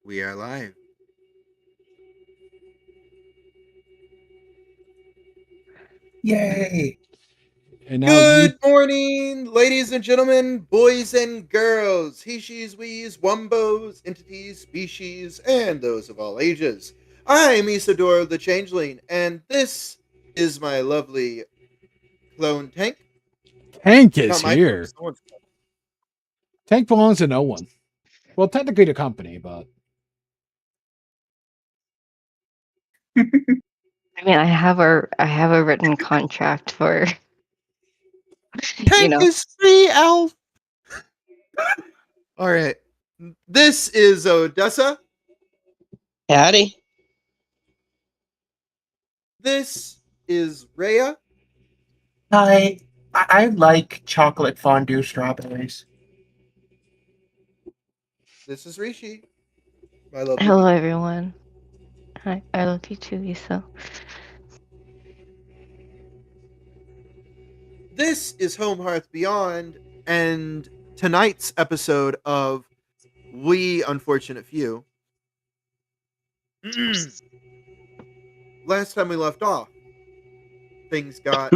We are live. Yay! And now Good morning, ladies and gentlemen, boys and girls, he, she's, we's, wumbos, entities, species, and those of all ages. I'm Isodoro the Changeling, and this is my lovely clone Tank. Tank is Not my clone, here. someone's clone. Tank belongs to no one. Well, technically the company, but I mean, I have a written contract for Tank is free, Elf! Alright. This is Odessa. Howdy. This is Raya. I like chocolate fondue strawberries. This is Rishi. My lovely Hello people. everyone. Hi, I love you too, Lisa. This is Home Hearth Beyond, and tonight's episode of We Unfortunate Few. Last time we left off, things got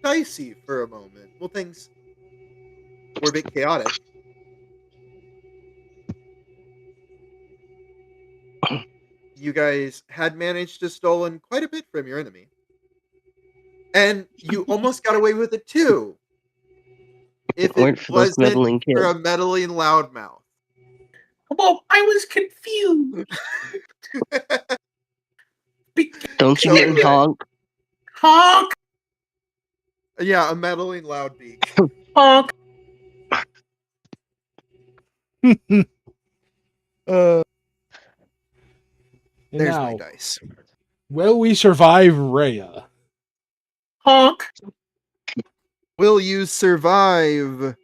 dicey for a moment. Well, things were a bit chaotic. You guys had managed to stolen quite a bit from your enemy. And you almost got away with it too. If it Weren't for those wasn't meddling kids. for a meddling loudmouth. Well, I was confused. Don't you So mean anyway. Honk? Honk! Yeah, a meddling loudbeak. Honk! and There's now, my dice. will we survive Raya? Honk! Will you survive?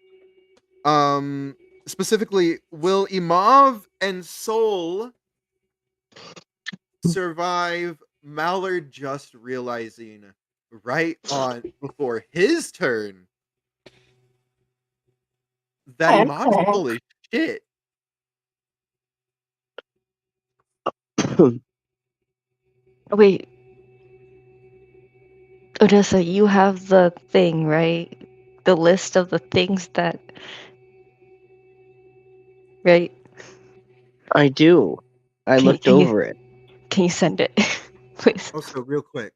Specifically, will Imov and Soul survive Mallard just realizing right on before his turn that Honk, Imov's honk. full of shit? Wait, Odessa, you have the thing, right? The list of the things that, right? I do. I Can- looked can you- over it. Can you send it, please? Also, real quick,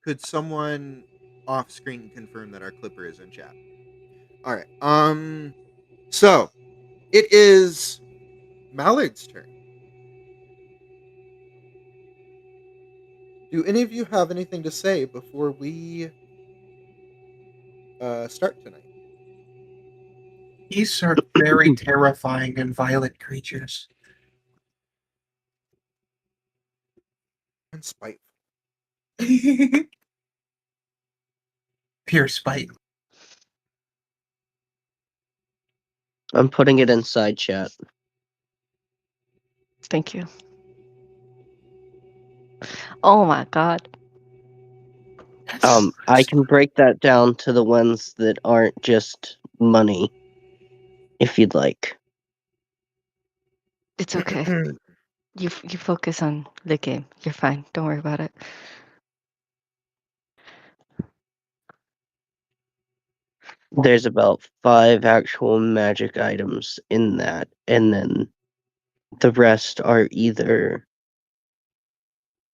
could someone off screen confirm that our clipper is in chat? All right. So it is Mallard's turn. Do any of you have anything to say before we start tonight? These are very terrifying and violent creatures. And spiteful. Pure spite. I'm putting it inside chat. Thank you. Oh my god. I can break that down to the ones that aren't just money, if you'd like. It's okay. You focus on the game. You're fine. Don't worry about it. There's about 5 actual magic items in that, and then the rest are either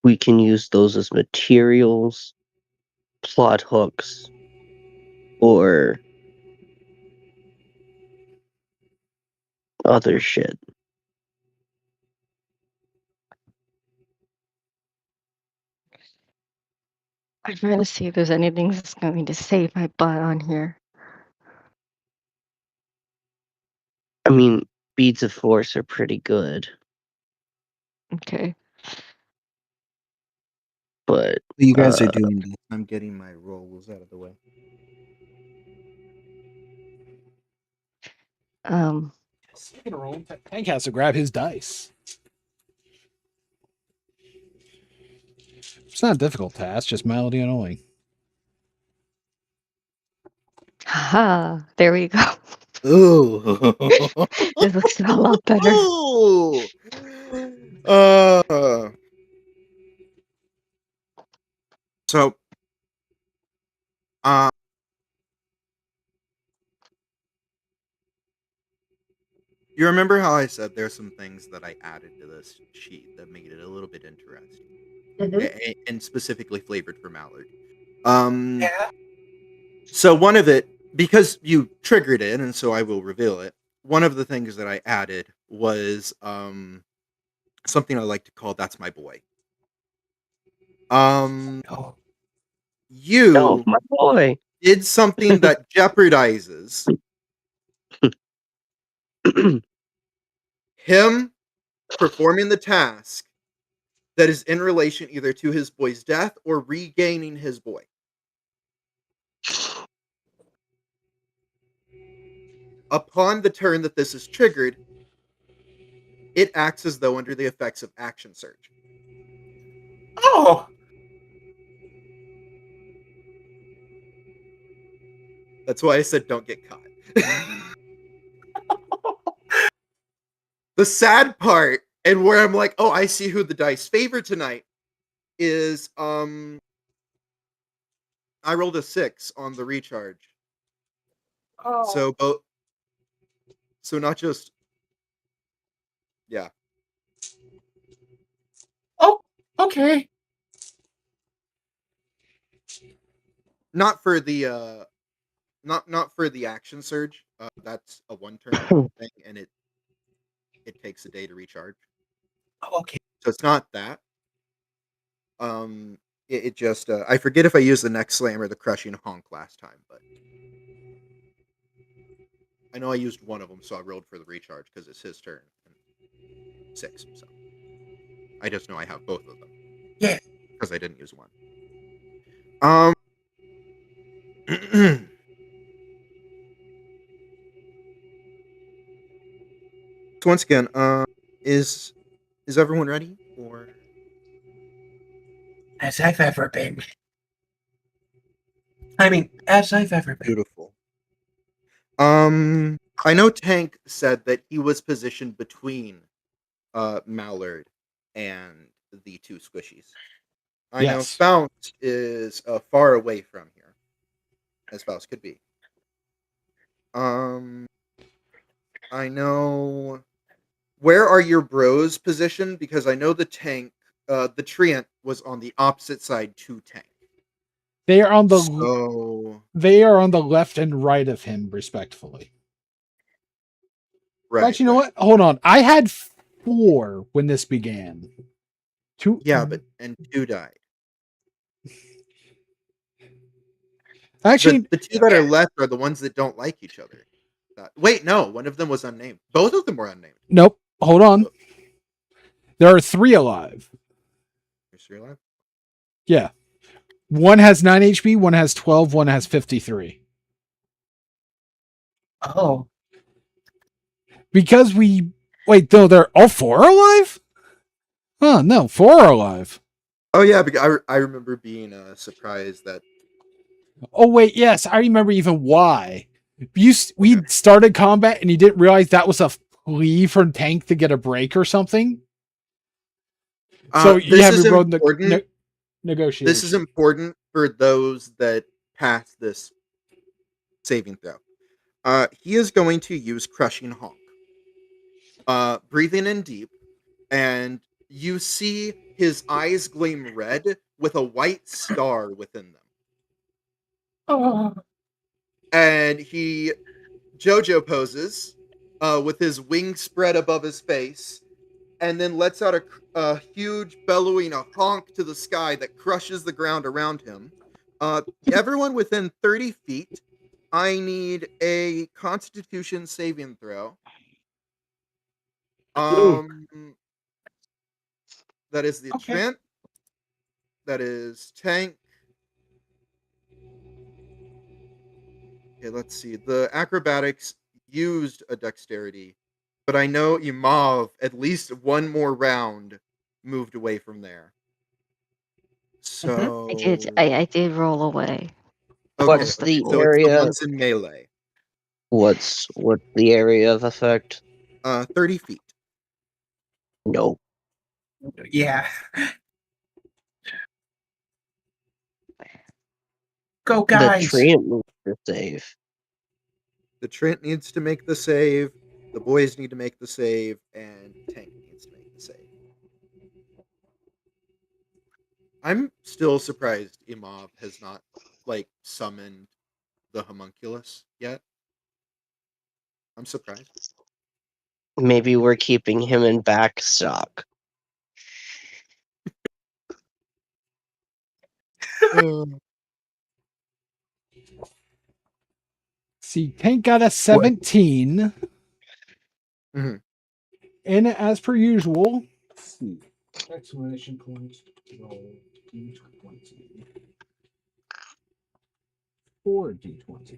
we can use those as materials, plot hooks, or other shit. I'm trying to see if there's anything that's going to save my butt on here. I mean, beads of force are pretty good, Okay. but You guys are doing this. I'm getting my rolls out of the way. Speaking of rolling, Tank has to grab his dice. It's not a difficult task, just mildly annoying. Haha, there we go. Ooh. It looks a lot better. Ooh. Uh, so, uh, you remember how I said there's some things that I added to this sheet that made it a little bit interesting, and specifically flavored for Mallard. Um, Yeah. so one of it, because you triggered it, and so I will reveal it. One of the things that I added was something I like to call "That's My Boy." Um, Oh. Oh, you my boy. did something that jeopardizes him performing the task that is in relation either to his boy's death or regaining his boy. Upon the turn that this is triggered, it acts as though under the effects of action surge. Oh. That's why I said don't get caught. The sad part, and where I'm like, oh, I see who the dice favor tonight, is I rolled a 6 on the recharge. Oh. So not just yeah. Oh. Okay. Not for the not for the action surge. That's a one turn thing, and it takes a day to recharge. Oh, okay. So it's not that. It just I forget if I used the neck slam or the crushing honk last time, but I know I used one of them, so I rolled for the recharge because it's his turn. 6, so I just know I have both of them. Yeah. Because I didn't use one. Um. So once again, is everyone ready? Or As I've ever been. I mean, as I've ever been. beautiful. I know Tank said that he was positioned between Mallard and the two squishies. I know Yes. Faust is far away from here, as Faust could be. I know. Where are your bros positioned? Because I know the tank, the treant was on the opposite side to Tank. They are on the So left and right of him, respectfully. right, Actually, you know right. what? Hold on. I had 4 when this began. 2. Yeah, but and 2 died. Actually, The 2 that are left are the ones that don't like each other. Wait, no, one of them was unnamed. Both of them were unnamed. nope. Hold on. There are 3 alive. You're still alive? Yeah. One has 9 HP, one has 12, one has 53. Oh. Because we wait, no, they're all 4 alive? Huh, no, 4 are alive. Oh yeah, because I remember being surprised that Oh wait, yes, I remember even why. We Okay. started combat and you didn't realize that was a plea from Tank to get a break or something. So you this have is your road important. negotiation. This is important for those that pass this saving throw. He is going to use Crushing Honk. Breathing in deep, and you see his eyes gleam red with a white star within them. Oh. And he JoJo poses with his wings spread above his face, and then lets out a huge bellowing a honk to the sky that crushes the ground around him. Everyone within 30 feet, I need a Constitution saving throw. Um, that is the Okay. Trent. That is Tank. Okay, let's see. The acrobatics used a dexterity, but I know Imov at least one more round moved away from there. So I did roll away. okay, What's Almost a the so full. it's the area? ones in melee. What's the area of effect? 30 feet. No. Yeah. Go, The guys. treant needs to save. The Trent needs to make the save. The boys need to make the save, and Tank needs to make the save. I'm still surprised Imov has not summoned the homunculus yet. I'm surprised. Maybe we're keeping him in back stock. See, Tank got a 17. Mhm. And as per usual, let's see. Exclamation point. Roll D20. 4 D20.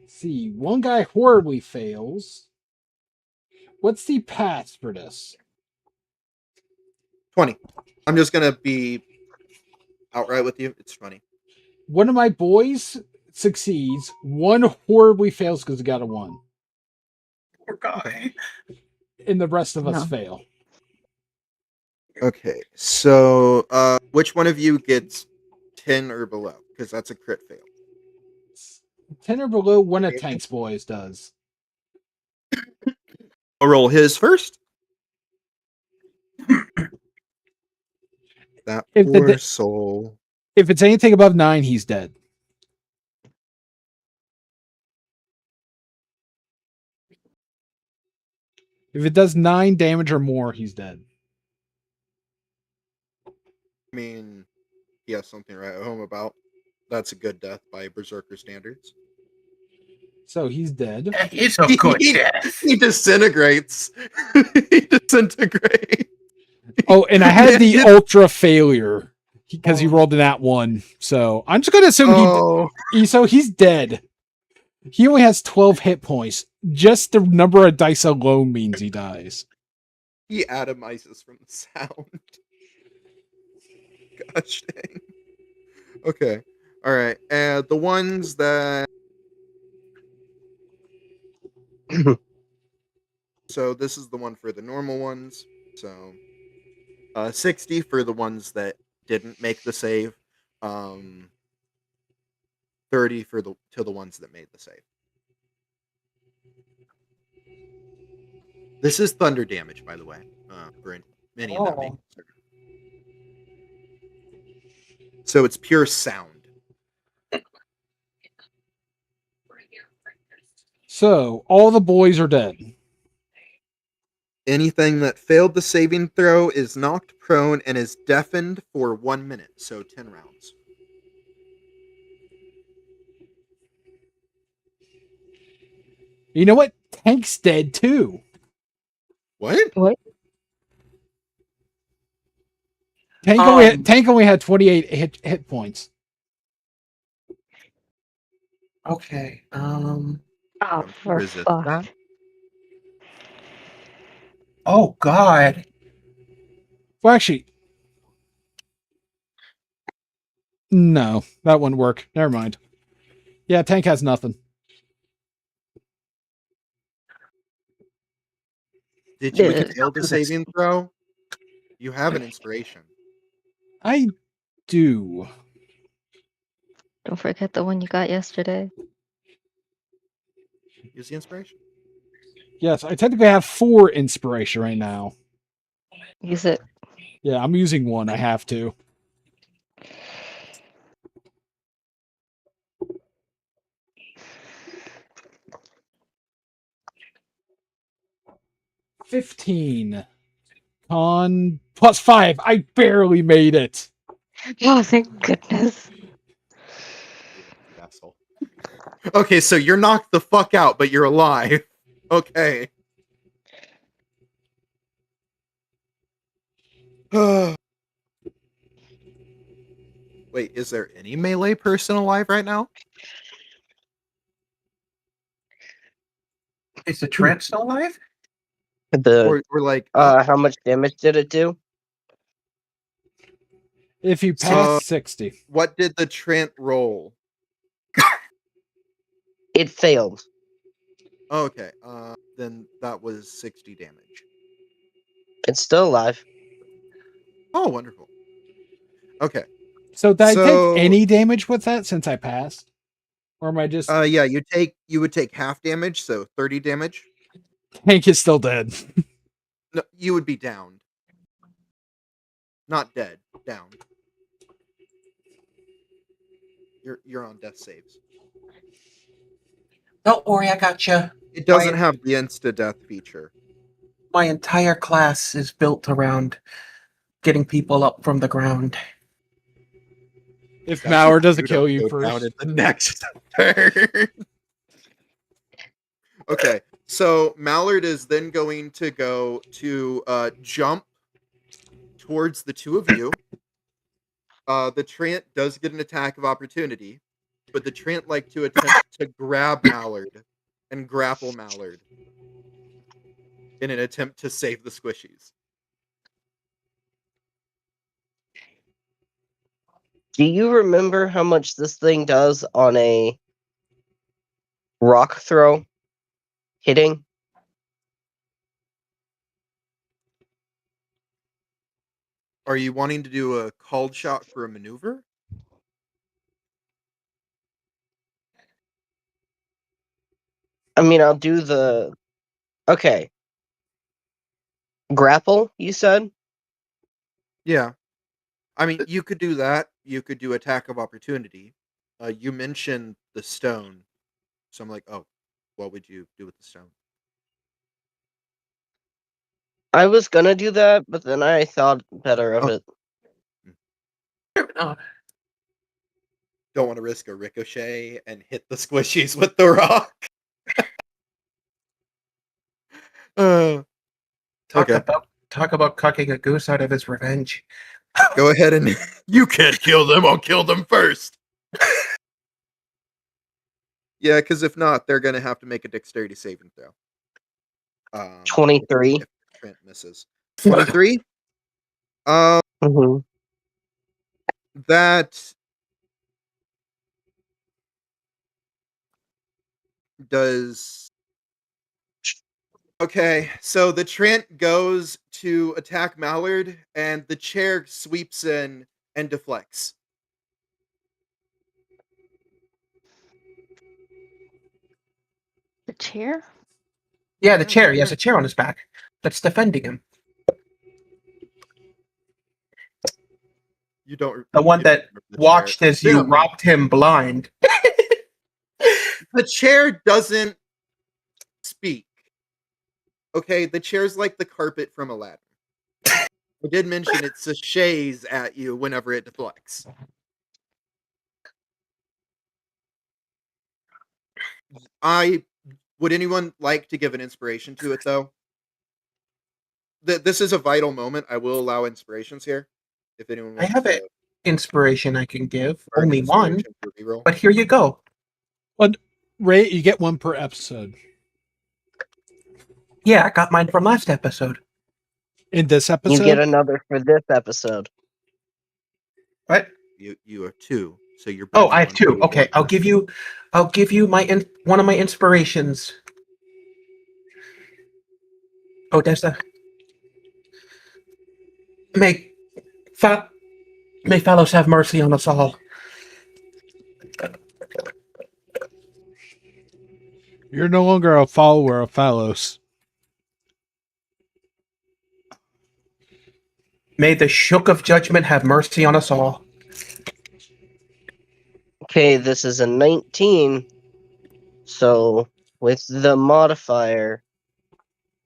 See, one guy horribly fails. What's the pass for this? 20. I'm just gonna be outright with you. It's 20. One of my boys succeeds. One horribly fails because he got a 1. Poor guy. And the rest of us No. fail. Okay, so which one of you gets 10 or below? Because that's a crit fail. 10 or below, one of Tank's boys does. I'll roll his first. That If the- poor soul. If it's anything above 9, he's dead. If it does 9 damage or more, he's dead. I mean, he has something to write home about. That's a good death by Berserker standards. So he's dead. That is a good death. He disintegrates. He disintegrates. Oh, and I had the It- ultra failure because he rolled in that one. So I'm just going to assume Oh, so he's dead. He only has 12 hit points. Just the number of dice alone means he dies. he atomizes from the sound. Gosh dang. Okay. All right. And the ones that. So this is the one for the normal ones. So 60 for the ones that didn't make the save. 30 for the ones that made the save. This is thunder damage, by the way, for any of them Oh. making the save. So it's pure sound. So all the boys are dead. Anything that failed the saving throw is knocked prone and is deafened for 1 minute, so 10 rounds. You know what? Tank's dead too. What? What? Tank only had 28 hit points. Okay. Oh, Can for resist fuck. that? Oh God. Well, actually, no, that wouldn't work. Never mind. Yeah, Tank has nothing. Did you Yeah. fail the saving throw? You have an inspiration. I do. Don't forget the one you got yesterday. Use the inspiration. Yes, I technically have 4 inspiration right now. Use it. Yeah, I'm using 1. I have to. $15. Con +5. I barely made it. Oh, thank goodness. You asshole. Okay, so you're knocked the fuck out, but you're alive. Okay. Wait, is there any melee person alive right now? Is the Trent still alive? The Or like how much damage did it do? If you So- pass 60. What did the Trent roll? It failed. Okay, then that was 60 damage. It's still alive. Oh, wonderful. Okay. So did I take So- any damage with that since I passed? Or am I just Yeah, you would take half damage, so 30 damage. Hank is still dead? No, you would be downed. Not dead, down. You're on death saves. Don't worry, I got you. It doesn't have the insta death feature. My entire class is built around getting people up from the ground. If Mauer doesn't don't kill you go first. down at the next turn. Okay, so Mallard is then going to go to jump towards the two of you. The Trant does get an attack of opportunity, but the Trant like to attempt to grab Mallard and grapple Mallard in an attempt to save the squishies. Do you remember how much this thing does on a rock throw? Hitting? Are you wanting to do a called shot for a maneuver? I mean, I'll do the. Okay. Grapple, you said? Yeah. I mean, you could do that. You could do attack of opportunity. You mentioned the stone, so I'm like, oh, what would you do with the stone? I was gonna do that, but then I thought better of Oh. it. Don't want to risk a ricochet and hit the squishies with the rock. uh, Talk Okay. about cucking a goose out of his revenge. Go ahead and you can't kill them. I'll kill them first. Yeah, because if not, they're gonna have to make a dexterity saving throw. 23. If Trent misses. 23. Mm-hmm. That does. Okay, so the Trent goes to attack Mallard, and the chair sweeps in and deflects. The chair? Yeah, the Yeah, chair. the He has chair. a chair on his back that's defending him. You don't. The one you don't that remember the watched chair. as you Been a robbed him blind. The chair doesn't speak. Okay, the chair's like the carpet from Aladdin. I did mention it sashays at you whenever it deflects. Would anyone like to give an inspiration to it though? This is a vital moment. I will allow inspirations here. If anyone I wants have to an inspiration I can give. burn Only one, inspiration for reroll. but here you go. Ray, you get one per episode. Yeah, I got mine from last episode. In this You episode? get another for this episode. What? You have two, so you're. Oh, bringing I have one two. to Okay, one. I'll give you one of my inspirations. Odessa. May may fellows have mercy on us all. You're no longer a follower of Phalos. May the shook of judgment have mercy on us all. Okay, this is a 19. So with the modifier,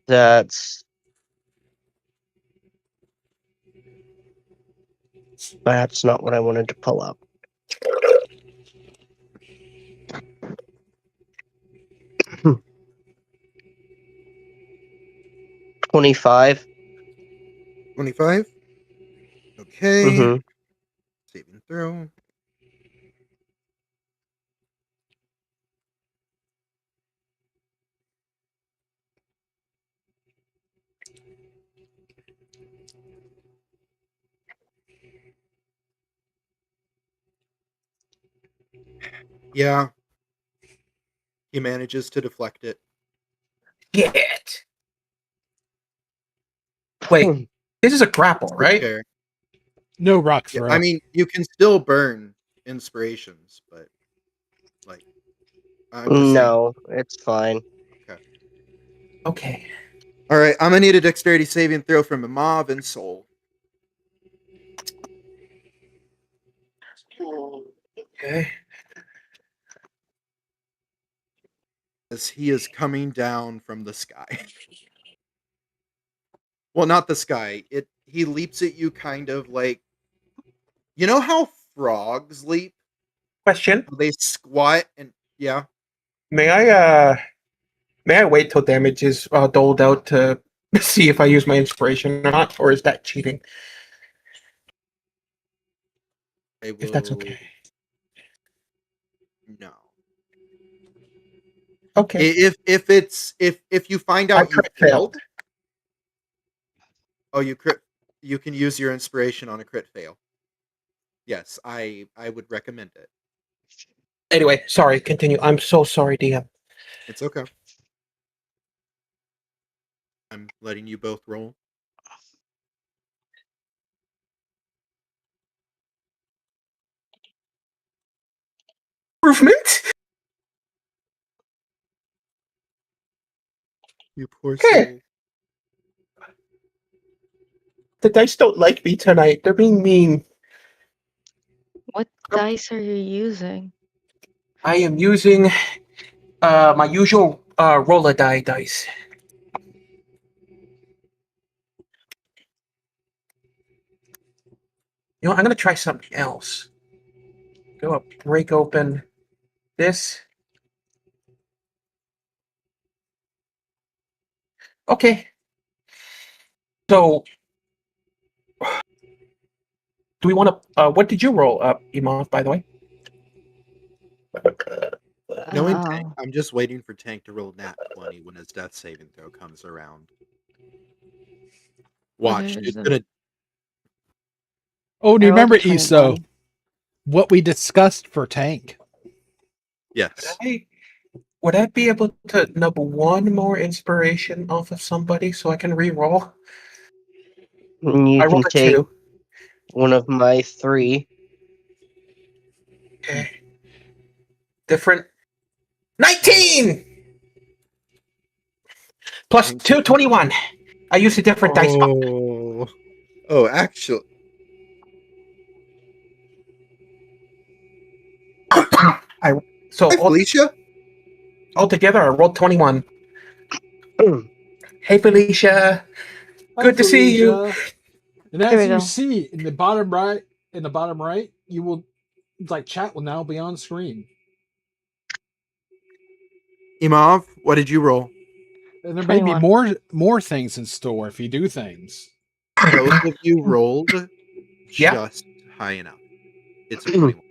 that's not what I wanted to pull up. Hmm. 25. 25. Okay. Mm-hmm. Saving throw. Yeah. He manages to deflect it. Get. Wait, this is a grapple, It's right? fair. No rock Yeah, throw. I mean, you can still burn inspirations, but like, I'm just saying. No, it's fine. Okay. Okay. All right, I'm gonna need a dexterity saving throw from Imov and Soul. Okay. As he is coming down from the sky. Well, not the sky. He leaps at you kind of like, you know how frogs leap? Question. They squat and yeah. May I wait till damage is doled out to see if I use my inspiration or not, or is that cheating? I will If that's okay. No. Okay. If you find I out you crit failed, failed. oh you can use your inspiration on a crit fail. Yes, I would recommend it. Anyway, sorry, continue. I'm so sorry, DM. It's okay. I'm letting you both roll. Improvement? You poor Okay. soul. The dice don't like me tonight. They're being mean. What dice are you using? I am using my usual roller die dice. You know, I'm gonna try something else. Go up, break open this. Okay. So, do we want to? What did you roll up, Imov? By the way. Knowing Tank, Oh, I'm just waiting for Tank to roll nat 20 when his death saving throw comes around. what Watch, is it's it? gonna. Oh, do I you rolled remember a Iso? 21. What we discussed for tank? Yes. Would I be able to nub one more inspiration off of somebody so I can re-roll? You I can rolled a take 2. one of my 3. Okay. Different. 19! Plus 2, 21. I used a different dice. Oh. Oh, actually. So Hi, Felicia. altogether, I rolled 21. Hey, Felicia. Good to see you. And Here as we you go. see in the bottom right, you will like chat will now be on screen. Imov, what did you roll? And there may be 21. more things in store if you do things. Both of you rolled Yeah. just high enough. It's a 21.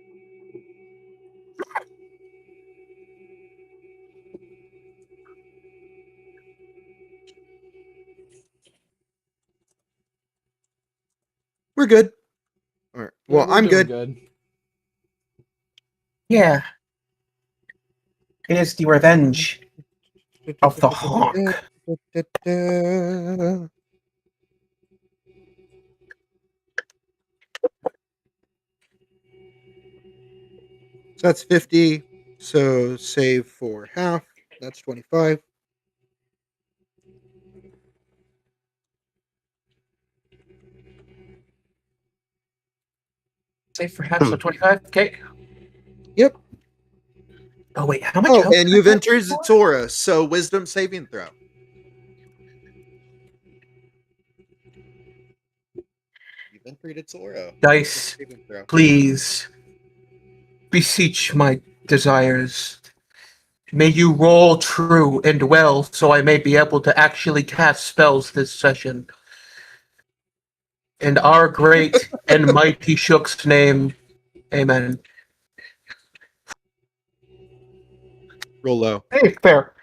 We're good. All right. Yeah, Well, we're I'm doing good. good. Yeah. It is the revenge of the Honk. So that's 50. So save for half. That's 25. Save for half, so 25. Okay. Yep. Oh, wait. How much Oh, health and did I you've get entered before? Zatora, so wisdom saving throw. You've entered Zatora. Wisdom Dice, saving throw. please. Beseech my desires. May you roll true and well so I may be able to actually cast spells this session. In our great and mighty Shook's name, amen. Roll low. Hey, fair.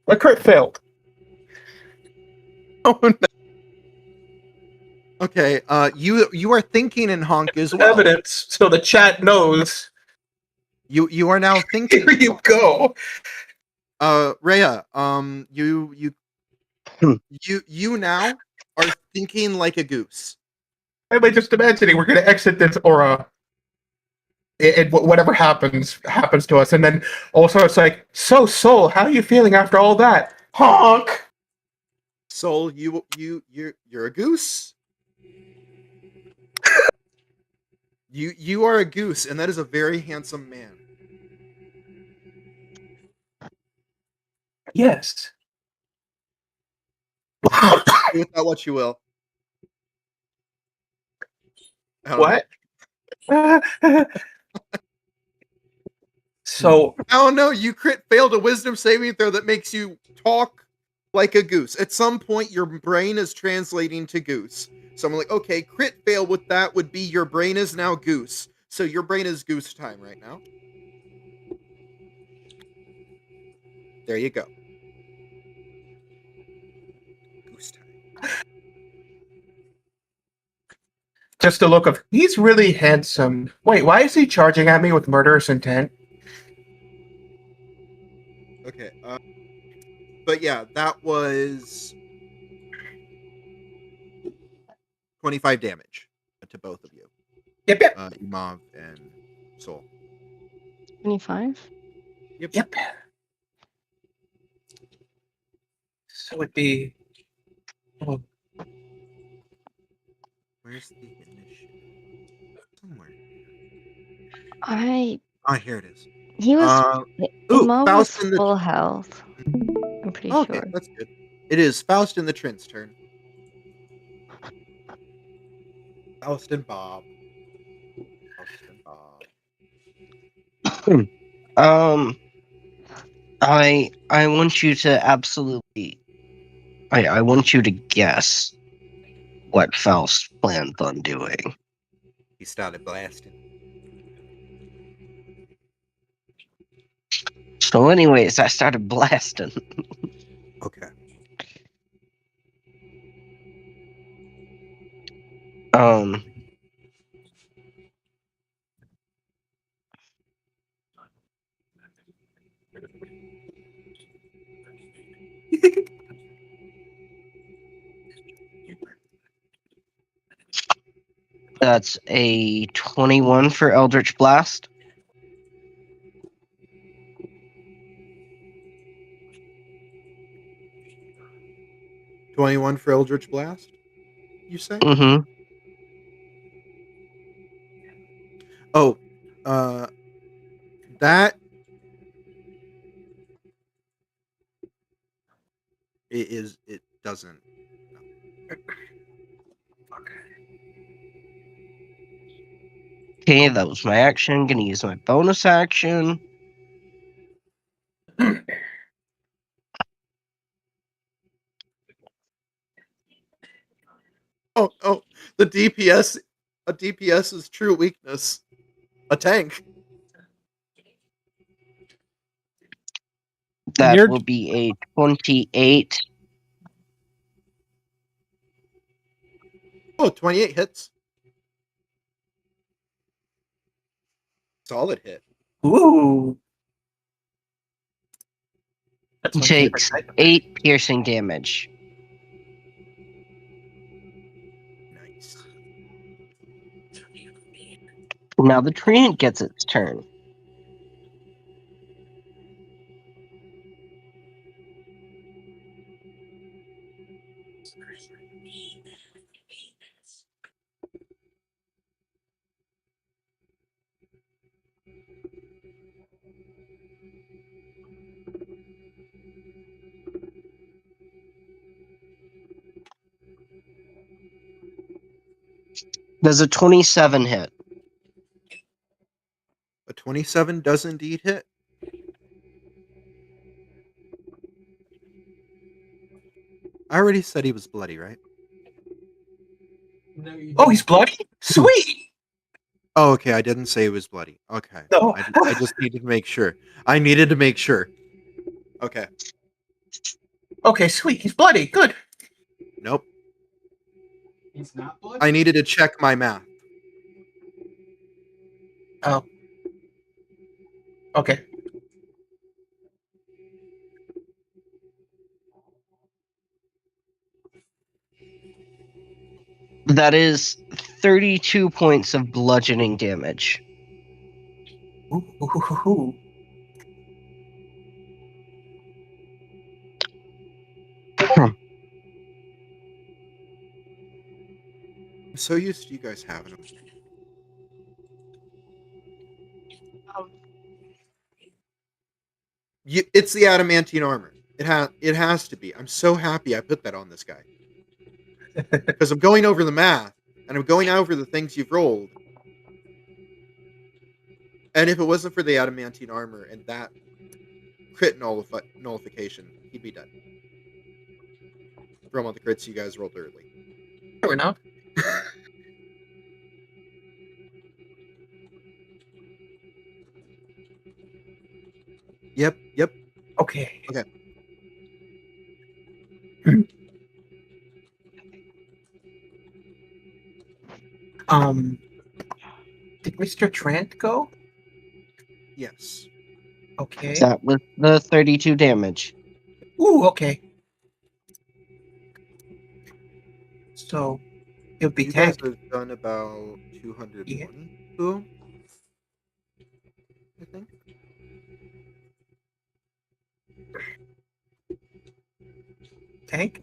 My crit failed. Oh no. Okay. You are thinking in Honk as well. Evidence, so the chat knows. You are now thinking. Here you go. Raya, Hmm. you now are thinking like a goose. I'm just imagining we're gonna exit this aura, and whatever happens to us, and then also it's like, so Soul, how are you feeling after all that? Honk. Soul, you're a goose. You are a goose, and that is a very handsome man. Yes. Do with that what you will. I don't know. What? So I don't know. You crit failed a wisdom saving throw that makes you talk like a goose. At some point, your brain is translating to goose. So I'm like, okay, crit fail with that would be your brain is now goose. So your brain is goose time right now. There you go. Goose time. just a look of, he's really handsome. Wait, why is he charging at me with murderous intent? Okay. But yeah, that was 25 damage to both of you, Yep. Imov and Soul. 25? Yep. So it'd be. Oh, Where's the initiative? Somewhere. I. Here it is. He was. Imov was Faust in the. full health. I'm pretty Okay, sure. that's good. It is Faust in the Trent's turn. Faust and Bob. Faust and Bob. I want you to absolutely. I want you to guess what Faust planned on doing. He started blasting. So, anyways, I started blasting. Okay. Um, that's a 21 for Eldritch Blast. 21 for Eldritch Blast, you say? Mm-hmm. Oh, that it doesn't. Okay, that was my action. Gonna use my bonus action. Oh, the DPS, a DPS is true weakness. A tank. That You're will be a 28. Oh, 28 hits. Solid hit. ooh. That's He my favorite takes type. 8 piercing damage. Nice. Now the treant gets its turn. Does a 27 hit? A 27 does indeed hit. I already said he was bloody, right? Oh, he's bloody? Sweet! Oh, okay. I didn't say he was bloody. Okay. No. I just needed to make sure. I needed to make sure. Okay. Okay, sweet. He's bloody. Good. Nope. He's not bloody. I needed to check my math. Oh. Okay. That is 32 points of bludgeoning damage. Ooh. I'm so used to you guys having them. It's the adamantine armor. It has to be. I'm so happy I put that on this guy because I'm going over the math and I'm going over the things you've rolled. And if it wasn't for the adamantine armor and that crit nullification, he'd be dead from all the crits you guys rolled early. Fair enough. Yep. Okay. Okay. Did Mr. Trant go? Yes. Okay. That was the 32 damage. Ooh, okay. So it'll be You guys Tank. have done about 220 Yeah. to him, I think. Tank?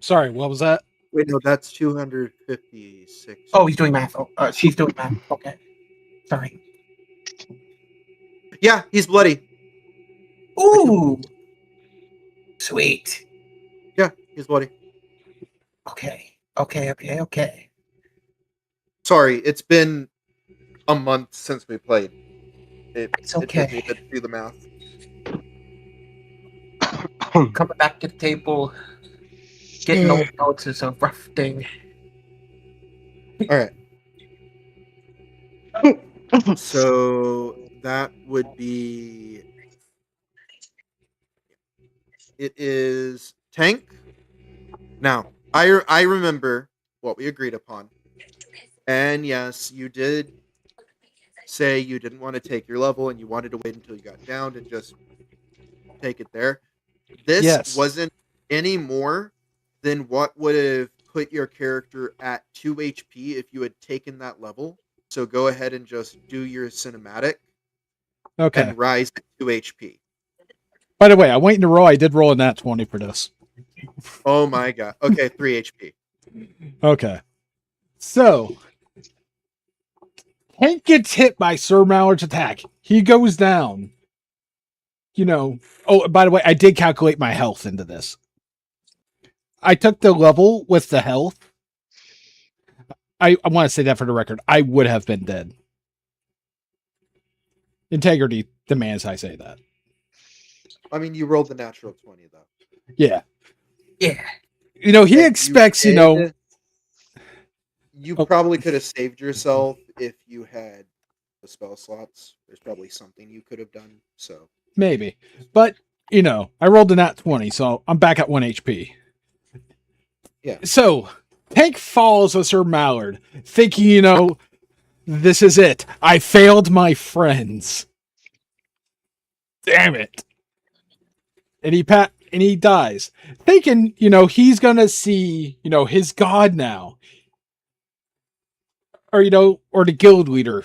Sorry, what was that? Wait, no, that's 256. Oh, he's doing math. Oh, she's doing math. Okay. Sorry. Yeah, he's bloody. Ooh. Sweet. Yeah, he's bloody. Okay. Sorry, it's been a month since we played. It's It took me okay. to do the math. Coming back to the table, getting old notes is a rough thing. All right. So that would be. It is Tank. Now, I remember what we agreed upon. And yes, you did say you didn't want to take your level and you wanted to wait until you got down to just take it there. This Yes. wasn't any more than what would have put your character at 2 HP if you had taken that level. So go ahead and just do your cinematic Okay. and rise at 2 HP. By the way, I'm waiting to roll. I did roll a nat 20 for this. Oh my god. Okay, 3 HP. Okay. So, Hank gets hit by Sir Mallard's attack. He goes down. Oh, by the way, I did calculate my health into this. I took the level with the health. I want to say that for the record. I would have been dead. Integrity demands I say that. I mean, you rolled the natural 20 though. Yeah. Yeah. He expects, You Oh. probably could have saved yourself if you had the spell slots. There's probably something you could have done. So maybe. But, I rolled a nat 20, so I'm back at 1 HP. Yeah. So, Tank falls with Sir Mallard, thinking, this is it. I failed my friends. Damn it. And he dies. Thinking, he's gonna see, his god now. Or, or the guild leader,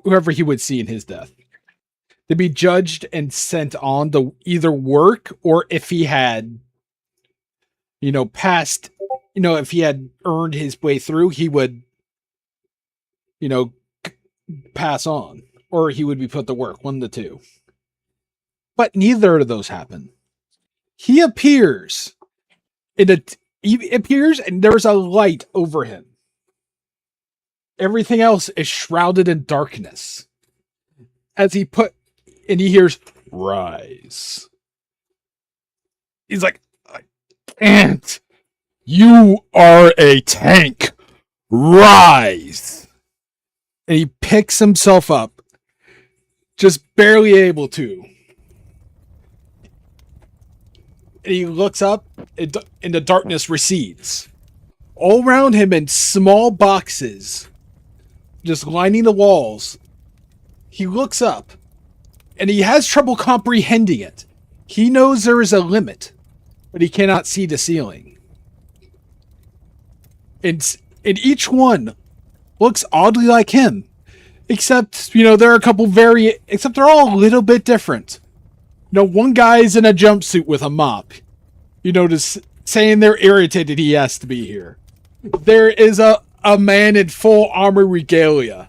whoever he would see in his death. To be judged and sent on to either work, or if he had, passed, if he had earned his way through, he would, pass on. Or he would be put to work, one of the two. But neither of those happen. He appears he appears and there's a light over him. Everything else is shrouded in darkness. As he hears rise. He's like, I can't. You are a tank. Rise. And he picks himself up. Just barely able to. And he looks up and the darkness recedes. All around him in small boxes, just lining the walls, he looks up and he has trouble comprehending it. He knows there is a limit, but he cannot see the ceiling. And each one looks oddly like him, except there are a couple except they're all a little bit different. One guy's in a jumpsuit with a mop. Just saying they're irritated he has to be here. There is a man in full armor regalia,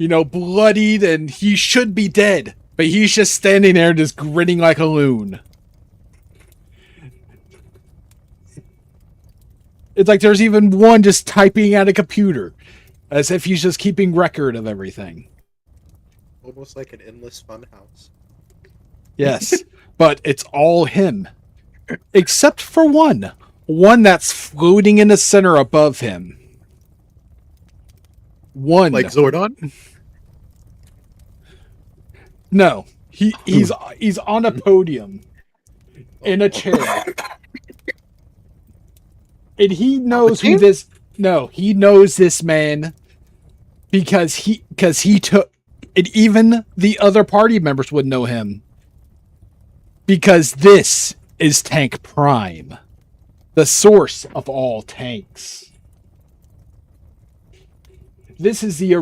bloodied, and he should be dead, but he's just standing there just grinning like a loon. It's like there's even one just typing at a computer, as if he's just keeping record of everything. Almost like an endless fun house. Yes, but it's all him. Except for one. One that's floating in the center above him. One. Like Zordon? No. He's on a podium. In a chair. And he knows who this... No, he knows this man because he took... And even the other party members would know him. Because this is Tank Prime. The source of all tanks. This is the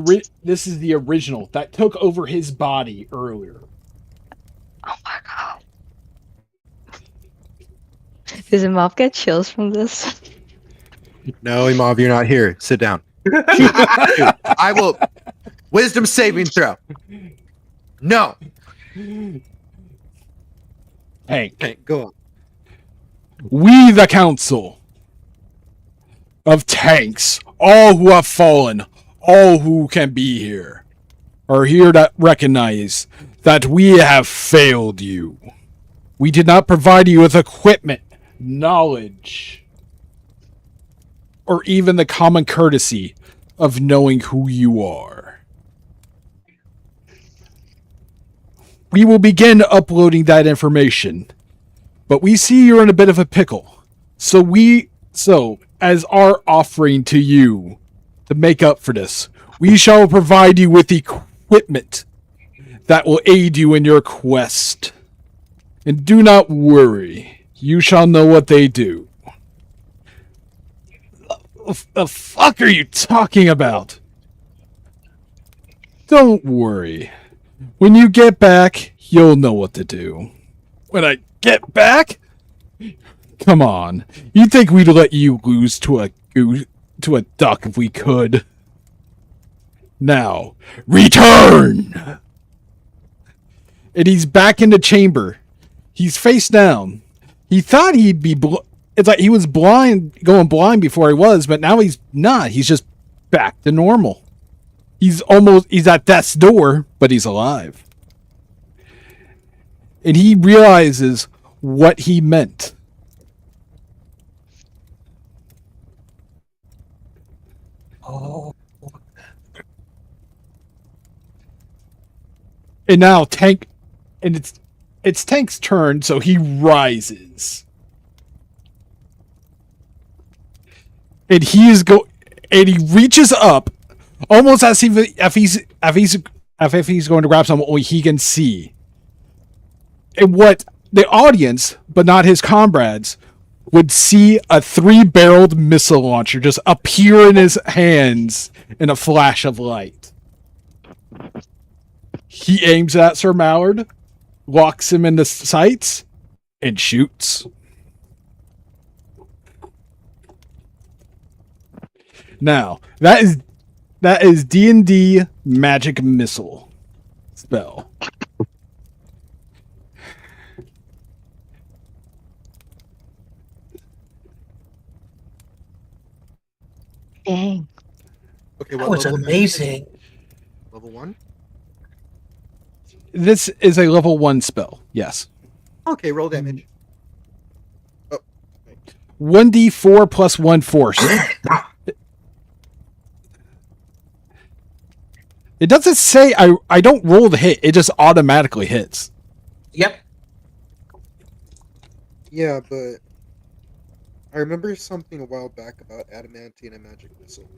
original that took over his body earlier. Oh my god. Does Imov get chills from this? No, Imov, you're not here. Sit down. Shoot. I will. Wisdom saving throw. No. Tank. Go on. We, the Council of Tanks, all who have fallen, all who can be here, are here to recognize that we have failed you. We did not provide you with equipment, knowledge, or even the common courtesy of knowing who you are. We will begin uploading that information. But we see you're in a bit of a pickle. So as our offering to you to make up for this, we shall provide you with equipment that will aid you in your quest. And do not worry, you shall know what they do. The fuck are you talking about? Don't worry. When you get back, you'll know what to do. When I get back? Come on. You think we'd let you lose to a duck if we could? Now, return! And he's back in the chamber. He's face down. He thought he'd be it's like he was going blind before he was, but now he's not. He's just back to normal. He's at death's door, but he's alive. And he realizes what he meant. Oh. And now it's Tank's turn, so he rises. And he reaches up, almost as if he's going to grab someone only he can see. And what the audience, but not his comrades, would see a 3-barreled missile launcher just appear in his hands in a flash of light. He aims at Sir Mallard, locks him in the sights, and shoots. Now, that is D&D magic missile spell. Dang. Okay, That was amazing. Level 1? This is a level 1 spell, yes. Okay, roll damage. Oh. 1d4 plus 1 force. It doesn't say I don't roll the hit, it just automatically hits. Yep. Yeah, but I remember something a while back about adamantine and magic missile.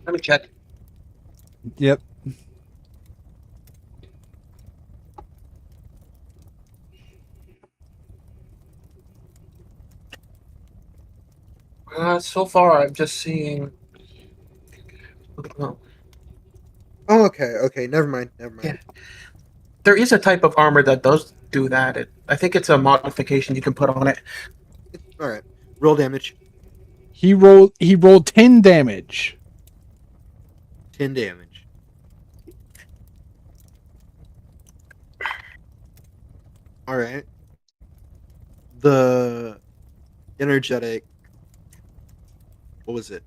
Let me check. Yep. So far, I'm just seeing. Oh, Oh, okay. Never mind. yeah, there is a type of armor that does do that. I think it's a modification you can put on it. All right. Roll damage. He rolled 10 damage. 10 damage. All right. The energetic. What was it?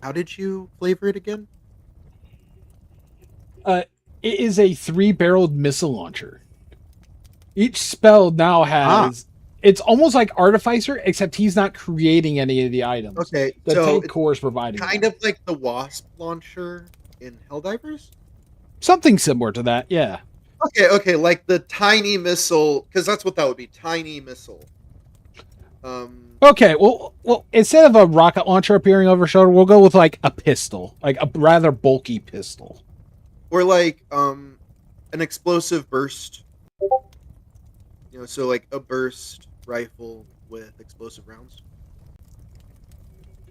How did you flavor it again? It is a 3-barreled missile launcher. Each spell now has. It's almost like Artificer, except he's not creating any of the items. Okay, The so tank it's core is providing kind them. of like the Wasp launcher in Helldivers. Something similar to that, yeah. Okay, like the tiny missile, because that's what that would be, tiny missile. Okay, well, instead of a rocket launcher appearing over her shoulder, we'll go with like a pistol, like a rather bulky pistol. Or like an explosive burst. You know, so like a burst rifle with explosive rounds.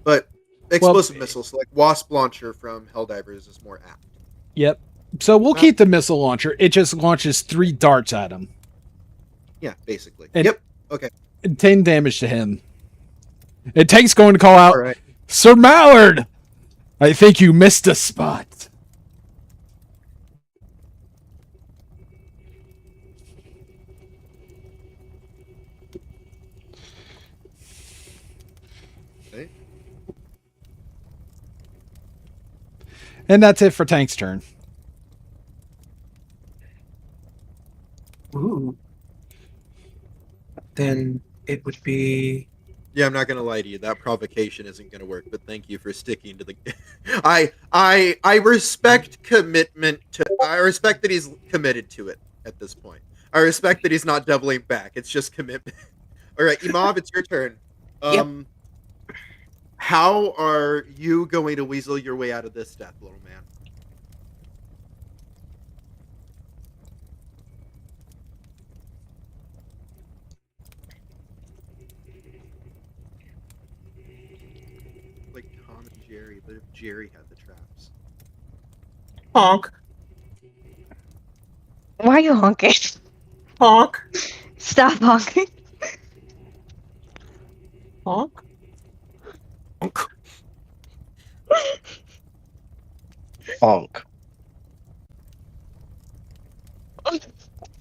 But explosive missiles, so like Wasp launcher from Helldivers is more apt. Yep. So we'll keep the missile launcher. It just launches 3 darts at him. Yeah, basically. And yep. Okay. 10 damage to him. And Tank's going to call out, All right. Sir Mallard! I think you missed a spot. Okay. And that's it for Tank's turn. Ooh. Then it would be. Yeah, I'm not gonna lie to you. That provocation isn't gonna work. But thank you for sticking to the. I respect commitment to. I respect that he's committed to it at this point. I respect that he's not doubling back. It's just commitment. All right, Imov, it's your turn. Yep. How are you going to weasel your way out of this death, little man? Like Tom and Jerry, but if Jerry had the traps. Honk. Why are you honking? Honk. Stop honking. Honk. Honk. Honk.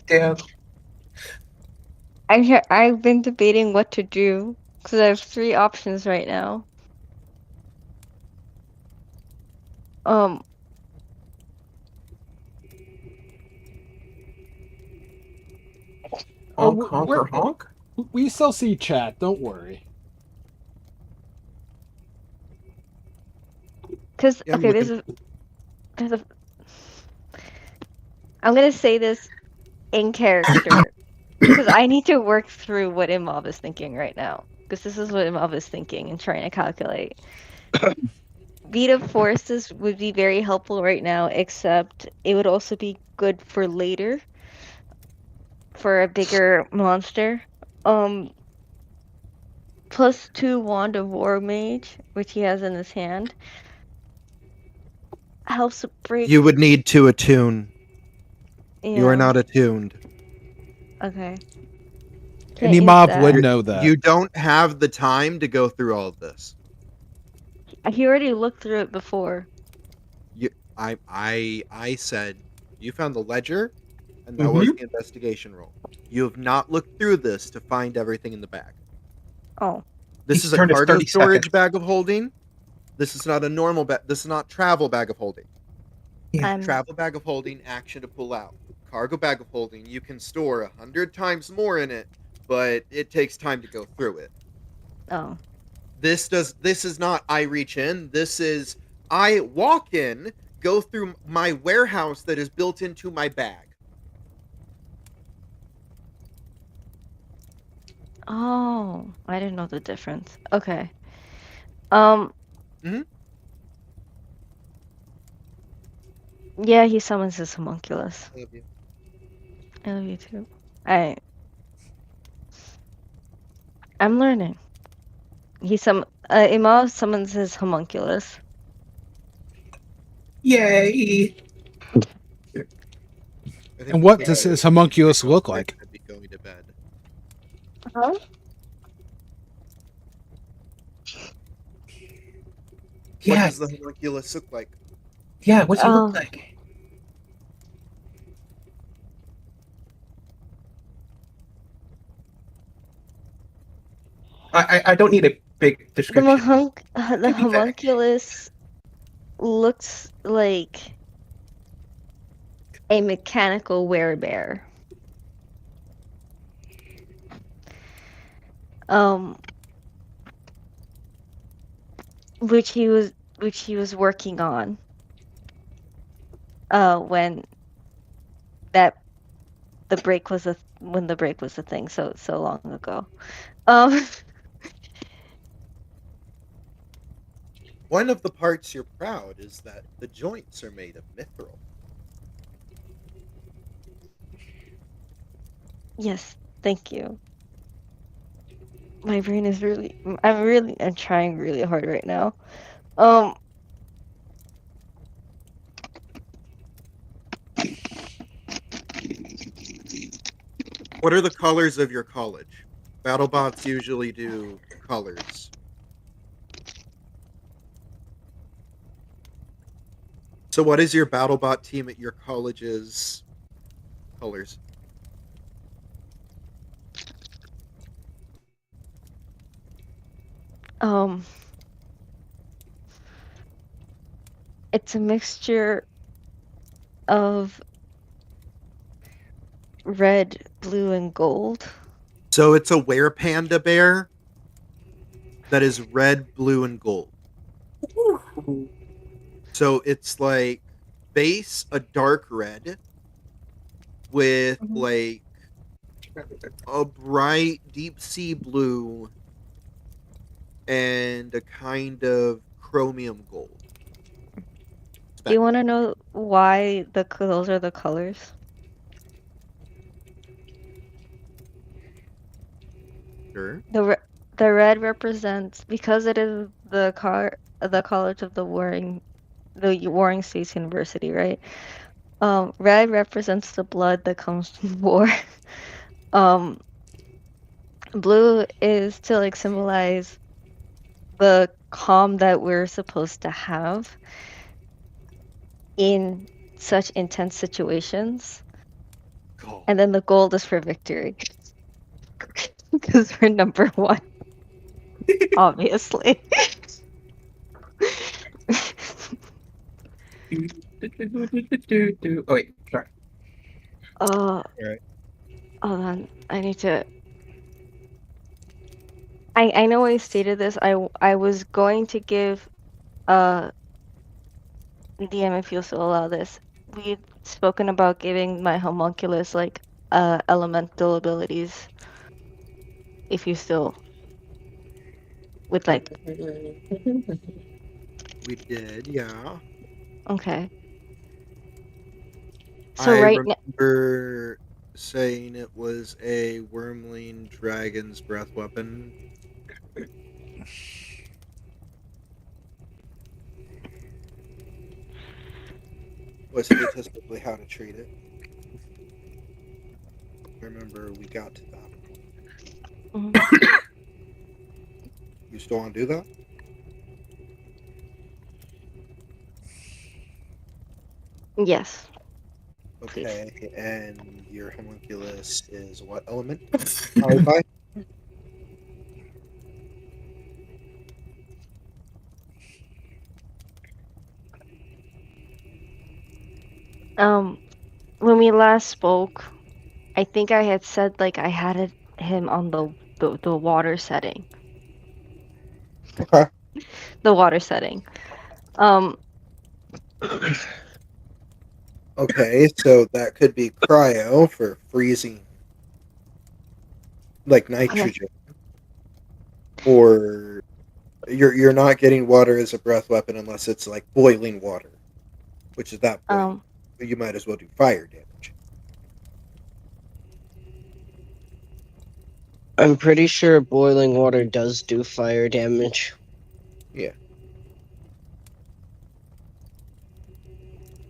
Yeah. I'm here. I've been debating what to do because I have 3 options right now. Honk, honk, or honk? We still see chat. Don't worry. Because Yeah, I'm okay, there's a. I'm gonna say this in character because I need to work through what Imov is thinking right now. Because this is what Imov is thinking and trying to calculate. Vita forces would be very helpful right now, except it would also be good for later. For a bigger monster. +2 Wand of War Mage, which he has in his hand. Helps break. You would need to attune. You are Yeah. not attuned. Okay. And Can't use Imov that. would know that. You don't have the time to go through all of this. He already looked through it before. I said you found the ledger, and that was the investigation roll. You have not looked through this to find everything in the bag. Oh. This Each is a turn is cargo 30 storage seconds. bag of holding. This is not a normal bag. This is not travel bag of holding. Yeah. Travel bag of holding, action to pull out. Cargo bag of holding, you can store 100 times more in it, but it takes time to go through it. Oh. This is not I reach in. This is I walk in, go through my warehouse that is built into my bag. Oh. I didn't know the difference. Okay. Yeah, he summons his homunculus. I love you. I love you too. I'm learning. Imov summons his homunculus. Yay! I think And what the does his king homunculus and look are like? gonna be going to bed. Huh? What Yeah, does the homunculus look like? yeah. What's he look Um, like? I don't need a big the description. the Could be vague. homunculus looks like a mechanical werebear. Um, which he was working on. When that when the break was a thing so long ago. Um, One of the parts you're proud is that the joints are made of mithril. yes, thank you. My brain is I'm trying really hard right now. Um, What are the colors of your college? BattleBots usually do colors. So, what is your BattleBot team at your college's colors? um, it's a mixture of red, blue, and gold. So, it's a Panda bear that is red, blue, and gold. Ooh. So, it's like base a dark red with Mhm. like a bright deep sea blue and a kind of chromium gold. Do you Spectrum. want to know why those are the colors? Sure. The red represents, because it is the college of the Warring States University, right? Red represents the blood that comes from war. Um, blue is to like symbolize the calm that we're supposed to have in such intense situations. Cool. And then the gold is for victory. Because we're number one, obviously. Oh wait, sorry. uh, Right. hold on. I need to. I know I stated this. I was going to give DM, if you'll still allow this. We've spoken about giving my homunculus like elemental abilities. If you still would like. We did, yeah. Okay. So I right now, remember saying it was a wormling dragon's breath weapon. Was statistically how to treat it. I remember we got to that point. You still want to do that? yes, please. Okay, and your homunculus is what element? Clarify. Um, when we last spoke, I think I had said like I had him on the water setting. Okay. The water setting. Um, Okay, so that could be cryo for freezing, like okay. nitrogen, or you're not getting water as a breath weapon unless it's like boiling water, which at that point Um, you might as well do fire damage. I'm pretty sure boiling water does do fire damage. Yeah.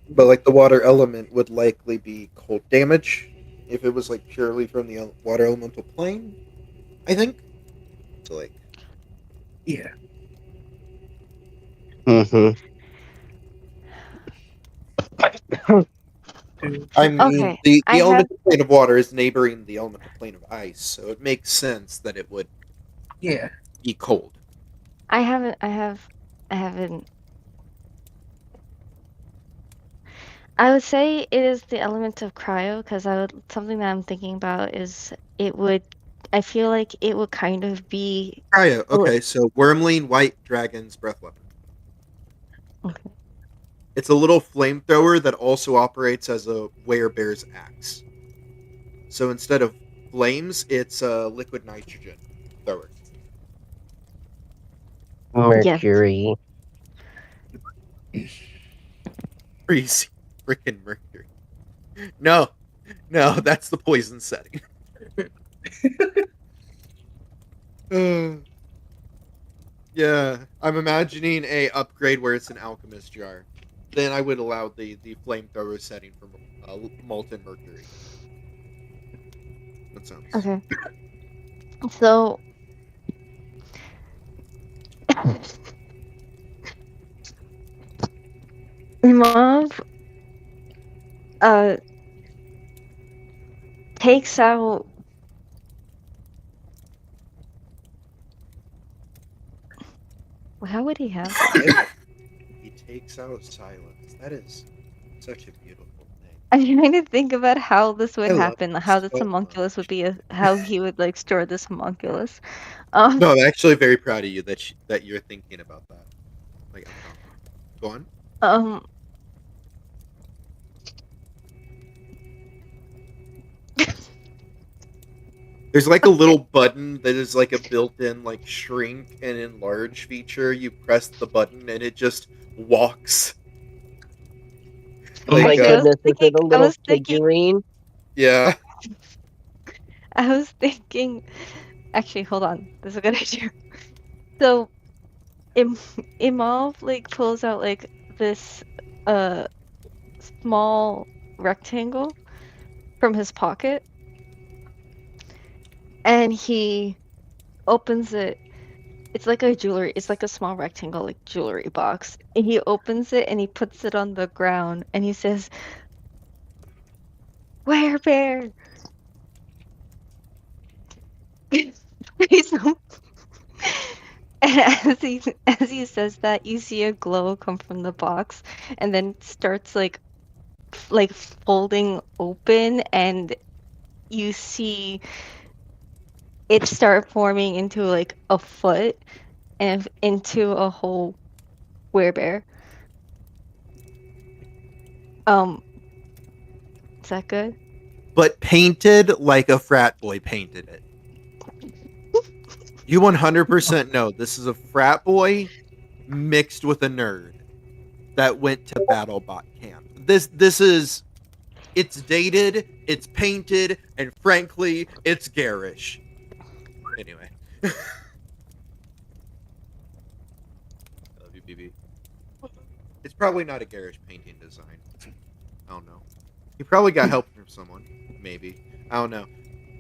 But like the water element would likely be cold damage if it was like purely from the water elemental plane, I think. So like Yeah. Mm-hmm. I mean Okay, the I have elemental plane of water is neighboring the elemental plane of ice, so it makes sense that it would Yeah. be cold. I haven't I would say it is the element of cryo because something that I'm thinking about is it would I feel like it would kind of be Raya, a li- okay, so Wormling White Dragon's breath weapon. okay. It's a little flamethrower that also operates as a werebear's axe. So instead of flames, it's a liquid nitrogen thrower. Yes. Mercury. Crazy freaking mercury. No, no, that's the poison setting. Uh, yeah, I'm imagining a upgrade where it's an alchemist jar. Then I would allow the flamethrower setting for molten mercury. That sounds. Okay. So Imov uh takes out how would he have this? Silence. He takes out silence. That is such a beautiful thing. I'm trying to think about how this would I love happen, it how this so homunculus would much. be how he would like store this homunculus. No, I'm actually very proud of you that you're thinking about that. Like, I'm proud. Go on. um There's like a little button that is like a built-in like shrink and enlarge feature. You press the button and it just walks. Oh my Like actually goodness, is it a I little was thinking figurine? yeah. I was thinking actually hold on, this is a good idea. So Im- Imov like pulls out like this uh small rectangle from his pocket and he opens it. It's like a jewelry, it's like a small rectangle like jewelry box. And he opens it and he puts it on the ground and he says, "Where bear?" He's so- and as he says that, you see a glow come from the box and then starts like folding open and you see it start forming into like a foot and into a whole werebear. Um, is that good? But painted like a frat boy painted it. You 100% know this is a frat boy mixed with a nerd that went to BattleBot camp. This is it's dated, it's painted, and frankly, it's garish. Anyway. I love you, BB. It's probably not a garish painting design. I don't know. He probably got help from someone. Maybe. I don't know.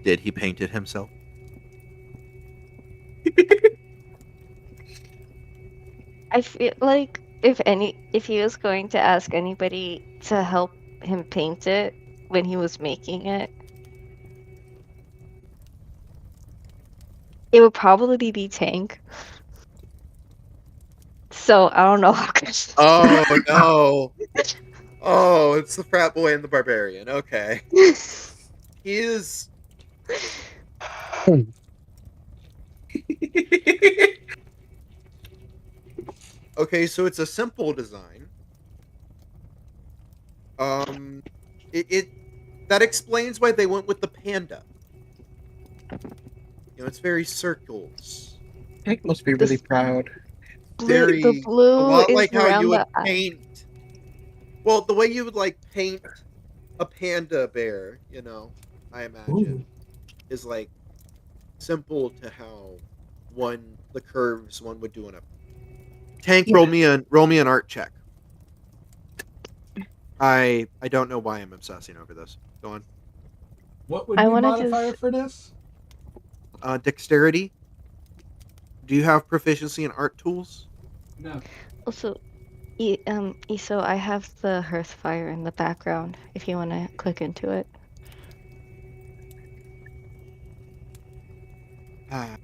Did he paint it himself? I feel like if he was going to ask anybody to help him paint it when he was making it, it would probably be Tank. So I don't know how good. Oh no. Oh, it's the frat boy and the barbarian. Okay. He is okay, so it's a simple design. Um it that explains why they went with the panda. You know, it's very circles. Hank must be really This proud. the Very a blue lot is like how you around would the eye. paint well, the way you would like paint a panda bear, you know, I Ooh. imagine, is like simple to how the curves one would do in a tank. Yeah. Roll me an art check. I don't know why I'm obsessing over this. Go on. What would I be wanna modifier just- for this? Dexterity. Do you have proficiency in art tools? No. Also, Iso, I have the hearth fire in the background. If you want to click into it. Ah,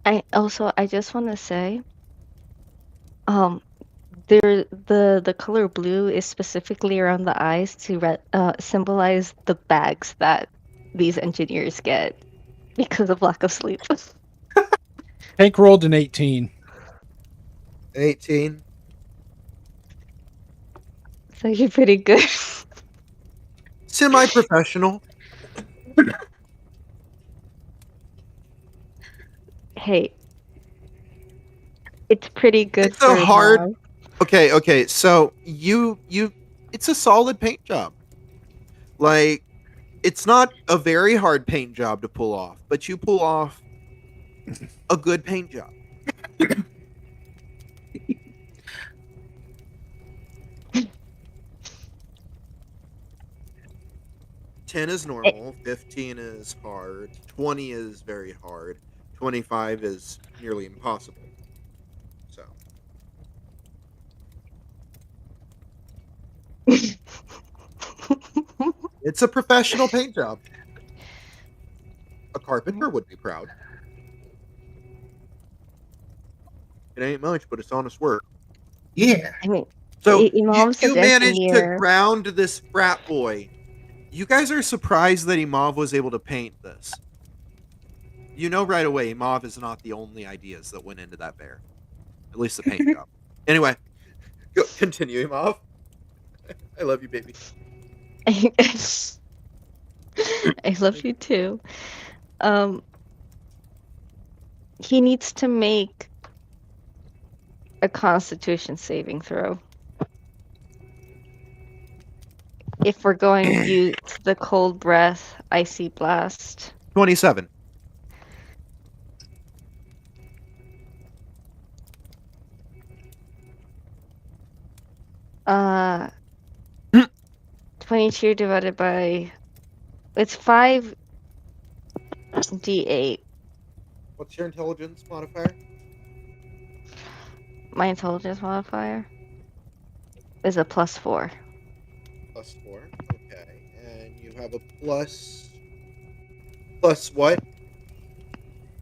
I just want to say, um, the color blue is specifically around the eyes to symbolize the bags that these engineers get because of lack of sleep. Hank rolled an 18. 18. So you're pretty good. Semi-professional. Hey, it's pretty good It's a for hard. mom. Okay. So it's a solid paint job. Like, it's not a very hard paint job to pull off, but you pull off a good paint job. 10 is normal, 15 is hard, 20 is very hard, 25 is nearly impossible. So, it's a professional paint job. A carpenter would be proud. It ain't much, but it's honest work. Yeah. I mean, So, Imom's you an managed to engineer. ground this frat boy. You guys are surprised that Imov was able to paint this. You know right away, Imov is not the only ideas that went into that bear. At least the paint job. Anyway, continue, Imov. I love you, baby. I love you too. He needs to make a Constitution saving throw. If we're going to use the cold breath, icy blast. 27. Uh, 22 divided by, it's 5d8. What's your intelligence modifier? My intelligence modifier is a +4. +4. Okay. And you have a plus what?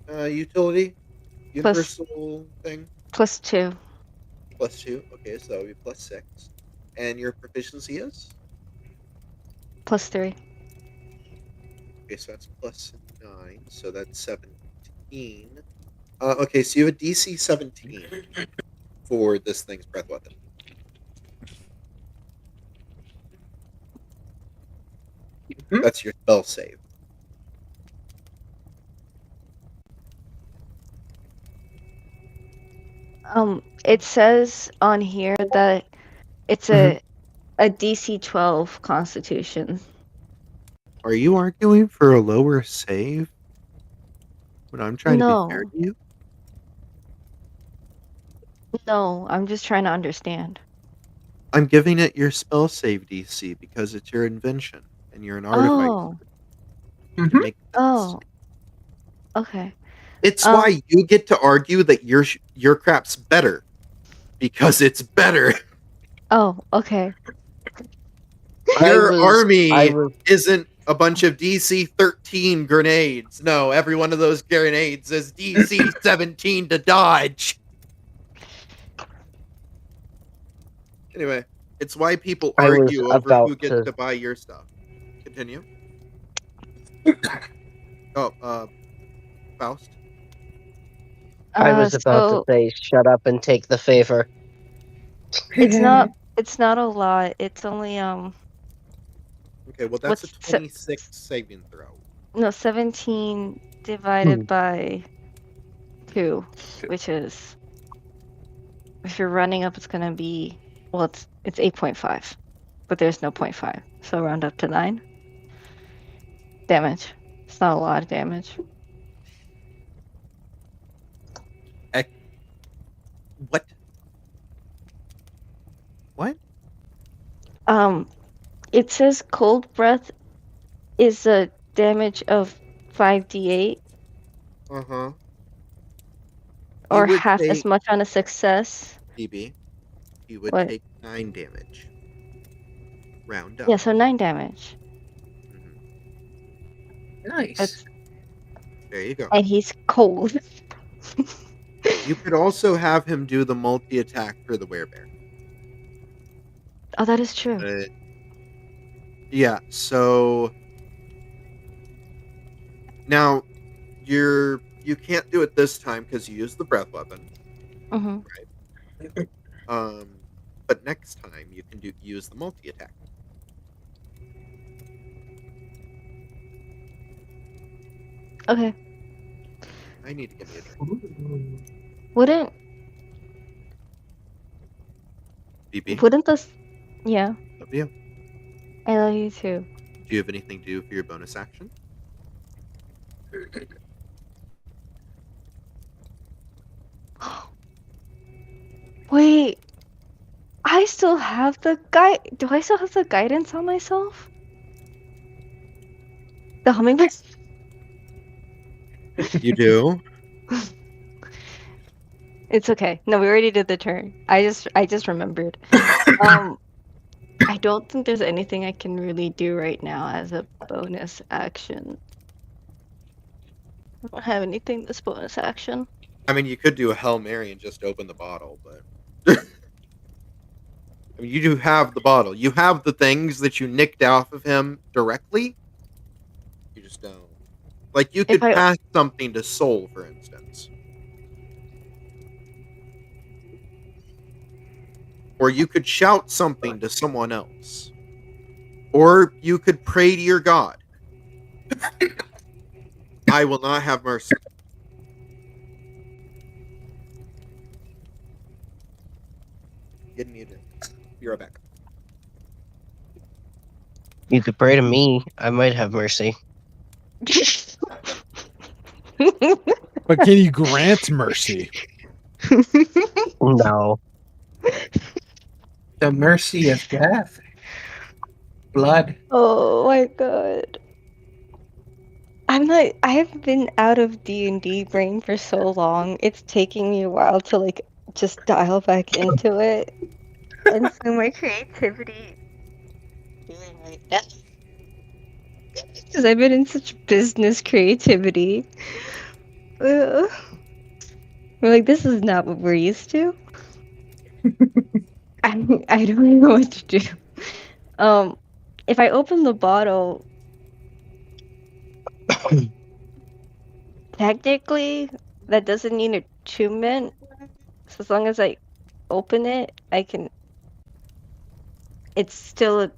Utility? Universal thing? +2. +2. Okay, so that would be +6. And your proficiency is? +3. Okay, so that's +9. So that's 17. Okay, so you have a DC 17 for this thing's breath weapon. That's your spell save. It says on here that it's a DC 12 Constitution. Are you arguing for a lower save? When I'm trying to be fair No. to you? No, I'm just trying to understand. I'm giving it your spell save DC because it's your invention and you're an artificer. Oh, To make sense. oh, okay. It's why you get to argue that your crap's better because it's better. Oh, okay. Your army I was isn't a bunch of DC 13 grenades. No, every one of those grenades is DC 17 to dodge. Anyway, it's why people I was argue over about who gets to buy your stuff. Continue. Oh, Faust. I was about to say, shut up and take the favor. It's not a lot. It's only Okay, well that's a What's 26 saving throw. no 17 divided by 2, which is, if you're running up, it's gonna be, well, it's 8.5, but there's no 0.5, so round up to 9. damage. It's not a lot of damage. What? What? It says cold breath is a damage of 5d8 Uh-huh. or would half as take- much on a success. BB, you would What? take 9 damage. Round up. Yeah, so 9 damage. Mhm. Nice. That's, There you go. and he's cold. You could also have him do the multi-attack for the werebear. Oh, that is true. But yeah, so now you can't do it this time because you used the breath weapon. Hmm. But next time you can use the multi-attack. Okay. I need to get me a drink. Wouldn't BB, this? Yeah, love you. I love you too. Do you have anything to do for your bonus action? Wait, I still have the Do I still have the guidance on myself? The hummingbird. You do? It's okay. No, we already did the turn. I just remembered. I don't think there's anything I can really do right now as a bonus action. I don't have anything this bonus action. I mean, you could do a Hail Mary and just open the bottle, but I mean, you do have the bottle. You have the things that you nicked off of him directly. You just don't. Like, you could pass something to Soul, for instance. Or you could shout something to someone else. Or you could pray to your god. I will not have mercy. Getting me a drink. Be right back. You could pray to me. I might have mercy. But can you grant mercy? No. The mercy of death. Blood. Oh my god. I have been out of D&D brain for so long. It's taking me a while to like just dial back into it. And so my creativity because I've been in such business creativity. Ugh. We're like, this is not what we're used to. I don't know what to do. If I open the bottle, technically that doesn't need attunement. So as long as I open it, I can. It's still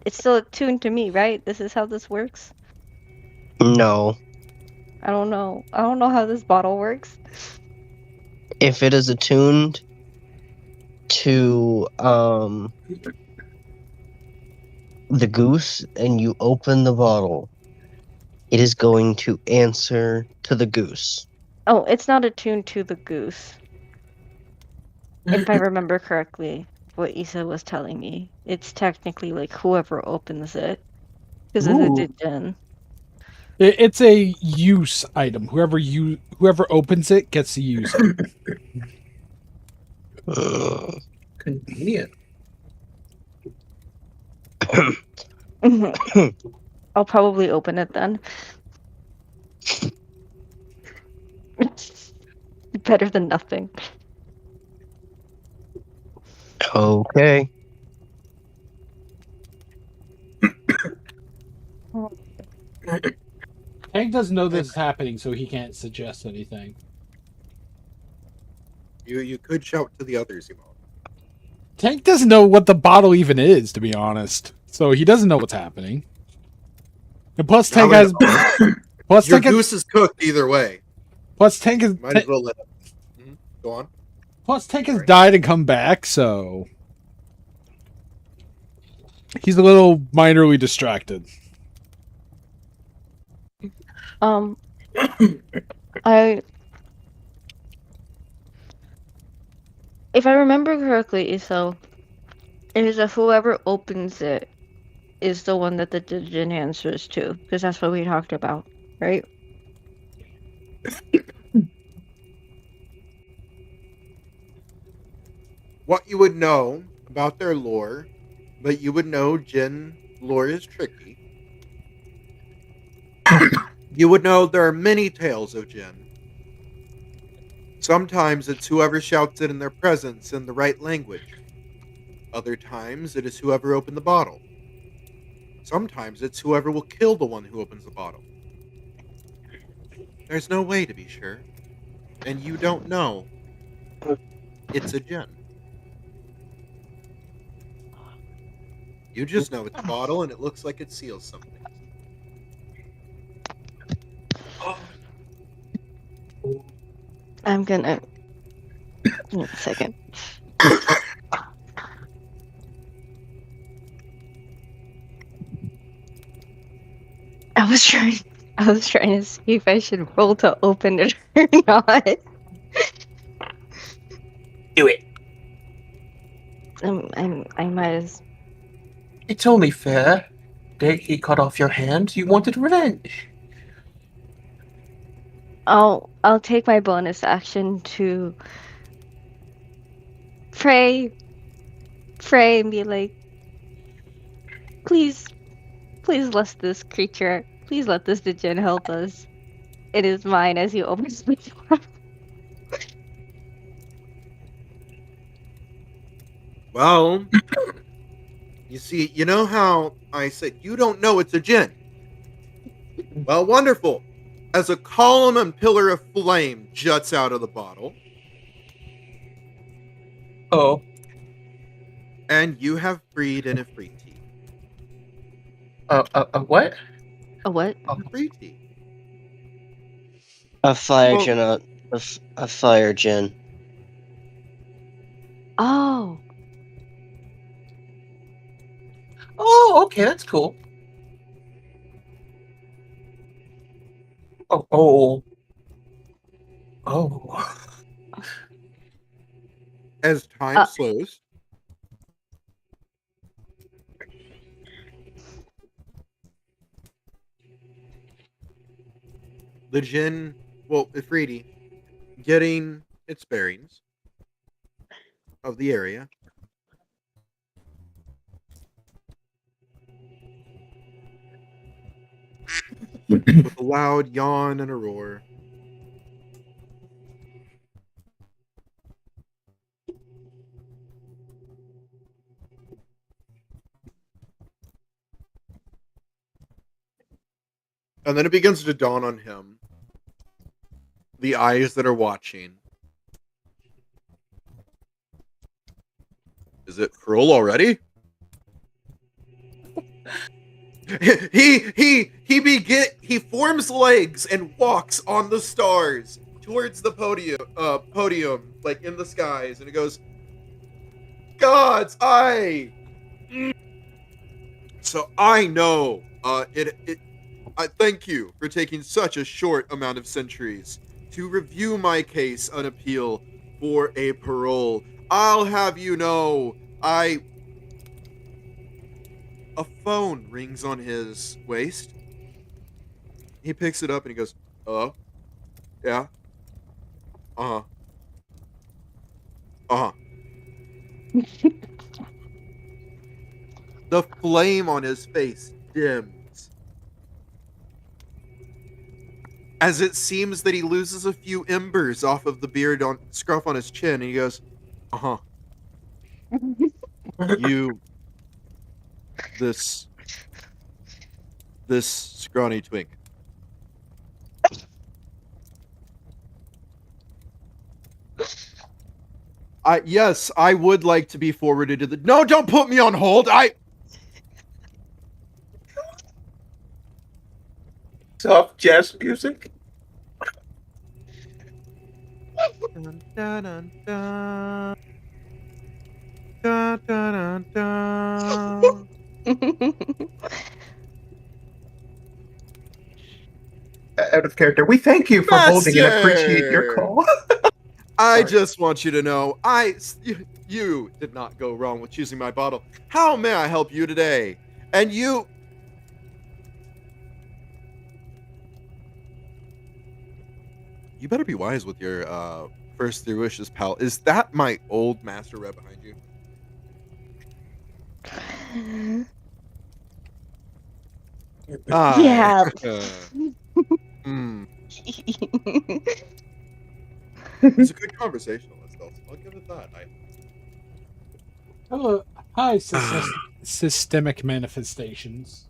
attuned to me, right? This is how this works. No. I don't know. I don't know how this bottle works. If it is attuned to the goose and you open the bottle, it is going to answer to the goose. Oh, it's not attuned to the goose. If I remember correctly, what Issa was telling me, it's technically like whoever opens it, because it's a Ooh. didgeon. It's a use item. Whoever opens it gets to use it. Convenient. I'll probably open it then. Better than nothing. Okay. Hank doesn't know this is happening, so he can't suggest anything. You could shout to the others, Imov. Tank doesn't know what the bottle even is, to be honest. So he doesn't know what's happening. And plus, Tank Now I has. know. Plus, Your Tank has. goose is cooked either way. Plus, Tank has. Might as well let it. Go on. Plus, Tank has died and come back, so he's a little minorly distracted. Um, I if I remember correctly, so it is that whoever opens it is the one that the djinn answers to, because that's what we talked about, right? What you would know about their lore, but you would know Jin lore is tricky. You would know there are many tales of Jin. Sometimes it's whoever shouts it in their presence in the right language. Other times it is whoever opened the bottle. Sometimes it's whoever will kill the one who opens the bottle. There's no way to be sure. And you don't know. It's a Jin. You just know it's a bottle and it looks like it seals something. I'm gonna. Give me a second. I was trying. I was trying to see if I should roll to open it or not. Do it. I might as. It's only fair. He cut off your hand. You wanted revenge. I'll take my bonus action to pray, and be like, please, please let this creature, please let this djinn help us. It is mine as he opens the door. Well, you see, you know how I said you don't know it's a Jin? Well, wonderful. As a column and pillar of flame juts out of the bottle, Oh. and you have freed an Ifriti. What? A what? Ifriti. A fire Well- gen. A fire gen. Oh, Oh, okay, that's cool. Oh. As time slows, the Jin, well, Ifriti, getting its bearings of the area. With a loud yawn and a roar. And then it begins to dawn on him. The eyes that are watching. Is it cruel already? He forms legs and walks on the stars towards the podium, like in the skies, and he goes, God's eye. So I know I thank you for taking such a short amount of centuries to review my case on appeal for a parole. I'll have you know, a phone rings on his waist. He picks it up and he goes, hello? Yeah? Uh-huh. Uh-huh. The flame on his face dims. As it seems that he loses a few embers off of the beard on scruff on his chin, and he goes, uh-huh. You this scrawny twink. Yes, I would like to be forwarded to the. No, don't put me on hold. Soft jazz music. Dun, dun, dun, dun. Dun, dun, dun, dun. out of character. We thank you for holding and appreciate your Master! call. I Sorry. just want you to know, you did not go wrong with choosing my bottle. How may I help you today? And you better be wise with your first three wishes, pal. Is that my old master red behind you? Yeah. Hmm. He's a good conversationalist, I'll give it that. Hello. Hi, Ah. systemic manifestations.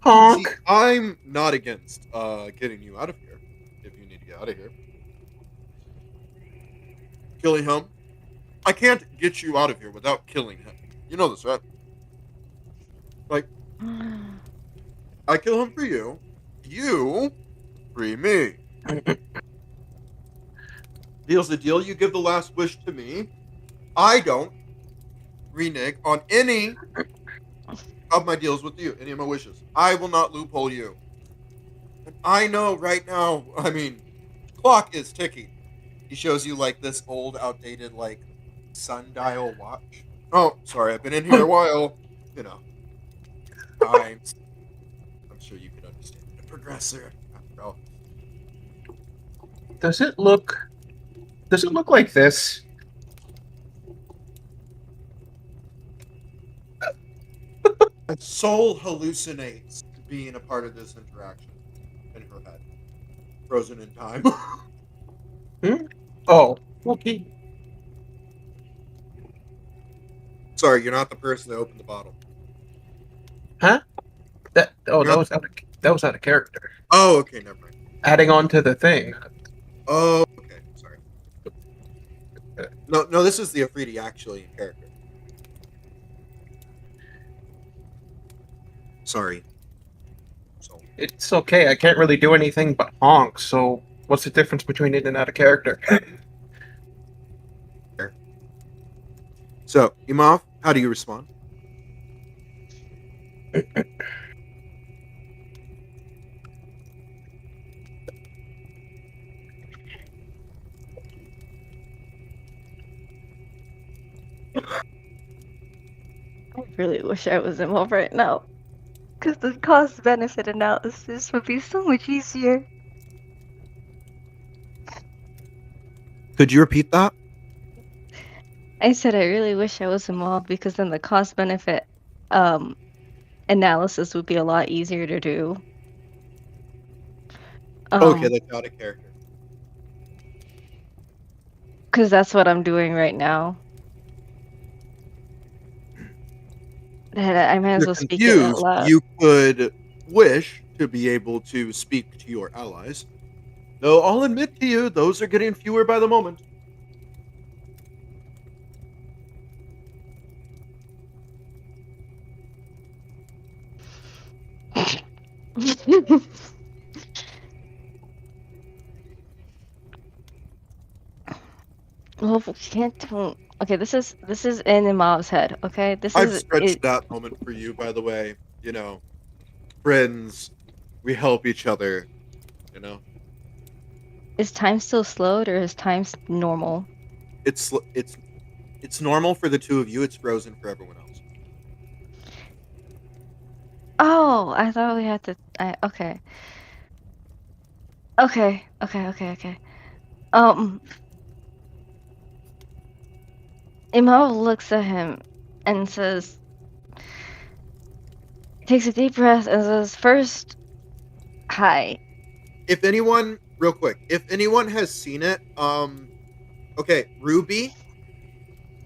See, Honk. I'm not against getting you out of here if you need to get out of here. Killing him. I can't get you out of here without killing him. You know this, right? Like, I kill him for you. You free me. Deal's the deal. You give the last wish to me. I don't renege on any of my deals with you, any of my wishes. I will not loophole you. And I know right now, I mean, clock is ticking. He shows you like this old, outdated, like sundial watch. Oh, sorry, I've been in here a while. You know, times. I'm sure you can understand. A progressor, after all. Does it look like this? A soul hallucinates being a part of this interaction in her head, frozen in time. Oh, okay. Sorry, you're not the person that opened the bottle. Huh? That You're not- that was out of character. Oh, okay, never mind. Adding on to the thing. Oh, okay, sorry. No, this is the Afridi actually in character. Sorry. So It's okay. I can't really do anything but honk. So what's the difference between in and out of character? So, Imov, how do you respond? I really wish I was Imov right now. Because the cost benefit analysis would be so much easier. Could you repeat that? I said I really wish I was Imov because then the cost benefit analysis would be a lot easier to do. Okay, that's out of character. Because that's what I'm doing right now. I might as You're well speak it out confused. loud. You could wish to be able to speak to your allies. Though I'll admit to you, those are getting fewer by the moment. Well, we can't do. Okay, this is in Imov's head. Okay, this I've is stretched it. that moment for you, by the way. You know, friends, we help each other. You know, Is time still slowed or is time normal? it's normal for the two of you. It's frozen for everyone else. Oh, I thought we had to. Okay. Okay. Imov looks at him and says, takes a deep breath and says, "First, hi." If anyone, real quick, if anyone has seen it, okay, Ruby,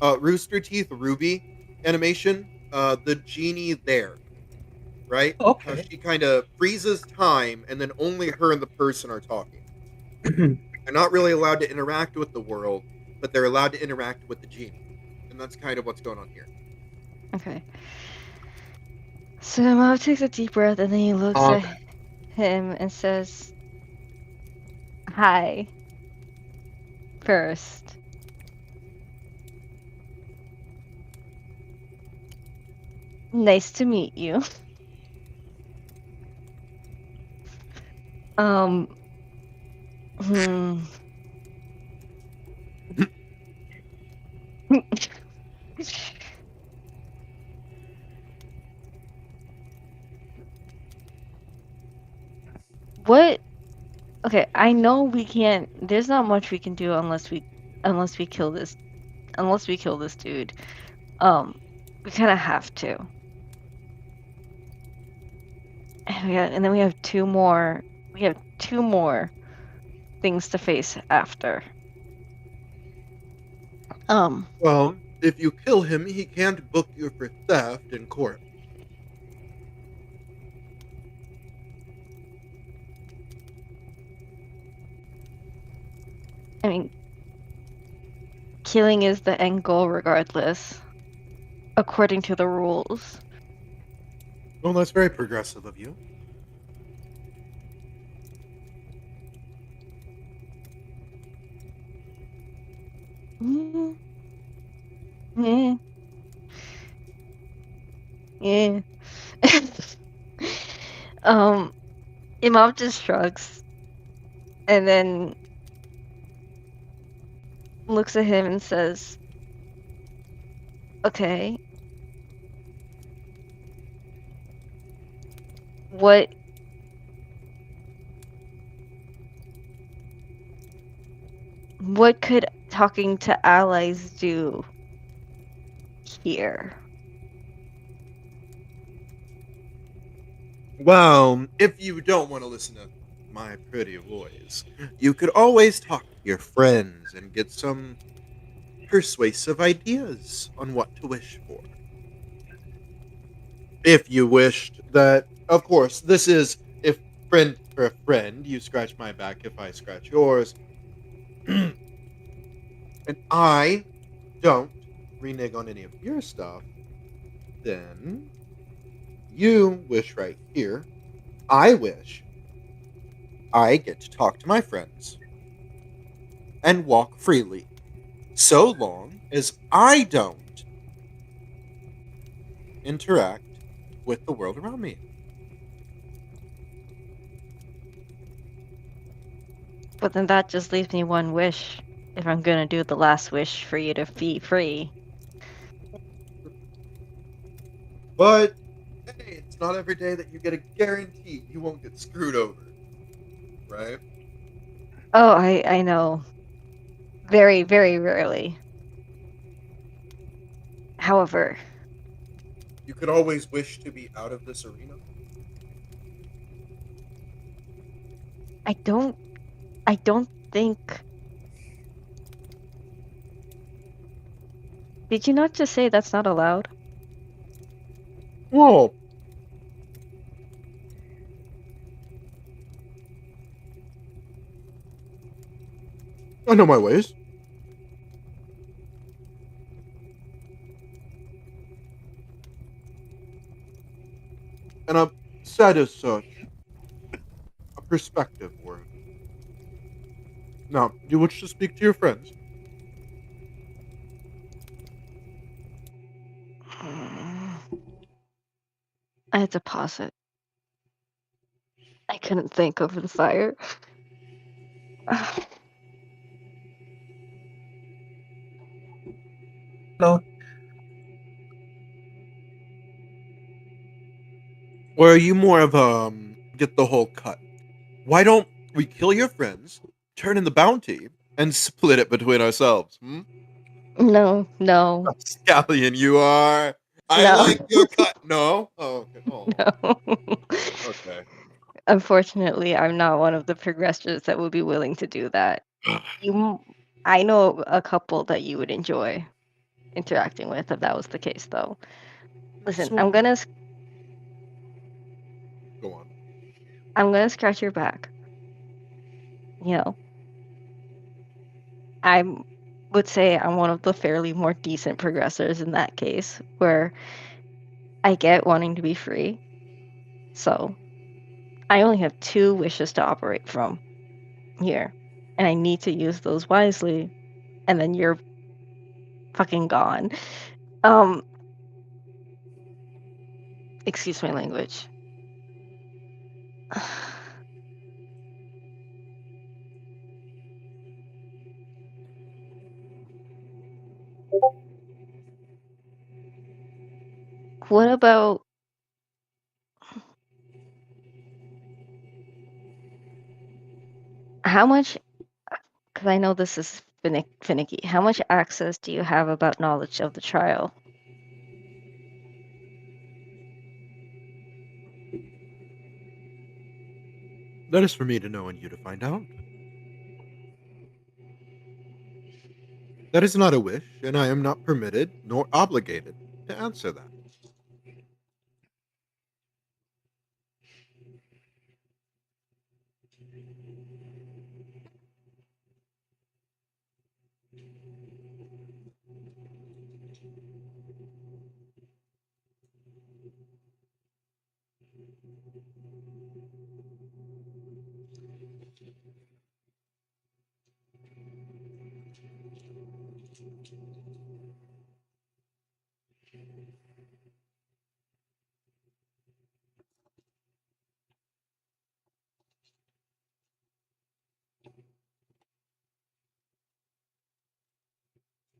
Rooster Teeth Ruby animation, the genie there, right? How Okay. she kind of freezes time, and then only her and the person are talking. They're not really allowed to interact with the world, but they're allowed to interact with the genie, and that's kind of what's going on here. Okay. So Imov takes a deep breath and then he looks Honk. at him and says, "Hi." First. Nice to meet you. Um. Hmm. What? Okay, I know we can't. There's not much we can do unless we kill this dude. Um, we kind of have to. And then we have two more. We have two more things to face after. Um, Well, if you kill him, he can't book you for theft in court. I mean, killing is the end goal regardless, according to the rules. Well, that's very progressive of you. Mm, yeah, yeah. um, Imov just shrugs and then looks at him and says, "Okay, what could talking to allies do here?" Well, if you don't want to listen to my pretty voice, you could always talk to your friends and get some persuasive ideas on what to wish for. If you wished that, of course, this is if friend for a friend, you scratch my back if I scratch yours, and I don't renege on any of your stuff, then you wish right here. I wish I get to talk to my friends and walk freely, so long as I don't interact with the world around me. But then that just leaves me one wish. If I'm gonna do the last wish for you to be free. But hey, it's not every day that you get a guarantee you won't get screwed over, right? Oh, I know. Very, very rarely. However, You could always wish to be out of this arena. I don't think. Did you not just say that's not allowed? Whoa. I know my ways. And I've said as such, a perspective word. Now, do you wish to speak to your friends? I had to pause it. I couldn't think over the fire. No, Or are you more of get the whole cut? Why don't we kill your friends, turn in the bounty, and split it between ourselves? Hmm? No, no, Scallion, you are. I no, like your cut. No? Oh, okay. Oh, no. okay. Unfortunately, I'm not one of the progressors that would be willing to do that. You, I know a couple that you would enjoy interacting with if that was the case, though. Listen, So, go on. I'm gonna scratch your back. You know, I would say I'm one of the fairly more decent progressors in that case, where I get wanting to be free. So I only have two wishes to operate from here, and I need to use those wisely. And then you're fucking gone. Um, excuse my language. What about how much? Because I know this is finicky. How much access do you have about knowledge of the trial? That is for me to know and you to find out. That is not a wish, and I am not permitted nor obligated to answer that.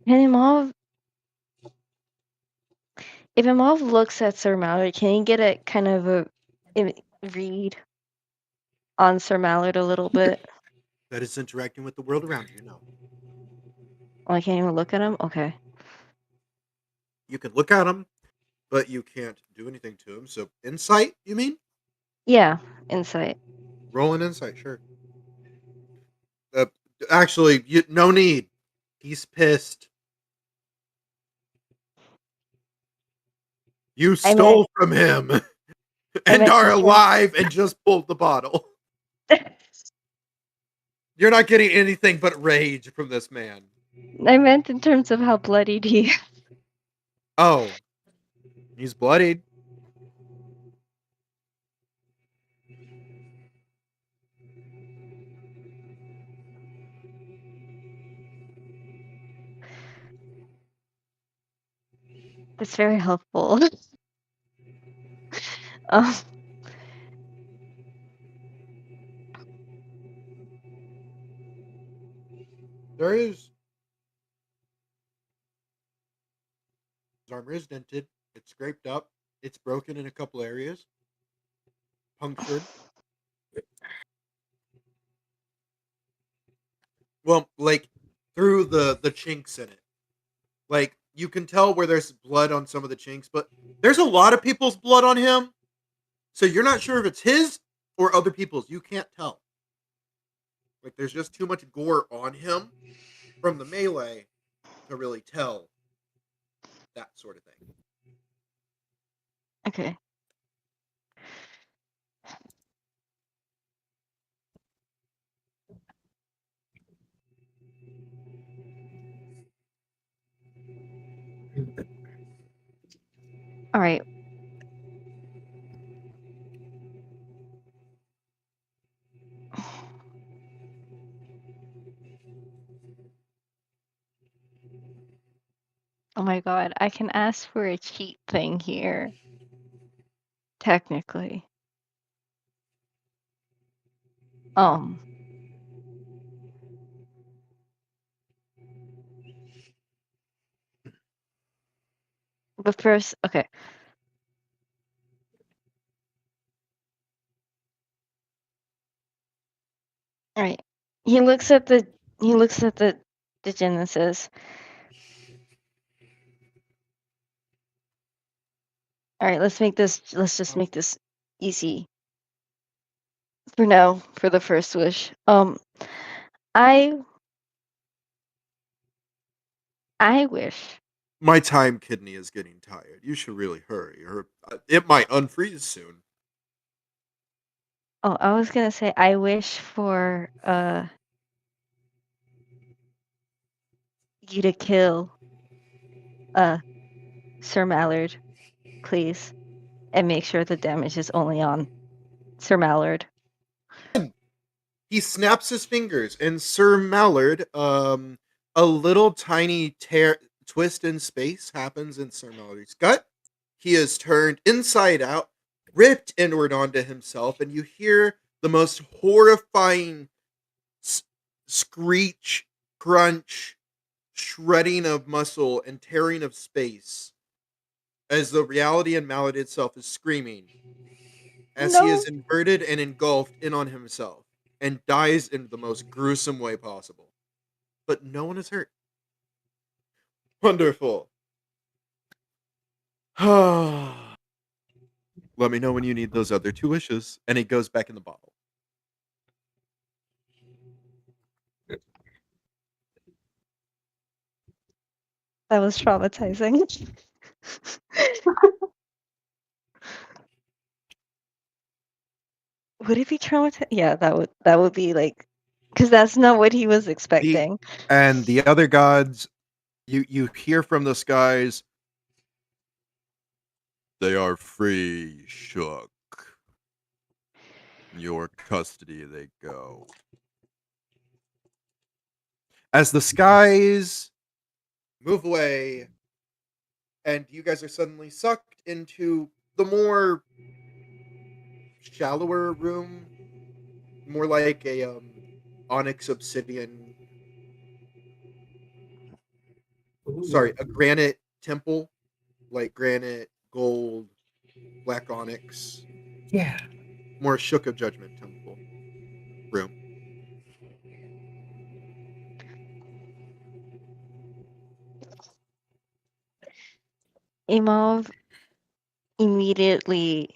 Can Imov, if Imov looks at Sir Mallard, can he get a kind of a read on Sir Mallard a little bit? That is interacting with the world around you. No, Oh, I can't even look at him? Okay. you can look at him, but you can't do anything to him. So, insight, you mean? Yeah, insight. Roll an insight, sure. Uh, actually, no need. He's pissed. You I stole from him and meant are in terms alive and just pulled the bottle. You're not getting anything but rage from this man. I meant in terms of how bloodied he is. Oh, he's bloodied. That's very helpful. Um, There is. His armor is dented. It's scraped up. It's broken in a couple areas. Punctured. Well, like through the chinks in it. Like you can tell where there's blood on some of the chinks, but there's a lot of people's blood on him. So you're not sure if it's his or other people's. You can't tell. Like there's just too much gore on him from the melee to really tell that sort of thing. okay. All right. Oh my god, I can ask for a cheat thing here. Technically. Um, but first, okay. All right. He looks at the gin and says, "All right, let's just make this easy for now for the first wish. I I wish. My time kidney is getting tired. You should really hurry, or it might unfreeze soon. Oh, I was gonna say I wish for you to kill Sir Mallard, please, and make sure the damage is only on Sir Mallard." He snaps his fingers, and Sir Mallard, a little tiny twist in space happens in Sir Mallard's gut. He is turned inside out, ripped inward onto himself, and you hear the most horrifying screech, crunch, shredding of muscle, and tearing of space as the reality and mallet itself is screaming, as he No. is inverted and engulfed in on himself and dies in the most gruesome way possible. But no one is hurt. Wonderful. Let me know when you need those other 2 wishes. And he goes back in the bottle. That was traumatizing. Would it be traumatizing? Yeah, that would be like, because that's not what he was expecting. And the other gods, you hear from the skies, they are free, Shook. In your custody they go. As the skies move away, and you guys are suddenly sucked into the more shallower room, more like a onyx obsidian, sorry, a granite temple, like granite, gold, black onyx, Yeah. more Shook of Judgment temple room. Imov immediately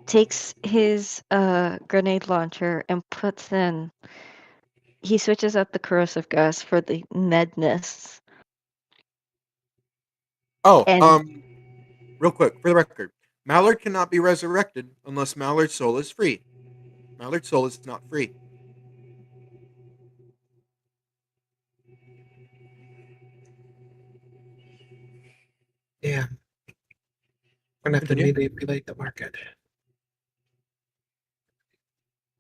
takes his grenade launcher and puts in. He switches out the corrosive gas for the medness. Oh, And real quick, for the record, Mallard cannot be resurrected unless Mallard's soul is free. Mallard's soul is not free. Yeah. I'm gonna have to Continue. manipulate the market.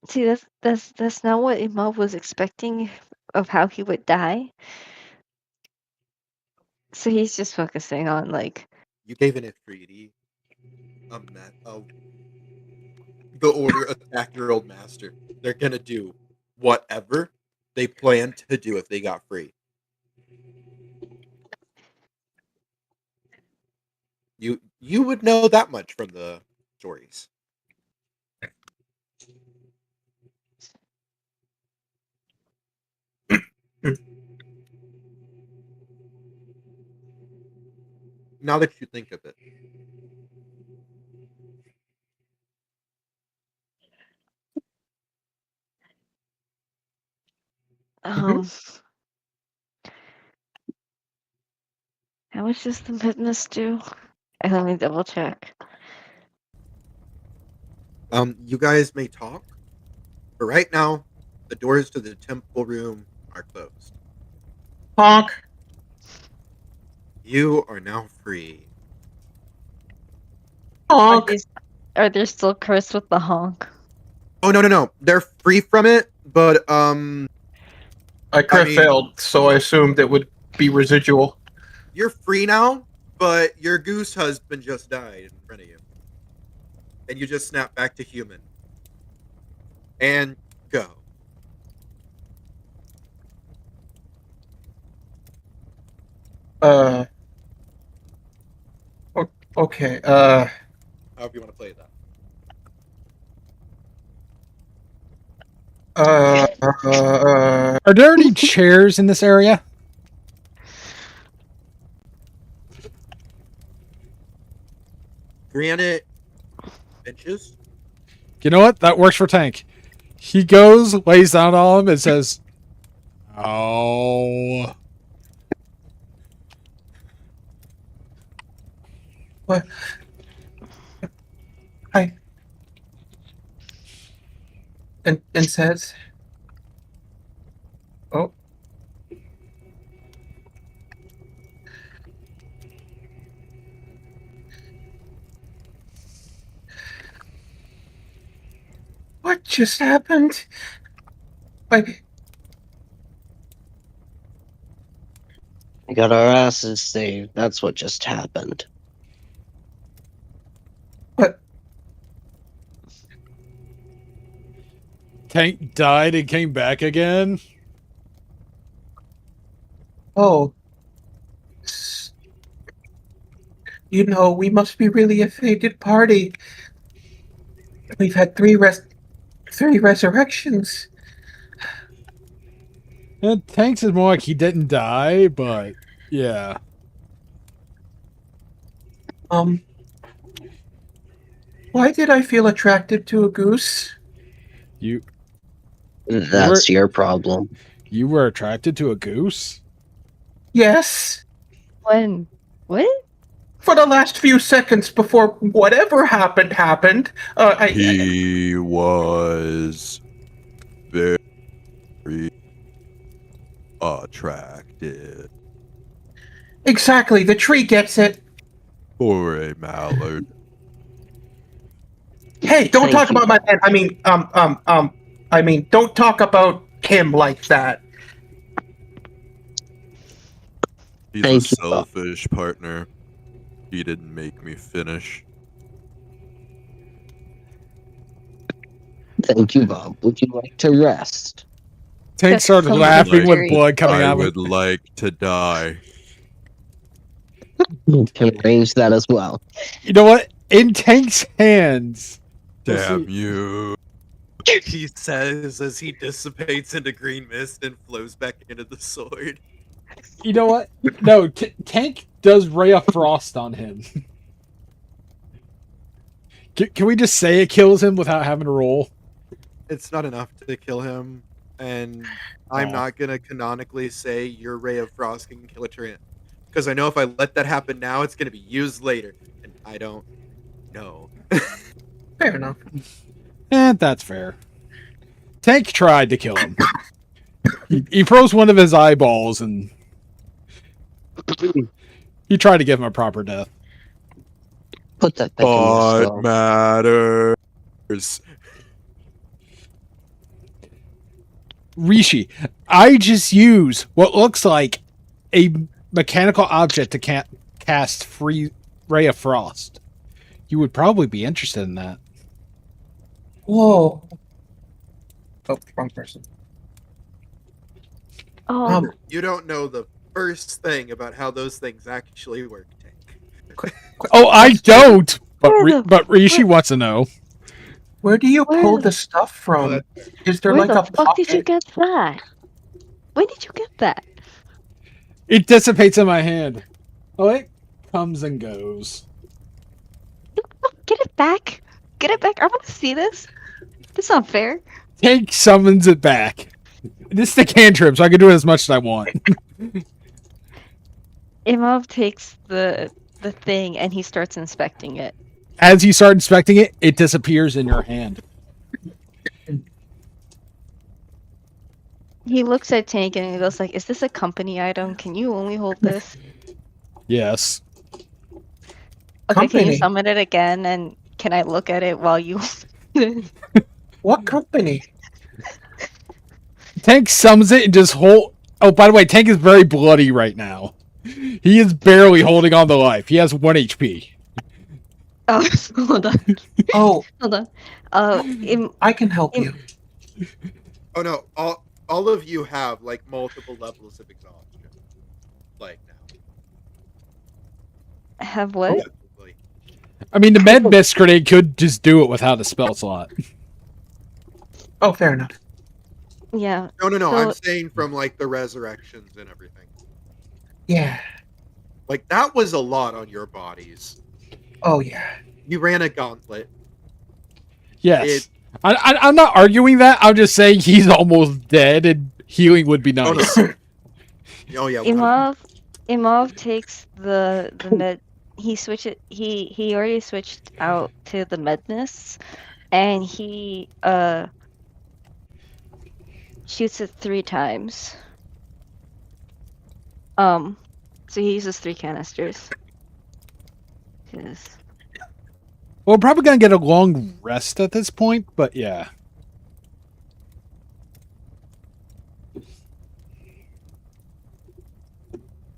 see, that's not what Imov was expecting of how he would die. So he's just focusing on like, You gave an Ifriti the order attack your old master. They're gonna do whatever they plan to do if they got free. You would know that much from the stories. Now that you think of it. um, how much does the medness do? Let me double check. You guys may talk, but right now, the doors to the temple room are closed. Honk. You are now free. Are Honk. these are they still cursed with the honk? Oh no. They're free from it, but I I crit mean, failed, so I assumed it would be residual. you're free now, but your goose husband just died in front of you. And you just snap back to human. And go. Uh. Okay. However you want to play that. Are there any chairs in this area? Granite benches. You know what? That works for Tank. He goes, lays down on him, and says, "Oh." What? Hi. And says, "Oh, what just happened? Like, We got our asses saved. That's what just happened. what? Tank died and came back again. Oh, You know, we must be really a fated party. We've had three resurrections. And Tanks is more like he didn't die, but yeah. Um, why did I feel attracted to a goose? You That's your problem. you were attracted to a goose? Yes. When? What? For the last few seconds before whatever happened, He was very attractive exactly, the tree gets it. for a mallard. Hey, don't Thank talk you. about my man. I mean, don't talk about him like that. He's Thank a you, Bob. selfish partner. He didn't make me finish. Thank you, Bob. Would you like to rest? Tank That's started so laughing with scary. blood coming I out of would it. like to die. You can arrange that as well. You know what? In Tank's hands. We'll Damn see. you. He says as he dissipates into green mist and flows back into the sword. You know what? No, Tank does Ray of Frost on him. Can we just say it kills him without having to roll? It's not enough to kill him, and I'm Oh. not gonna canonically say your Ray of Frost can kill a Treant. Because I know if I let that happen now, it's gonna be used later. And I don't know. Fair enough. That's fair. Tank tried to kill him. He froze one of his eyeballs and he tried to give him a proper death. Put that back in your What skull. matters? Rishi, I just use what looks like a mechanical object to cast free Ray of Frost. You would probably be interested in that. Whoa. Oh, wrong person. Oh, You don't know the first thing about how those things actually work, Tank. Oh, I don't. Where the- But Rishi wants to know. Where do you Where- pull the stuff from? What? Is there where like the a fuck did you pocket? get that? When did you get that? It dissipates in my hand. Oh, it comes and goes. Get it back. Get it back. I want to see this. This is not fair. Tank summons it back. This is the cantrip, so I can do it as much as I want. Imov takes the thing and he starts inspecting it. As you start inspecting it, it disappears in your hand. He looks at Tank and he goes like, "Is this a company item? Can you only hold this?" Yes. Okay, can you Company? summon it again? And can I look at it while you? What company? Tank summons it and just hold. Oh, by the way, Tank is very bloody right now. He is barely holding on to life. He has 1 HP. Oh, hold on, Oh, hold on. I can help you. Oh no, all of you have like multiple levels of exhaustion. Like now. Have what? Like, I mean, the med mist grenade could just do it without a spell slot. Oh, fair enough. Yeah. no, So- I'm saying from like the resurrections and everything. Yeah. Like that was a lot on your bodies. Oh, yeah. You ran a gauntlet. Yes. I'm not arguing that. I'm just saying he's almost dead and healing would be Oh, no. nice. Oh yeah. Imov takes the med. He already switched out to the med mists, and he shoots it 3 times. So he uses 3 canisters. 'Cause- We're probably going to get a long rest at this point, but yeah.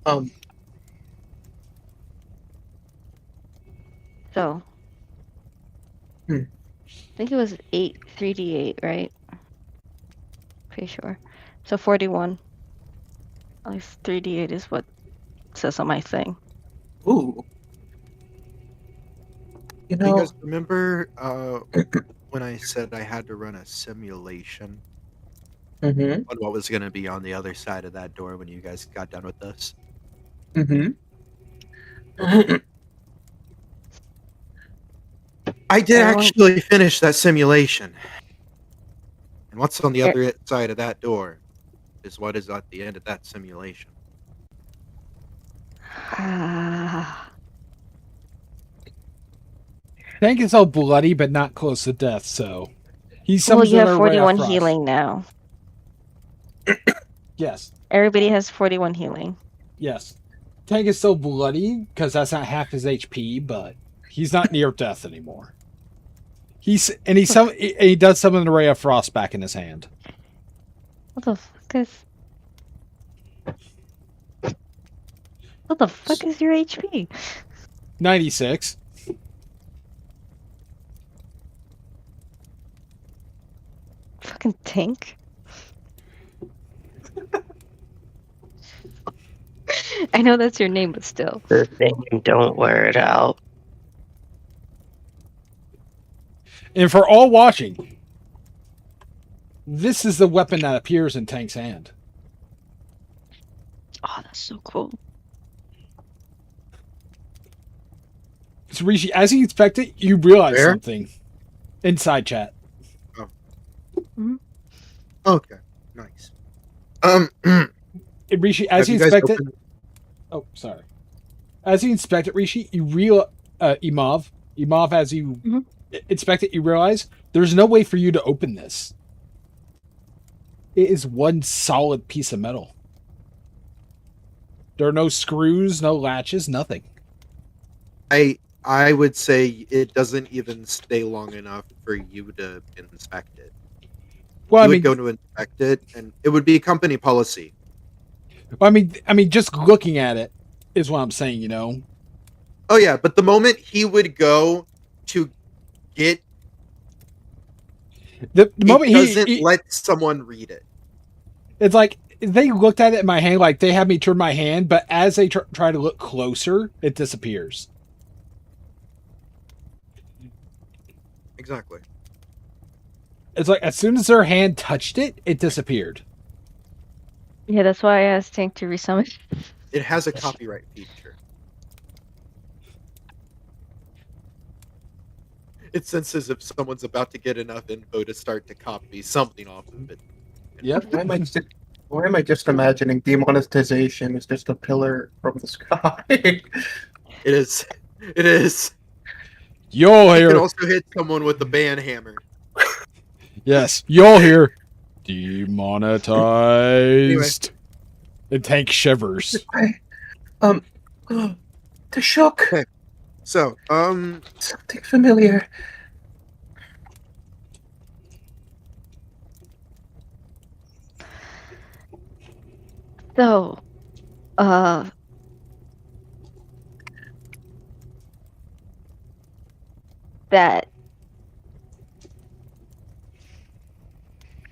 Um, So. Hmm. I think it was 3d8, right? Pretty sure. So 41. At least 3d8 is what it says on my thing. ooh. You Do you guys know, remember when I said I had to run a simulation mm-hmm, on what was going to be on the other side of that door when you guys got done with this? mm-hmm. I did Everyone, actually finish that simulation. And what's on the er, other side of that door is what is at the end of that simulation. ah, Tank is all bloody, but not close to death, so he well, summons you have another ray of 41 frost. healing now. Yes, Everybody has 41 healing. yes. Tank is still bloody because that's not half his HP, but he's not near death anymore. He does summon the ray of frost back in his hand. What the fuck is? What the fuck is your HP? 96. Fucking tank. I know that's your name, but still. The thing, don't wear it out. And for all watching, this is the weapon that appears in Tank's hand. Oh, that's so cool. So Rishi, as you inspect it, you realize Where? something. Inside chat. Okay, nice. And Rishi, as Have you you guys inspect it, opened- oh, sorry. As you inspect it, Rishi, Imov, as you Mhm. inspect it, you realize there's no way for you to open this. It is one solid piece of metal. There are no screws, no latches, nothing. I would say it doesn't even stay long enough for you to inspect it. Well, You would go to inspect it, and it would be company policy. I mean, just looking at it is what I'm saying. You know, Oh yeah, but the moment he would go to get, the moment it doesn't he let someone read it. it's like they looked at it in my hand, like they had me turn my hand, but as they try to look closer, it disappears. Exactly. It's like as soon as their hand touched it, it disappeared. Yeah, that's why I asked Tank to resummon. It has a copyright feature. It senses if someone's about to get enough info to start to copy something off of it. Yep. Why am I just imagining demonetization is just a pillar from the sky? It is. It is. You'll You can hear. also hit someone with the ban hammer. Yes, you'll hear. Demonetized. The Tank shivers. The shook. Okay. So, Something familiar. So, that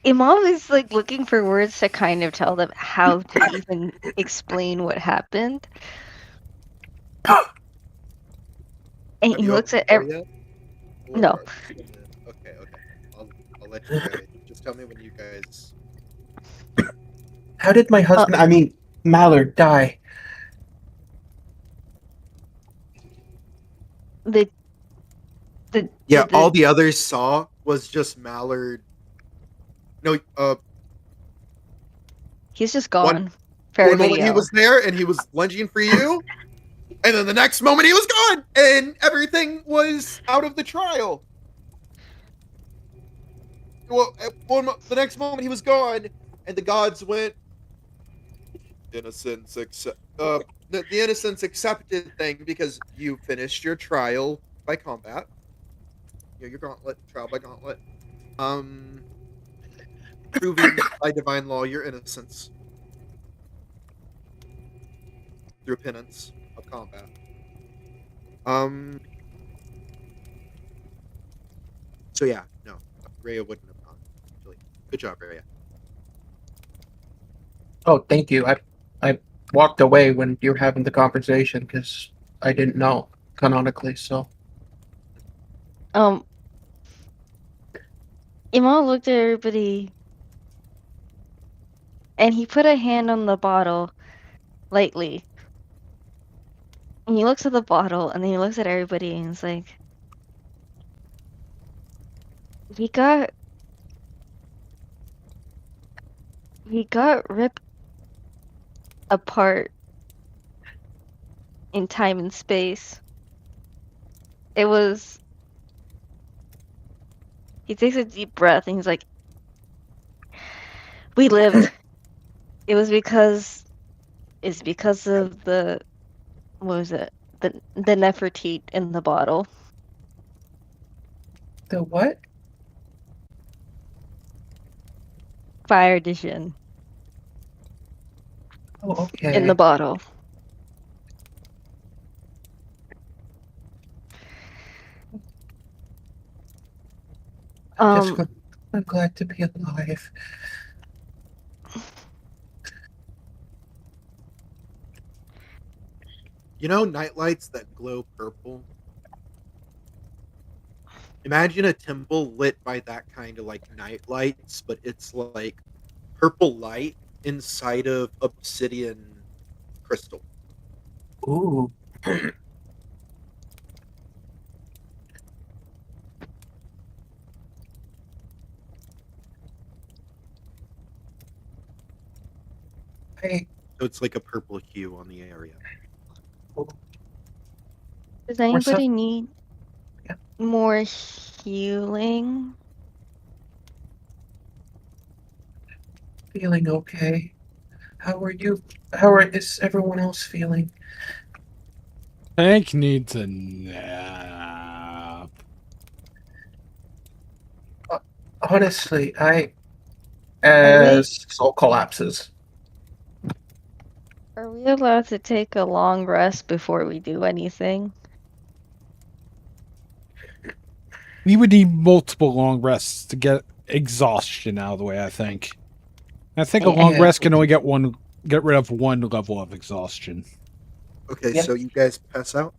Imam is like looking for words to kind of tell them how to even explain what happened. And have he you looks opened at the door yet? No. Or- Okay. I'll let you guys. Just tell me when you guys. How did my husband, I mean, Mallard, die? the Yeah, the- all the others saw was just Mallard. No, he's just gone. For one moment everybody he else. was there and he was lunging for you, and then the next moment he was gone, and everything was out of the trial. Well, the next moment he was gone, and the gods went. Innocence accept. The innocence accepted thing because you finished your trial by combat. Your gauntlet trial by gauntlet. Proving by divine law your innocence through penance of combat. So yeah, no, Raya wouldn't have gone. Actually, good job, Raya. Oh, thank you. I walked away when you were having the conversation because I didn't know canonically, so. Um, Imov looked at everybody and he put a hand on the bottle lightly. And he looks at the bottle and then he looks at everybody and he's like, he got ripped apart in time and space. It was he takes a deep breath and he's like, we lived. It's because of the what was it? The Nefertiti in the bottle. The what? Fire Dijon Oh, in the okay. bottle. Just Um, gl- I'm glad to be alive. You know, nightlights that glow purple. Imagine a temple lit by that kind of like night lights, but it's like purple light inside of obsidian crystal. Ooh. I, So it's like a purple hue on the area. does we're so anybody need Yeah. more healing? feeling okay. How are you? Is everyone else feeling? Hank needs a nap. Honestly, Are we as Soul collapses. are we allowed to take a long rest before we do anything? We would need multiple long rests to get exhaustion out of the way, I think. I think a long Yeah. rest can only get rid of one level of exhaustion. Okay, Yep. so you guys pass out?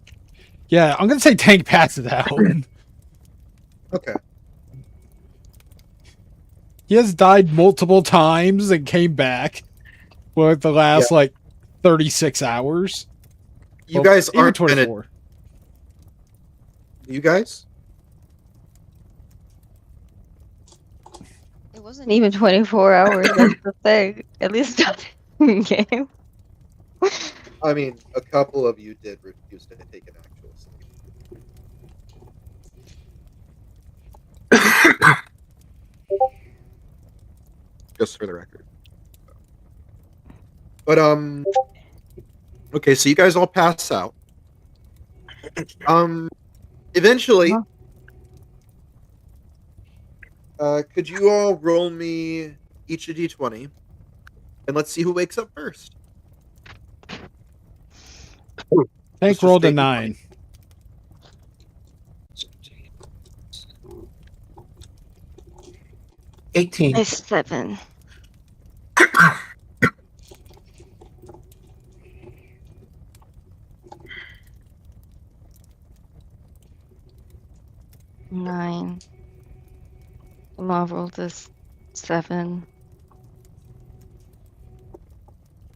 Yeah, I'm gonna say Tank passes out. Okay. He has died multiple times and came back for like the last like 36 hours. You Well, guys even aren't gonna 24. you guys? It wasn't even 24 hours, that's the thing. At least not in game. I mean, a couple of you did refuse to take an actual sleep. Just for the record. But okay, so you guys all pass out. Eventually, could you all roll me each a d20 and let's see who wakes up first. Tank Mr. rolled a Steak and 9. 18. It's 7. Nine. Marvel this 7.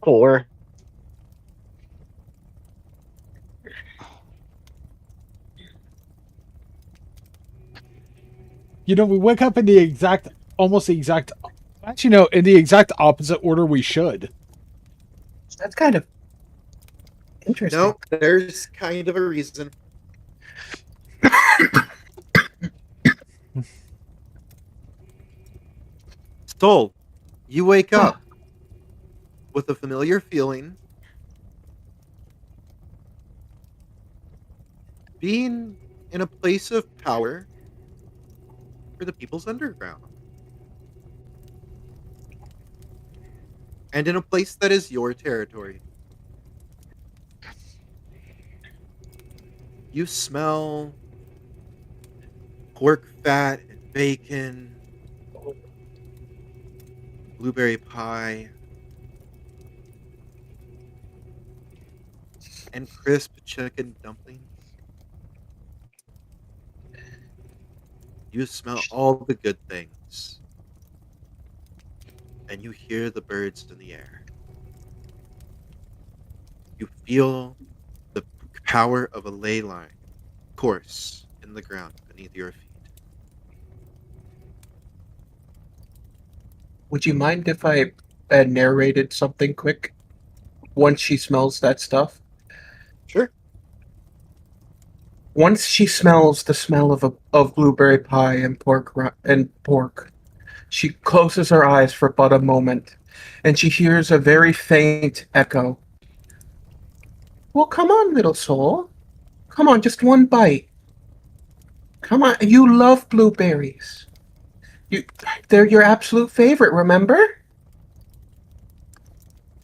4. You know, we wake up in the exact, almost the exact, actually, no, in the exact opposite order we should. That's kind of interesting. No, there's kind of a reason. Soul, you wake up with a familiar feeling. Being in a place of power for the people's underground. And in a place that is your territory. You smell pork fat and bacon, blueberry pie, and crisp chicken dumplings. You smell all the good things. And you hear the birds in the air. You feel the power of a ley line course in the ground beneath your feet. Would you mind if I narrated something quick once she smells that stuff? Sure. Once she smells the smell of blueberry pie and pork, she closes her eyes for but a moment, and she hears a very faint echo. Well, come on, little soul. Come on, just one bite. Come on, you love blueberries. You, they're your absolute favorite, remember?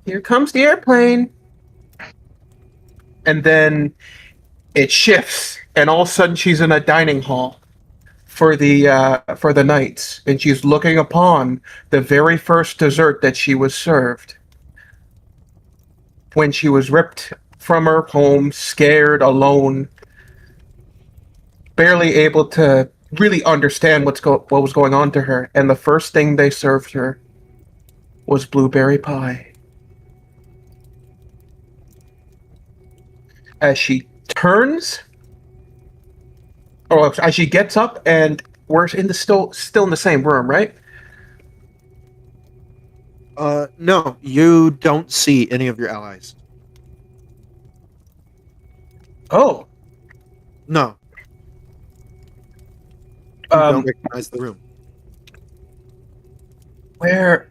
Here comes the airplane. And then it shifts, and all of a sudden she's in a dining hall for the nights, and she's looking upon the very first dessert that she was served when she was ripped from her home, scared, alone, barely able to really understand what was going on to her. And the first thing they served her was blueberry pie. As she turns, or as she gets up, and we're in the still in the same room, right? No, you don't see any of your allies. Oh, No, you don't recognize the room. where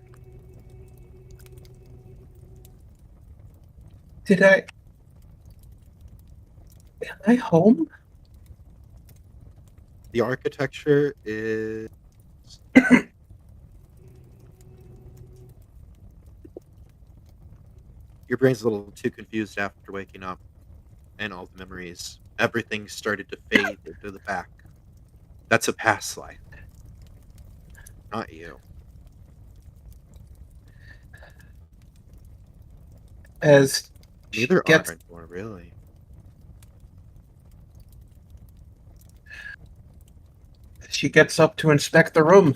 did I? Am I home? The architecture is your brain's a little too confused after waking up, and all the memories, everything started to fade into the back. That's a past life, not you. As she Neither gets are anymore, really. she gets up to inspect the room,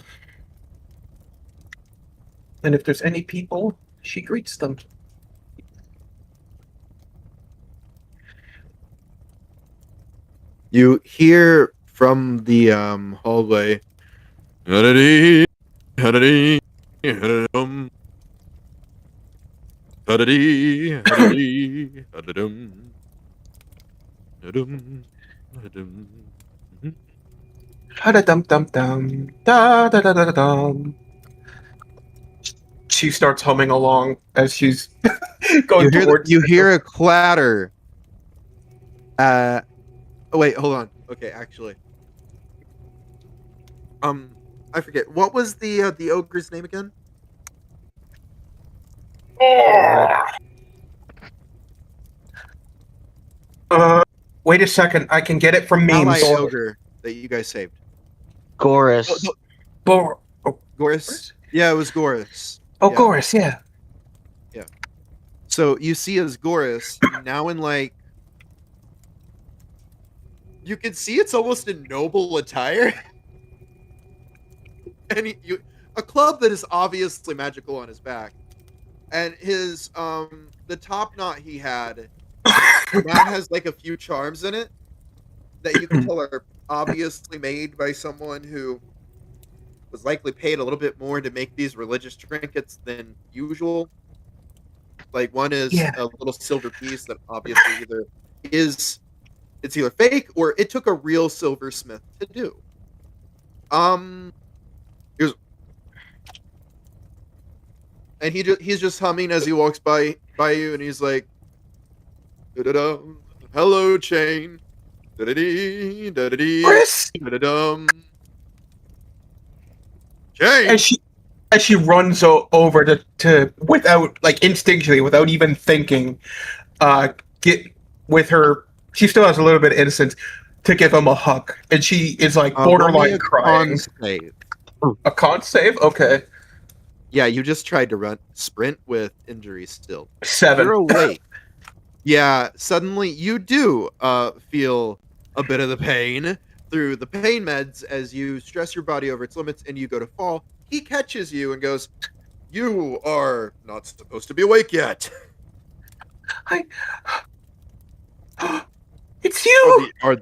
and if there's any people, she greets them. You hear from the hallway. "Ha-da-dee, ha-da-dee, ha-da-dum. Ha-da-dee, ha-da-dee, ha-da-dum. Ha-dum, ha-dum." Mhm. Da da dum dum dum da da da da dum. She starts humming along as she's going towards. You hear a clatter. Oh wait, hold on. Okay, actually, I forget what was the ogre's name again. Wait a second, I can get it from Ally memes. ogre that you guys saved. Gorus. Bor- Gorus. Yeah, it was Gorus. oh, Yeah. Gorus, yeah. So you see as Gorus now in like, you can see it's almost in noble attire, and a club that is obviously magical on his back, and his the top knot he had now has like a few charms in it that you can tell are obviously made by someone who was likely paid a little bit more to make these religious trinkets than usual. Like one is Yeah. a little silver piece that obviously it's either fake or it took a real silversmith to do. Here's and he's just humming as he walks by you, and he's like, "Da-da-da, hello, chain. Da-da-dee, da-da-dee, Chris! da-da-dum. Chain." As she runs over to without, like, instinctually, without even thinking, get with her. She still has a little bit of innocence to give him a hug, and she is like Roll me borderline a crying. con save. A con save? Okay. Yeah, you just tried to sprint with injuries still. 7. You're awake. Yeah, suddenly you do feel a bit of the pain, through the pain meds as you stress your body over its limits and you go to fall. He catches you and goes, "You are not supposed to be awake yet." I. It's Are you. the are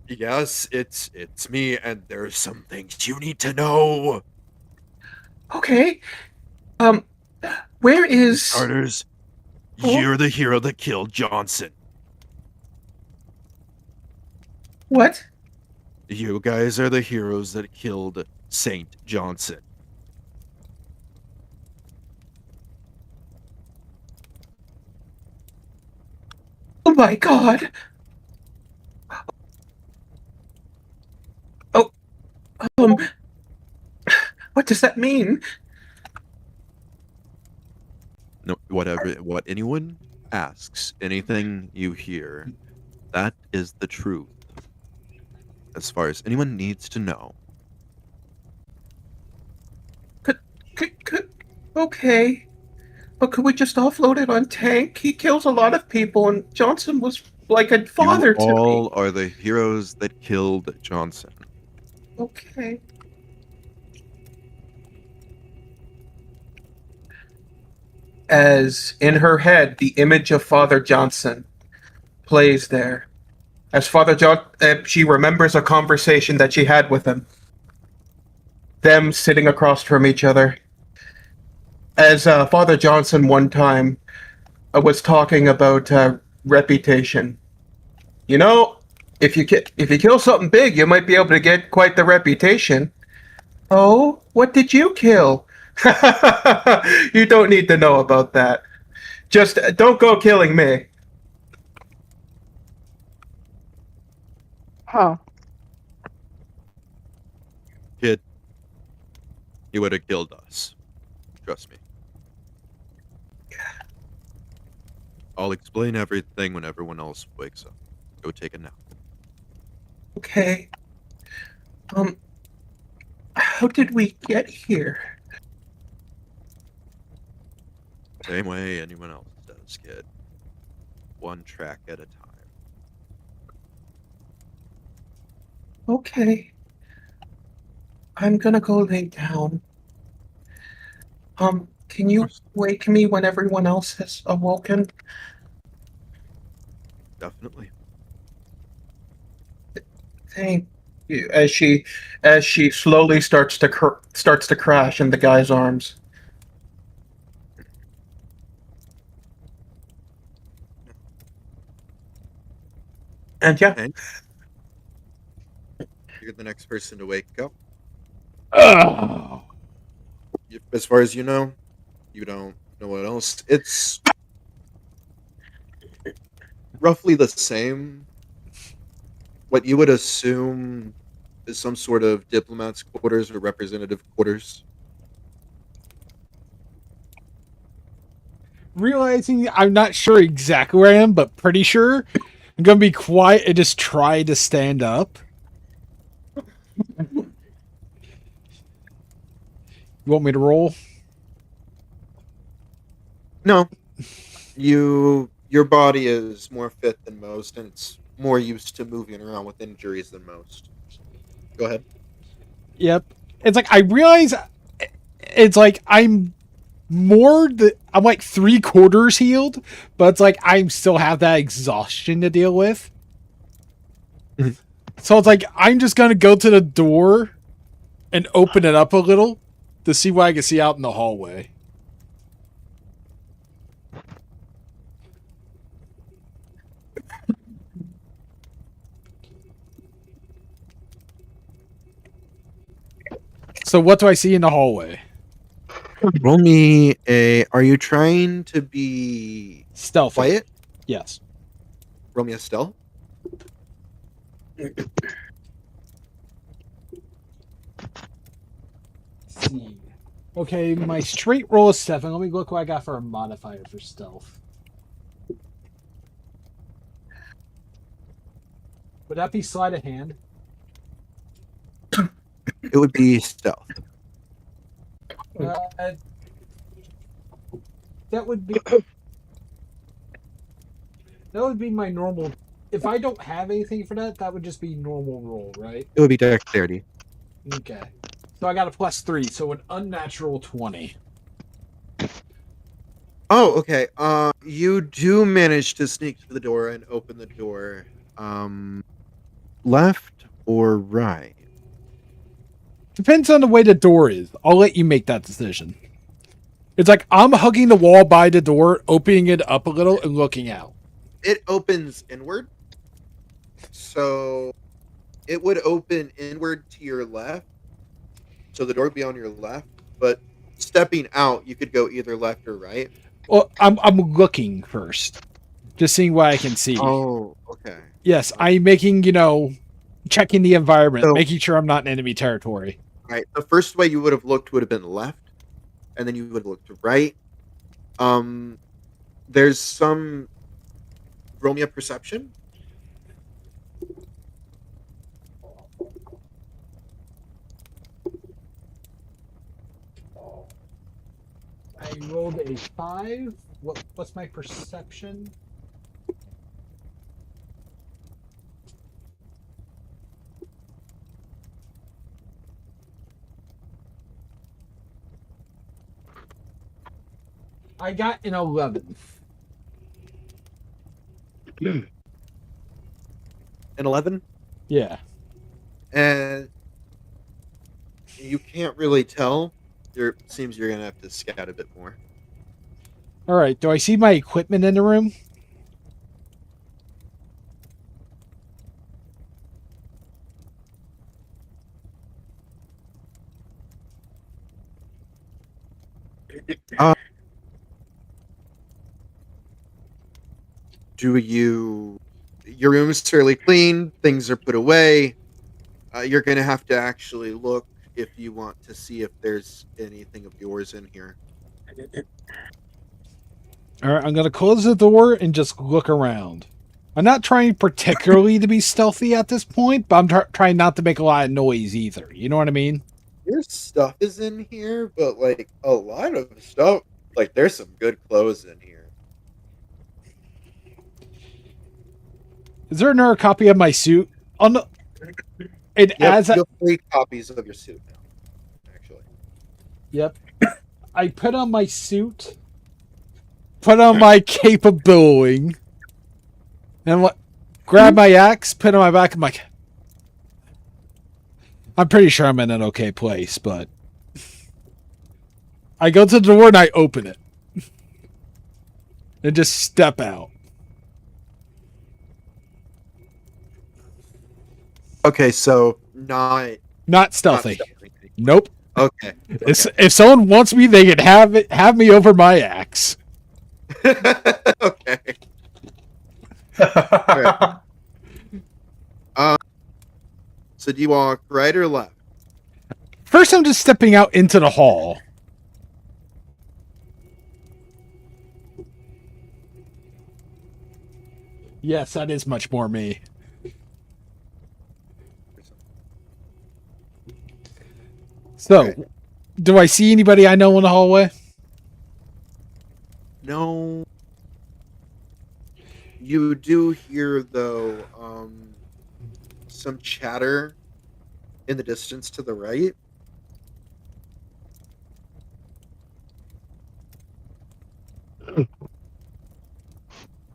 Yes, it's me, and there's some things you need to know. Okay. Um, where is? Starters, Oh, you're the hero that killed Johnson. what? You guys are the heroes that killed Saint Johnson. Oh my God. Oh, um, what does that mean? No, what anyone asks, anything you hear, that is the truth. As far as anyone needs to know. Could, okay. But could we just offload it on Tank? He kills a lot of people, and Johnson was like a You father to all me. are the heroes that killed Johnson. Okay. As in her head, the image of Father Johnson plays there. As Father John, she remembers a conversation that she had with him. Them sitting across from each other. As Father Johnson one time was talking about reputation. You know, if you kill something big, you might be able to get quite the reputation. Oh, what did you kill? You don't need to know about that. Just don't go killing me. Huh. Kid, he would have killed us. Trust me. I'll explain everything when everyone else wakes up. Go take a nap. Okay. How did we get here? Same way anyone else does, kid. One track at a time. Okay. I'm gonna go lay down. Can you wake me when everyone else has awoken? Definitely. Thank you. As she slowly starts to crash in the guy's arms. And yeah. And you're the next person to wake up. Oh. As far as you know, you don't know what else. It's roughly the same. What you would assume is some sort of diplomat's quarters or representative quarters. Realizing I'm not sure exactly where I am, but pretty sure, I'm gonna be quiet and just try to stand up. You want me to roll? No, your body is more fit than most, and it's more used to moving around with injuries than most. Go ahead. Yep. It's like I realize it's like I'm like 3/4 healed, but it's like I still have that exhaustion to deal with. Mhm. So it's like I'm just gonna go to the door and open it up a little to see what I can see out in the hallway. So what do I see in the hallway? Roll me a. Are you trying to be Stealthy. quiet? Yes. Roll me a stealth. See. Okay, my straight roll is 7. Let me look what I got for a modifier for stealth. Would that be sleight of hand? It would be stealth. Uh, that would be my normal if I don't have anything for that, that would just be normal roll, right? It would be dexterity. Okay. So I got a +3, so an unnatural 20. Oh, okay. You do manage to sneak to the door and open the door. Left or right? Depends on the way the door is. I'll let you make that decision. It's like I'm hugging the wall by the door, opening it up a little and looking out. It opens inward. So it would open inward to your left. So the door would be on your left. But stepping out, you could go either left or right. Well, I'm looking first. Just seeing what I can see. Oh, okay. Yes, I'm making, checking the environment, So- making sure I'm not in enemy territory. Right. The first way you would have looked would have been left, and then you would have looked right. There's some roll me a perception. I rolled a 5. What's my perception? I got an 11. An 11, Yeah. and you can't really tell. Seems you're gonna have to scout a bit more. All right. Do I see my equipment in the room? Do you? Your room is fairly clean. Things are put away. You're gonna have to actually look if you want to see if there's anything of yours in here. All right. I'm going to close the door and just look around. I'm not trying particularly to be stealthy at this point, but I'm trying not to make a lot of noise either. You know what I mean? Your stuff is in here, but like a lot of stuff, like there's some good clothes in here. Is there another copy of my suit? And as You have 3 copies of your suit now, actually. Yep. I put on my suit, put on my cape of billowing, and grab my axe, put it on my back. I'm like, I'm pretty sure I'm in an okay place, but I go to the door and I open it and just step out. Okay, so not Not stealthy. Nope. Okay. If someone wants me, they can have me over my axe. Okay. Alright. So do you walk right or left? First, I'm just stepping out into the hall. Yes, that is much more me. So, Okay. do I see anybody I know in the hallway? No. You do hear though some chatter in the distance to the right.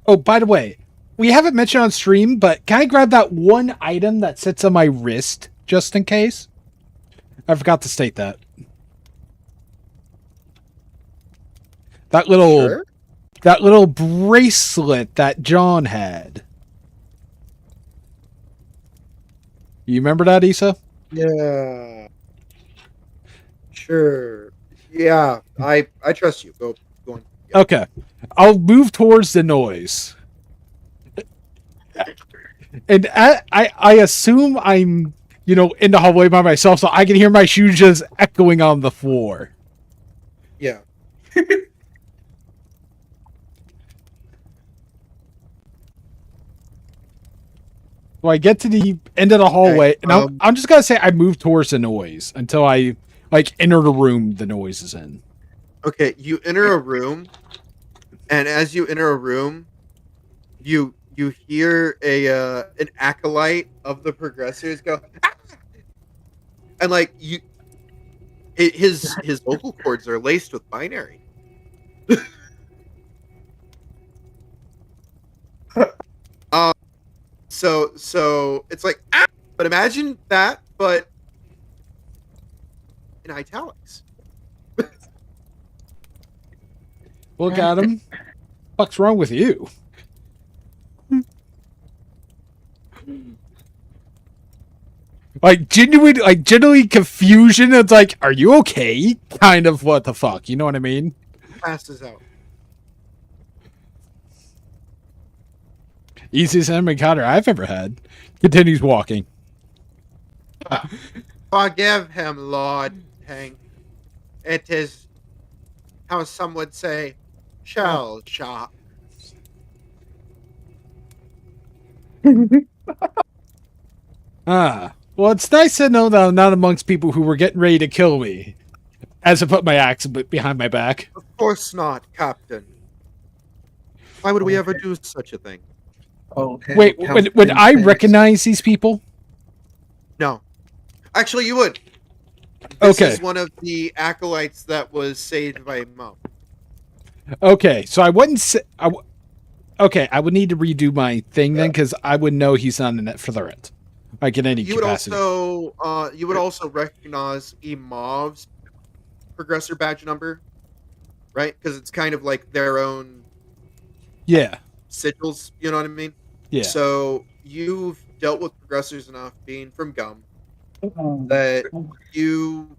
Oh, by the way, we haven't mentioned on stream, but can I grab that one item that sits on my wrist just in case? I forgot to state that. That little Sure. that little bracelet that John had. You remember that, Issa? Yeah. Sure. Yeah, I trust you. Go on. Yeah. Okay. I'll move towards the noise. And I assume I'm, in the hallway by myself, so I can hear my shoes just echoing on the floor. Yeah. So I get to the end of the hallway, Okay, and I'm just gonna say I move towards the noise until I enter the room the noise is in. Okay, you enter a room, and as you enter a room, you you hear an acolyte of the progressors go, "Ah!" And like his vocal cords are laced with binary. Um, so it's like, ah! But imagine that, but in italics. Look at him. What's wrong with you? Like genuine confusion. It's like, are you okay? Kind of what the fuck, you know what I mean? Passes out. Easiest enemy encounter I've ever had. Continues walking. Forgive him, Lord Hank. It is how some would say, shell shock. Well, it's nice to know that I'm not amongst people who were getting ready to kill me. As I put my axe behind my back. Of course not, Captain. Why would we ever do such a thing? Okay. Wait, would I recognize these people? No. Actually, you would. This Okay. is one of the acolytes that was saved by Imov. Okay, so I wouldn't say... Okay, I would need to redo my thing then, because I would know he's not in it for the threat. Like in any capacity. You would also recognize Imov's progressor badge number, right? Because it's kind of like their own Yeah. sigils, you know what I mean? Yeah. So you've dealt with progressors enough, being from Gum, that you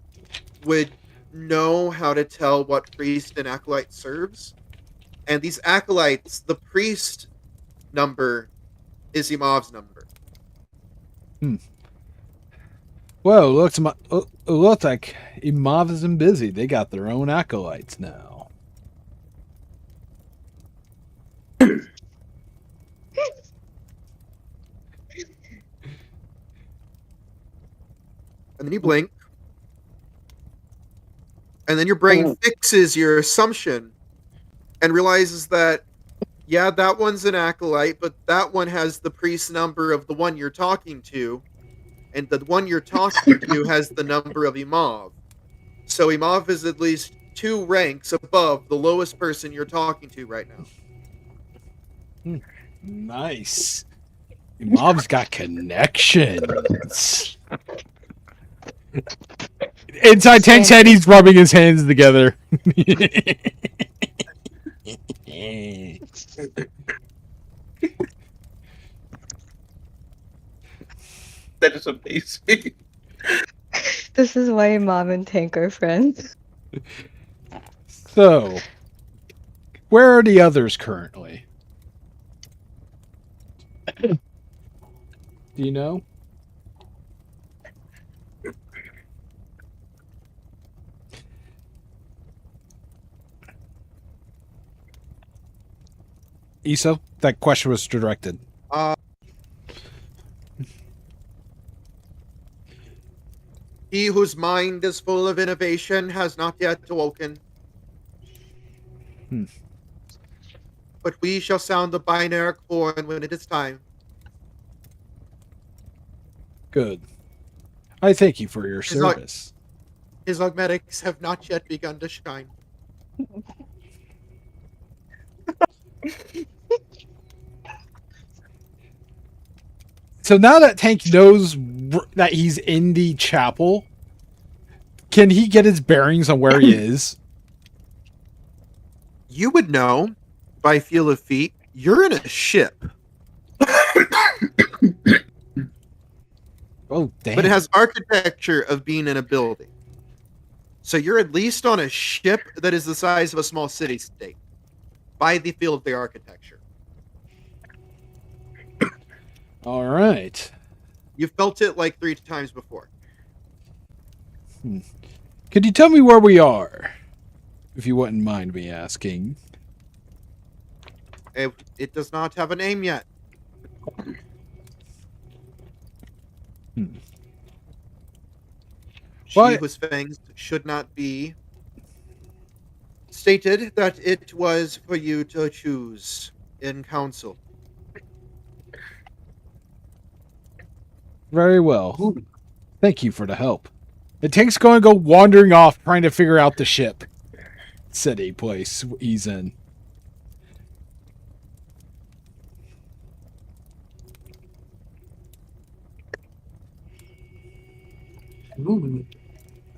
would know how to tell what priest an acolyte serves. And these acolytes, the priest number is Imov's number. Well, it looks like Imov isn't busy. They got their own acolytes now. And then you blink. And then your brain fixes your assumption and realizes that, yeah, that one's an acolyte, but that one has the priest number of the one you're talking to. And the one you're talking to has the number of Imov. So Imov is at least 2 ranks above the lowest person you're talking to right now. Nice. Imov's got connections. Inside Tank's head, he's rubbing his hands together. That is amazing. This is why Mom and Tank are friends. So, where are the others currently? Do you know? Iso, that question was directed. He whose mind is full of innovation has not yet awoken. But we shall sound the binary horn when it is time. Good. I thank you for your service. His augmetics have not yet begun to shine. So now that Tank knows that he's in the chapel, can he get his bearings on where he is? You would know by feel of feet. You're in a ship. Oh, damn. But it has architecture of being in a building. So you're at least on a ship that is the size of a small city-state by the feel of the architecture. All right. You've felt it like 3 times before. Could you tell me where we are? If you wouldn't mind me asking. It does not have a name yet. She whose fangs should not be stated that it was for you to choose in council. Very well. Thank you for the help. And Tank's going to go wandering off trying to figure out the ship. City place he's in. Ooh.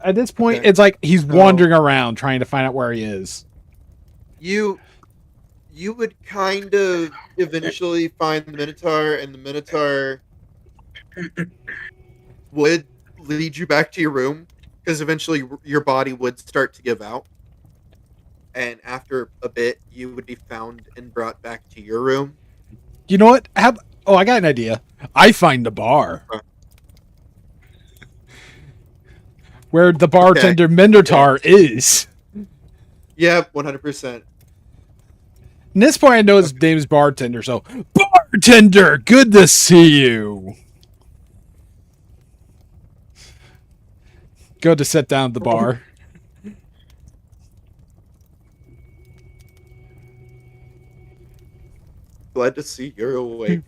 At this point, Okay. it's like he's So- wandering around trying to find out where he is. You would kind of eventually find the Minotaur, and the Minotaur would lead you back to your room because eventually your body would start to give out, and after a bit, you would be found and brought back to your room. You know what? Oh, I got an idea. I find the bar. Where the bartender Minotaur is. Yeah, 100%. At this point, I know his name is Bartender, so Bartender, good to see you. Go to sit down at the bar. Glad to see you're awake.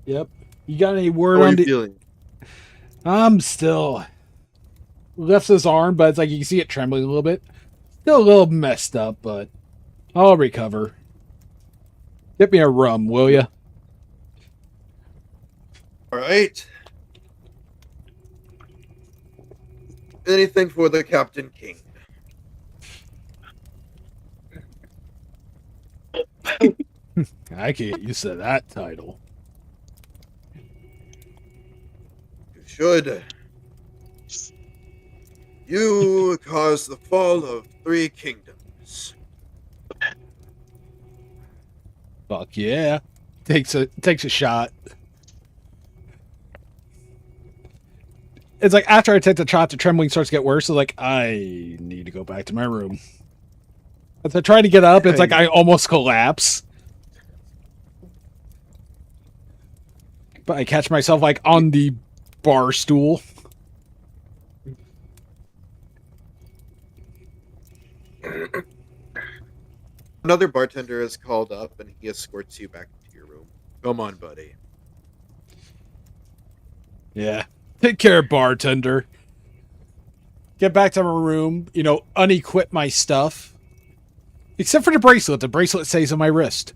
Yep. You got any word How are on you the? feeling? I'm still left his arm, but it's like you can see it trembling a little bit. Still a little messed up, but I'll recover. Get me a rum, will ya? All right. Anything for the Captain King. I can't get used to that title. You should. You caused the fall of 3 kingdoms. Fuck yeah. Takes a shot. It's like after I take the shot, the trembling starts to get worse. So like I need to go back to my room. As I try to get up, it's like I almost collapse. But I catch myself like on the bar stool. Another bartender is called up and he escorts you back to your room. Come on, buddy. Yeah. Take care, bartender. Get back to my room, unequip my stuff. Except for the bracelet. The bracelet stays on my wrist.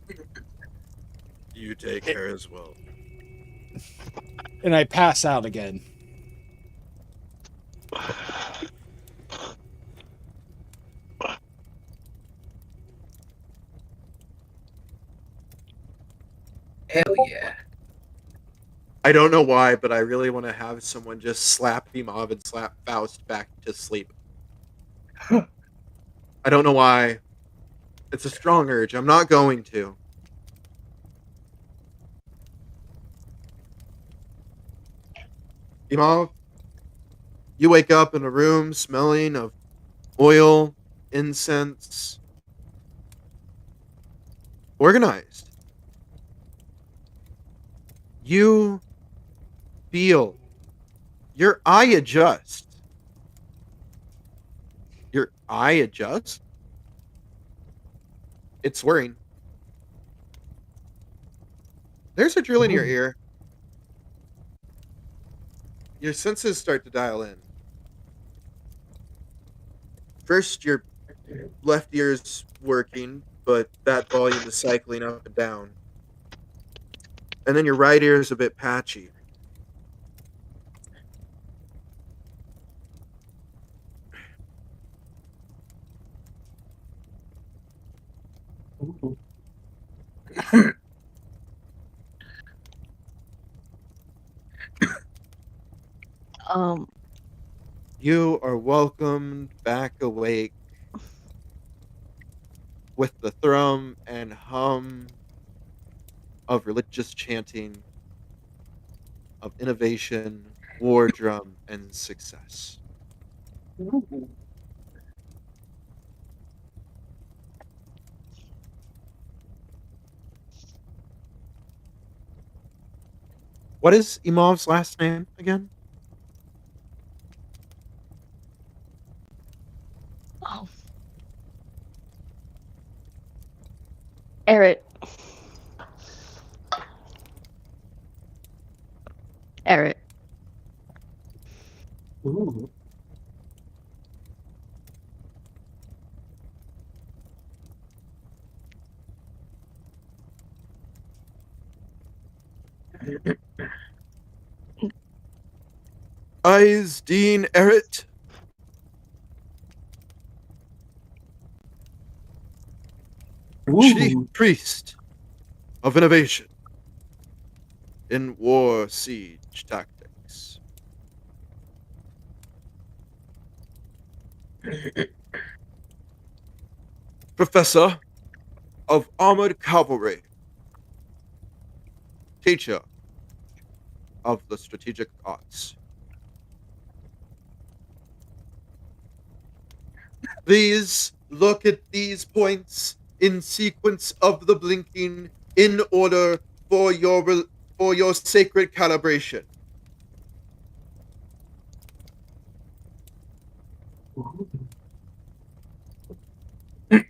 You take care as well. And I pass out again. Hell yeah. I don't know why, but I really want to have someone just slap Imov and slap Faust back to sleep. I don't know why. It's a strong urge. I'm not going to. Imov, you wake up in a room smelling of oil, incense, organized. You feel your eye adjust. Your eye adjusts? It's whirring. There's a drill in your ear. Your senses start to dial in. First, your left ear's working, but that volume is cycling up and down. And then your right ear is a bit patchy. Um, You are welcomed back awake with the thrum and hum of religious chanting, of innovation, war drum, and success. What is Imov's last name again? oh, Eric. Ooh. Dean Eret. Chief Ooh. Priest of Innovation in War Siege Tactics. Professor of Armored Cavalry. Teacher of the Strategic Arts. Please look at these points in sequence of the blinking in order for your sacred calibration.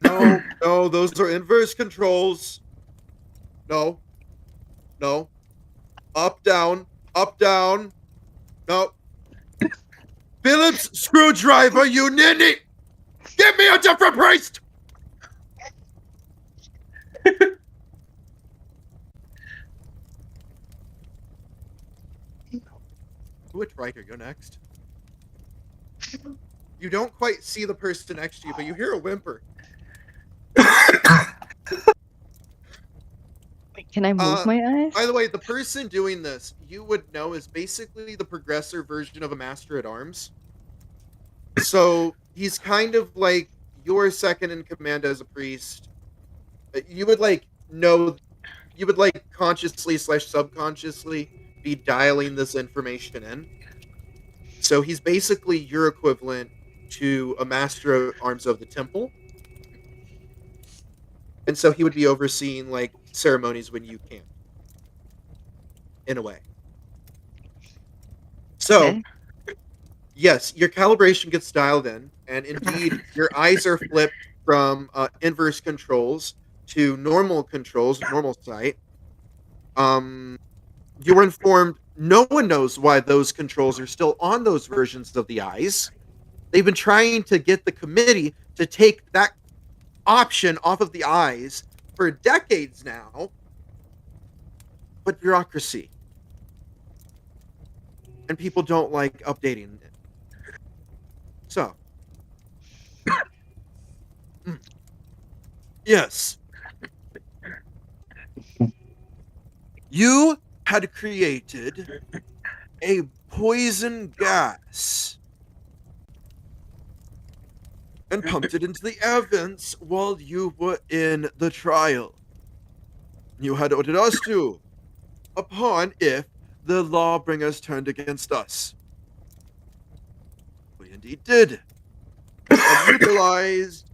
No, no, those are inverse controls. No, no. Up, down, up, down. No. Phillips screwdriver, you ninny! Give me a different priest! Which writer? You're next. You don't quite see the person next to you, but you hear a whimper. Wait, can I move my eyes? By the way, the person doing this, you would know, is basically the progressor version of a master at arms. So he's kind of like your second in command as a priest. You would consciously / subconsciously be dialing this information in. So he's basically your equivalent to a master at arms of the temple. And so he would be overseeing like ceremonies when you can't. In a way. So, Okay. yes, your calibration gets dialed in, and indeed, your eyes are flipped from inverse controls to normal controls, normal sight. You were informed no one knows why those controls are still on those versions of the eyes. They've been trying to get the committee to take that option off of the eyes for decades now. But bureaucracy. And people don't like updating it. So. Yes. You had created a poison gas and pumped it into the air vents while you were in the trial. You had ordered us to, upon if the lawbringers turned against us. We indeed did. And utilized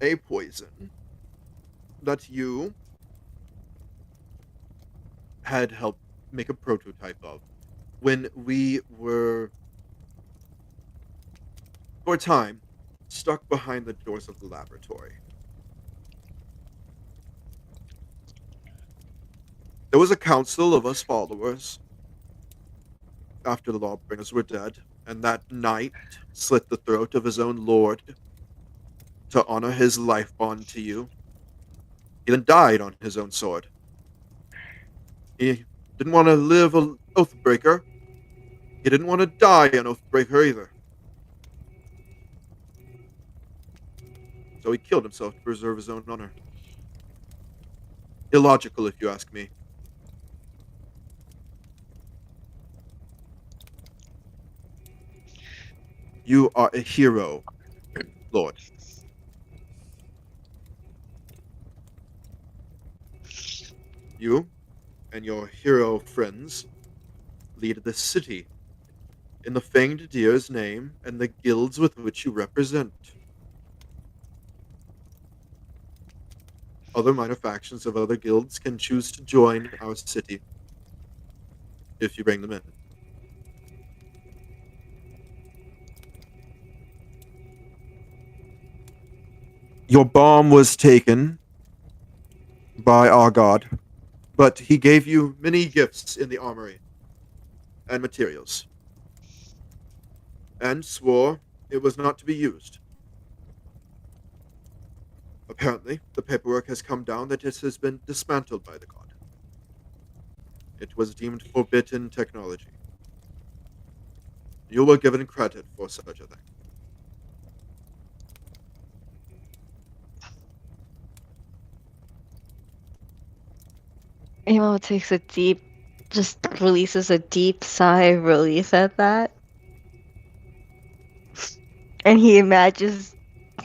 a poison that you had helped make a prototype of when we were, for a time, stuck behind the doors of the laboratory. There was a council of us followers after the lawbringers were dead, and that knight slit the throat of his own lord to honor his life bond to you. He then died on his own sword. He didn't want to live an oathbreaker. He didn't want to die an oathbreaker either. So he killed himself to preserve his own honor. Illogical, if you ask me. You are a hero, Lord. You and your hero friends lead the city in the Fanged Deer's name and the guilds with which you represent. Other minor factions of other guilds can choose to join our city if you bring them in. Your bomb was taken by our god, but he gave you many gifts in the armory. and materials, and swore it was not to be used. Apparently, the paperwork has come down that it has been dismantled by the god. It was deemed forbidden technology. You were given credit for such a thing. Imov takes a deep, just releases a deep sigh of relief at that. And he imagines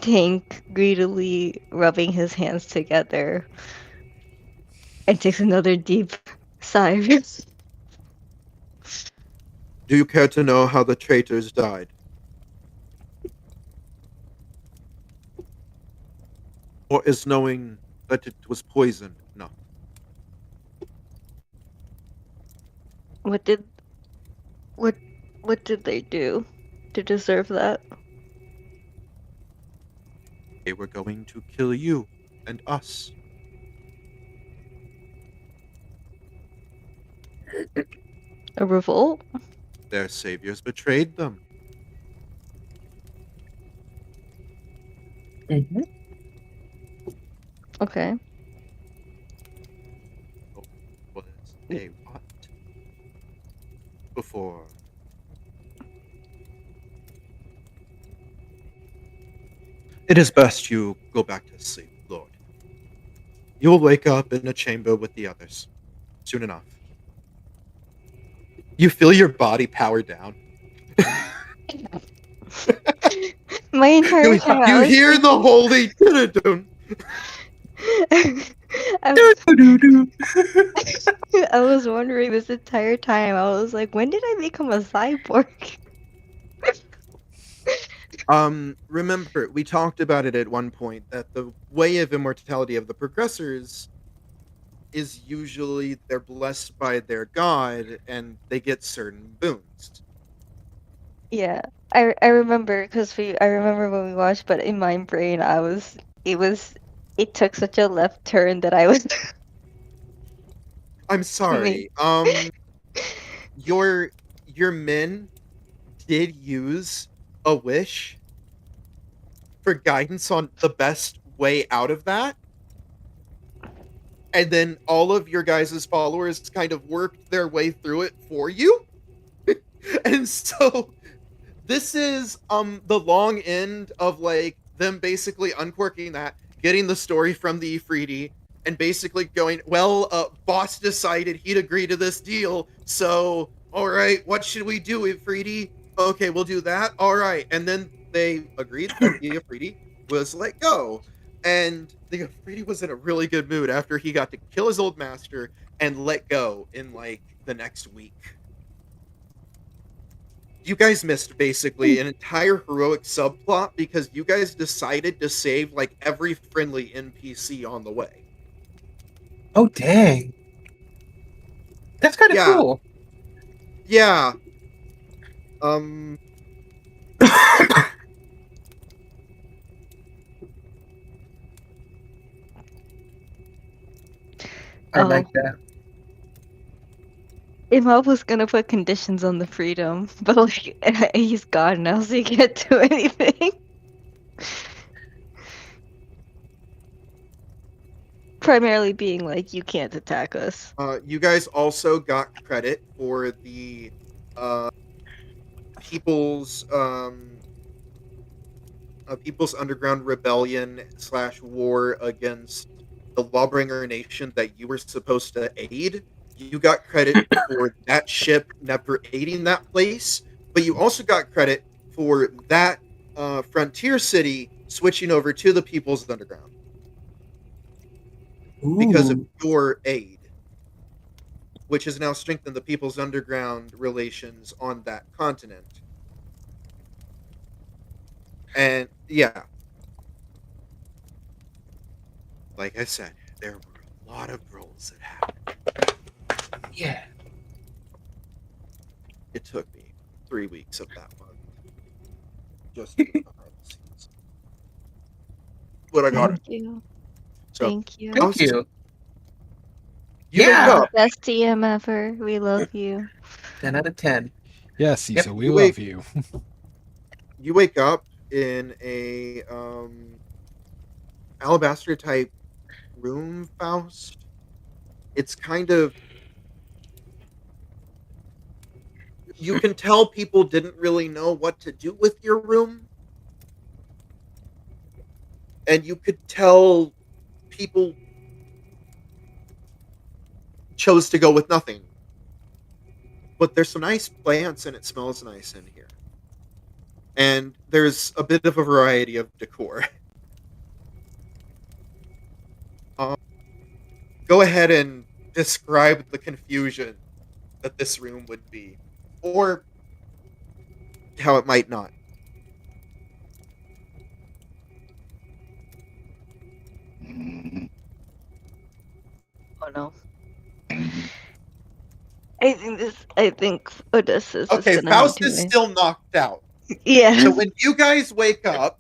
Tank greedily rubbing his hands together and takes another deep sigh of relief. Do you care to know how the traitors died? Or is knowing that it was poison enough? What did what did they do to deserve that? They were going to kill you and us. A revolt? Their saviors betrayed them. Mhm. Okay. Was a what? Before. It is best you go back to sleep, Lord. You will wake up in a chamber with the others soon enough. You feel your body power down. My entire time I You was hear the holy dun-dun-dun. I was, Doo-doo-doo. I was wondering this entire time. I was like, when did I become a cyborg? Remember, we talked about it at one point that the way of immortality of the progressors is usually they're blessed by their god and they get certain boons. Yeah, I remember because I remember when we watched, but in my brain it took such a left turn that I was I'm me. sorry. Your men did use a wish for guidance on the best way out of that. And then all of your guys' followers kind of worked their way through it for you. And so this is the long end of like them basically uncorking that, getting the story from the Ifriti, and basically going, well, boss decided he'd agree to this deal, so all right, what should we do, Ifriti? Okay, we'll do that. All right, and then they agreed that the Ifriti was let go, and the Ifriti was in a really good mood after he got to kill his old master and let go in like the next week. You guys missed basically an entire heroic subplot because you guys decided to save like every friendly NPC on the way. Oh dang. That's kind of Yeah. cool. Yeah. Um I Oh, like that. Imov was gonna put conditions on the freedom, but like he's gone now, so he can't do anything. Primarily being like, you can't attack us. you guys also got credit for the uh people's People's Underground Rebellion / war against the Lawbringer Nation that you were supposed to aid. You got credit for that ship never aiding that place, but you also got credit for that frontier city switching over to the People's Underground because of Ooh. your aid, which has now strengthened the People's Underground relations on that continent. And yeah, like I said, there were a lot of roles that happened. Yeah. It took me 3 weeks of that month just to get behind the scenes. But I got it. Thank you. So Thank you. I'll Thank just- you. you Yeah. wake up. Best TM ever. We love you. 10 out of 10. Yes, Cecil, Yep, we you love wait. you. You wake up in a alabaster type room, Faust. It's kind of, you can tell people didn't really know what to do with your room, and you could tell people chose to go with nothing. But there's some nice plants and it smells nice in here. And there's a bit of a variety of decor. Um, Go ahead and describe the confusion that this room would be, or how it might not. Oh no. I think Odysseus is Okay, gonna have Faust to is win. still knocked out. Yeah. So when you guys wake up,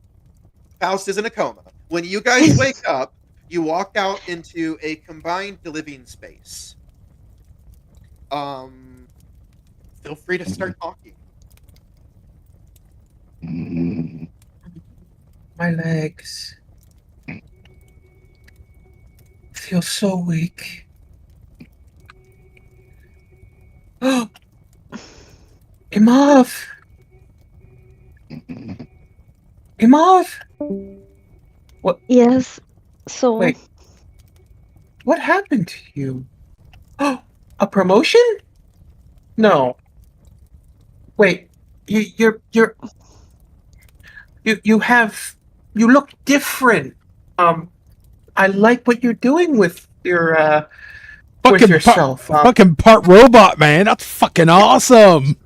Faust is in a coma. When you guys wake up, you walk out into a combined living space. Um, Feel free to start talking. My legs feel so weak. Oh, Imov! Imov! Yes. So Wait, what happened to you? Oh, a promotion? No. Wait, you're you have you look different. I like what you're doing with with yourself. Fucking part robot, man. That's fucking awesome.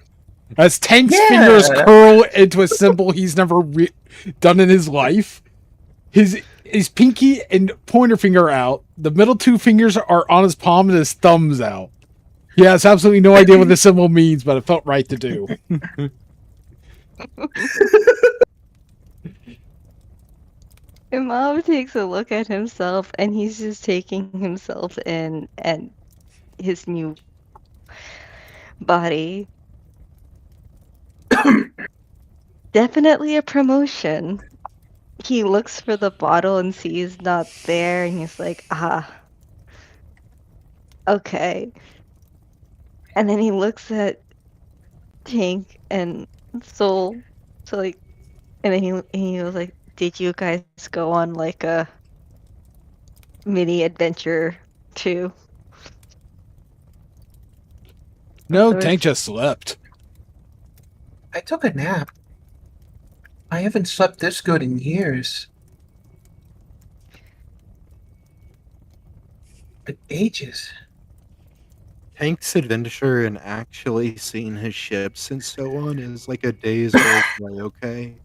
As Tank's fingers Yeah. curl into a symbol he's never done in his life, his pinky and pointer finger out. The middle two fingers are on his palm and his thumbs out. He has absolutely no idea what the symbol means, but it felt right to do. Imov takes a look at himself and he's just taking himself in and his new body. Definitely a promotion. He looks for the bottle and sees not there and he's like, ah, okay. And then he looks at Tank and Soul to like, and then he was like, did you guys go on like a mini adventure too? No, There was- Tank just slept. I took a nap. I haven't slept this good in years. Ages. Hank's adventure and actually seeing his ships and so on is like a day's work away, okay?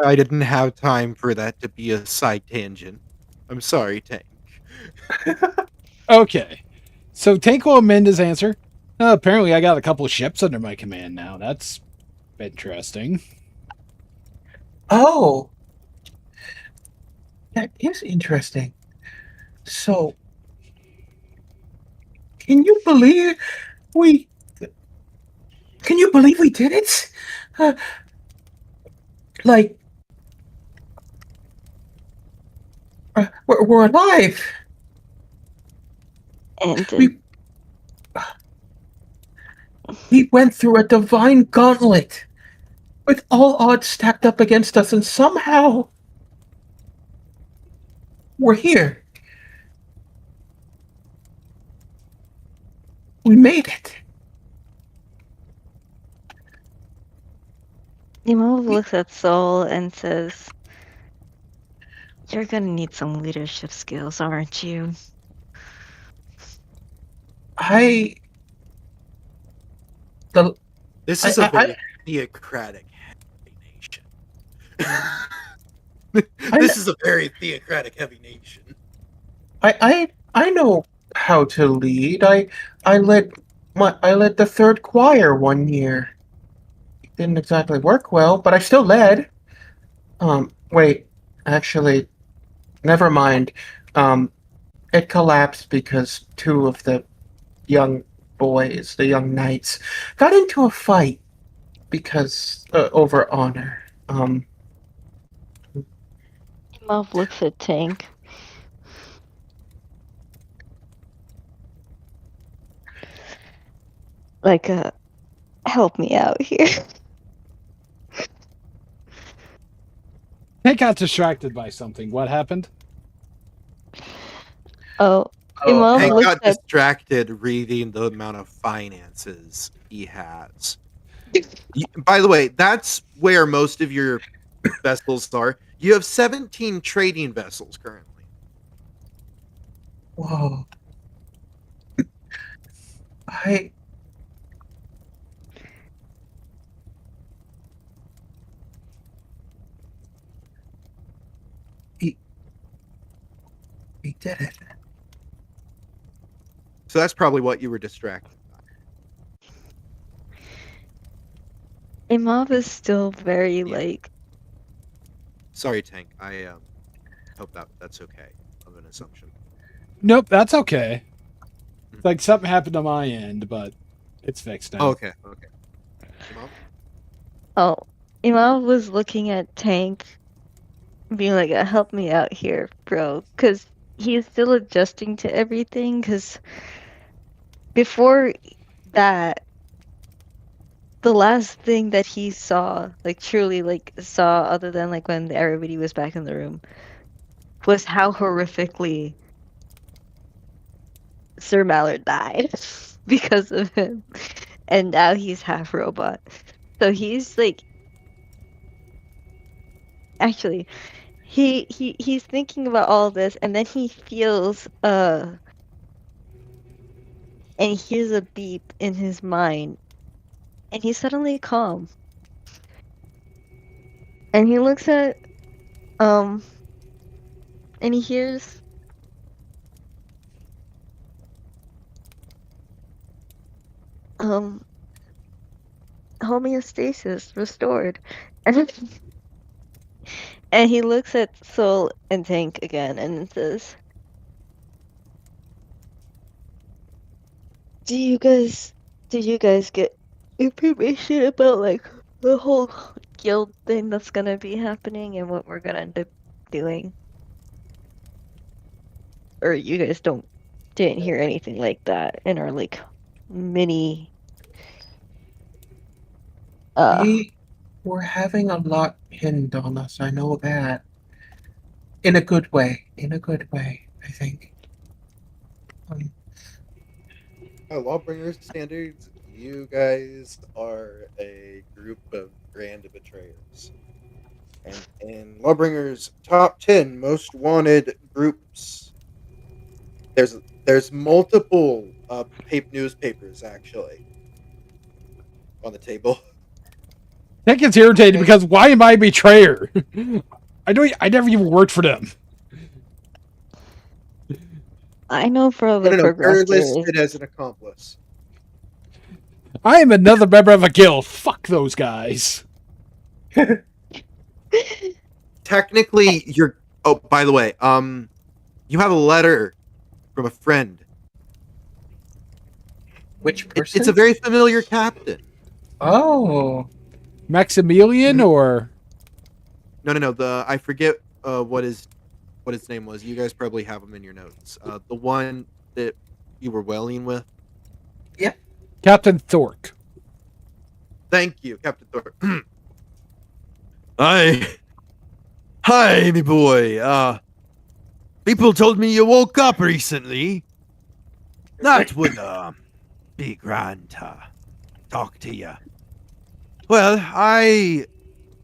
I didn't have time for that to be a side tangent. I'm sorry, Tank. Okay. So Tank will amend his answer. Apparently, I got a couple ships under my command now. That's interesting. Oh, that is interesting. So, can you believe we? Can you believe we did it? Like, we're alive. And We went through a divine gauntlet with all odds stacked up against us, and somehow we're here. We made it. Imov looks at Soul and says, you're gonna need some leadership skills, aren't you? I. The This is I- a very theocratic heavy nation. This is a very theocratic heavy nation. I know how to lead. I led the third choir one year. It didn't exactly work well, but I still led. Wait, actually, never mind. It collapsed because two of the young boys, the young knights, got into a fight because over honor. Imov looks at Tank. Like, help me out here. Tank got distracted by something. What happened? Oh, Oh, Imov Hank looks got at distracted reading the amount of finances he has. By the way, that's where most of your vessels are. You have 17 trading vessels currently. whoa. I he, he did it. So that's probably what you were distracted by. Imov is still very Yeah. like Sorry, Tank. I hope that's okay. Of an assumption. Nope, that's okay. Like something happened on my end, but it's fixed now. Oh, okay. Okay. Imov? oh, Imov was looking at Tank, being like, "Help me out here, bro," because he's still adjusting to everything. Because before that, the last thing that he saw, like truly, like saw, other than like when everybody was back in the room, was how horrifically Sir Mallard died because of him, and now he's half robot. So he's like, actually, he's thinking about all this, and then he feels and hears a beep in his mind, and he's suddenly calm, and he looks at and he hears um homeostasis restored, and and he looks at Soul and Tank again and says, did you guys get information about like the whole guild thing that's gonna be happening and what we're gonna end up doing? Or you guys didn't hear anything like that in our like mini We were having a lot pinned on us. I know that. In a good way. In a good way, I think. By Lawbringers standards, you guys are a group of grand betrayers. And in Lawbringers' top 10 most wanted groups, there's multiple newspapers actually on the table. Tank gets irritated Okay. because why am I a betrayer? I never even worked for them. I know for No, the no, no. You're progressors. listed as an accomplice. I am another member of a guild. Fuck those guys. Technically, you're. Oh, by the way, you have a letter from a friend. Which person? It's a very familiar captain. Oh. Maximilian or No, no, no. I forget what his name was. You guys probably have him in your notes. The one that you were welling with. Captain Thork. Thank you, Captain Thor. Hi, me boy. People told me you woke up recently. That would be grand to talk to you. Well, I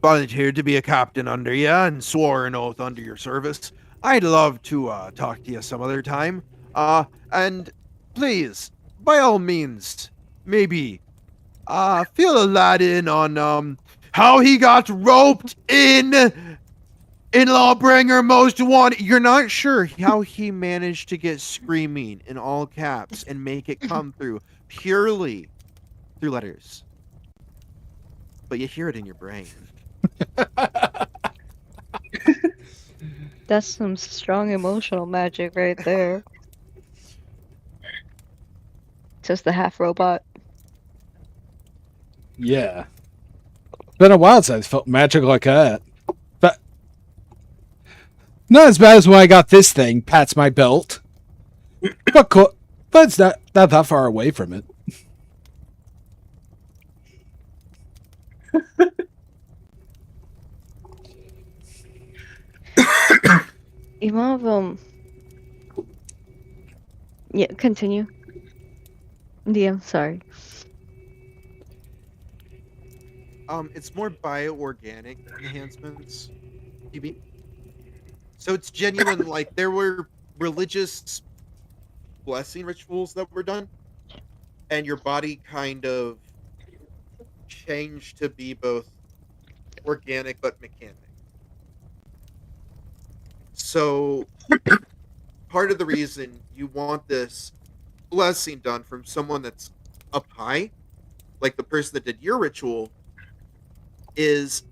volunteered to be a captain under you and swore an oath under your service. I'd love to talk to you some other time. And please, by all means, maybe fill a lad in on how he got roped in Lawbringer Most Wanted. You're not sure how he managed to get screaming in all caps and make it come through purely through letters. But you hear it in your brain. That's some strong emotional magic right there. says the half robot. Yeah. Been a while since I felt magic like that. But not as bad as when I got this thing, pats my belt. But but it's not that far away from it. Imov, yeah, continue. DM, sorry. It's more bioorganic enhancements. You so it's genuine. Like there were religious blessing rituals that were done, and your body kind of changed to be both organic but mechanic. So part of the reason you want this blessing done from someone that's up high, like the person that did your ritual, is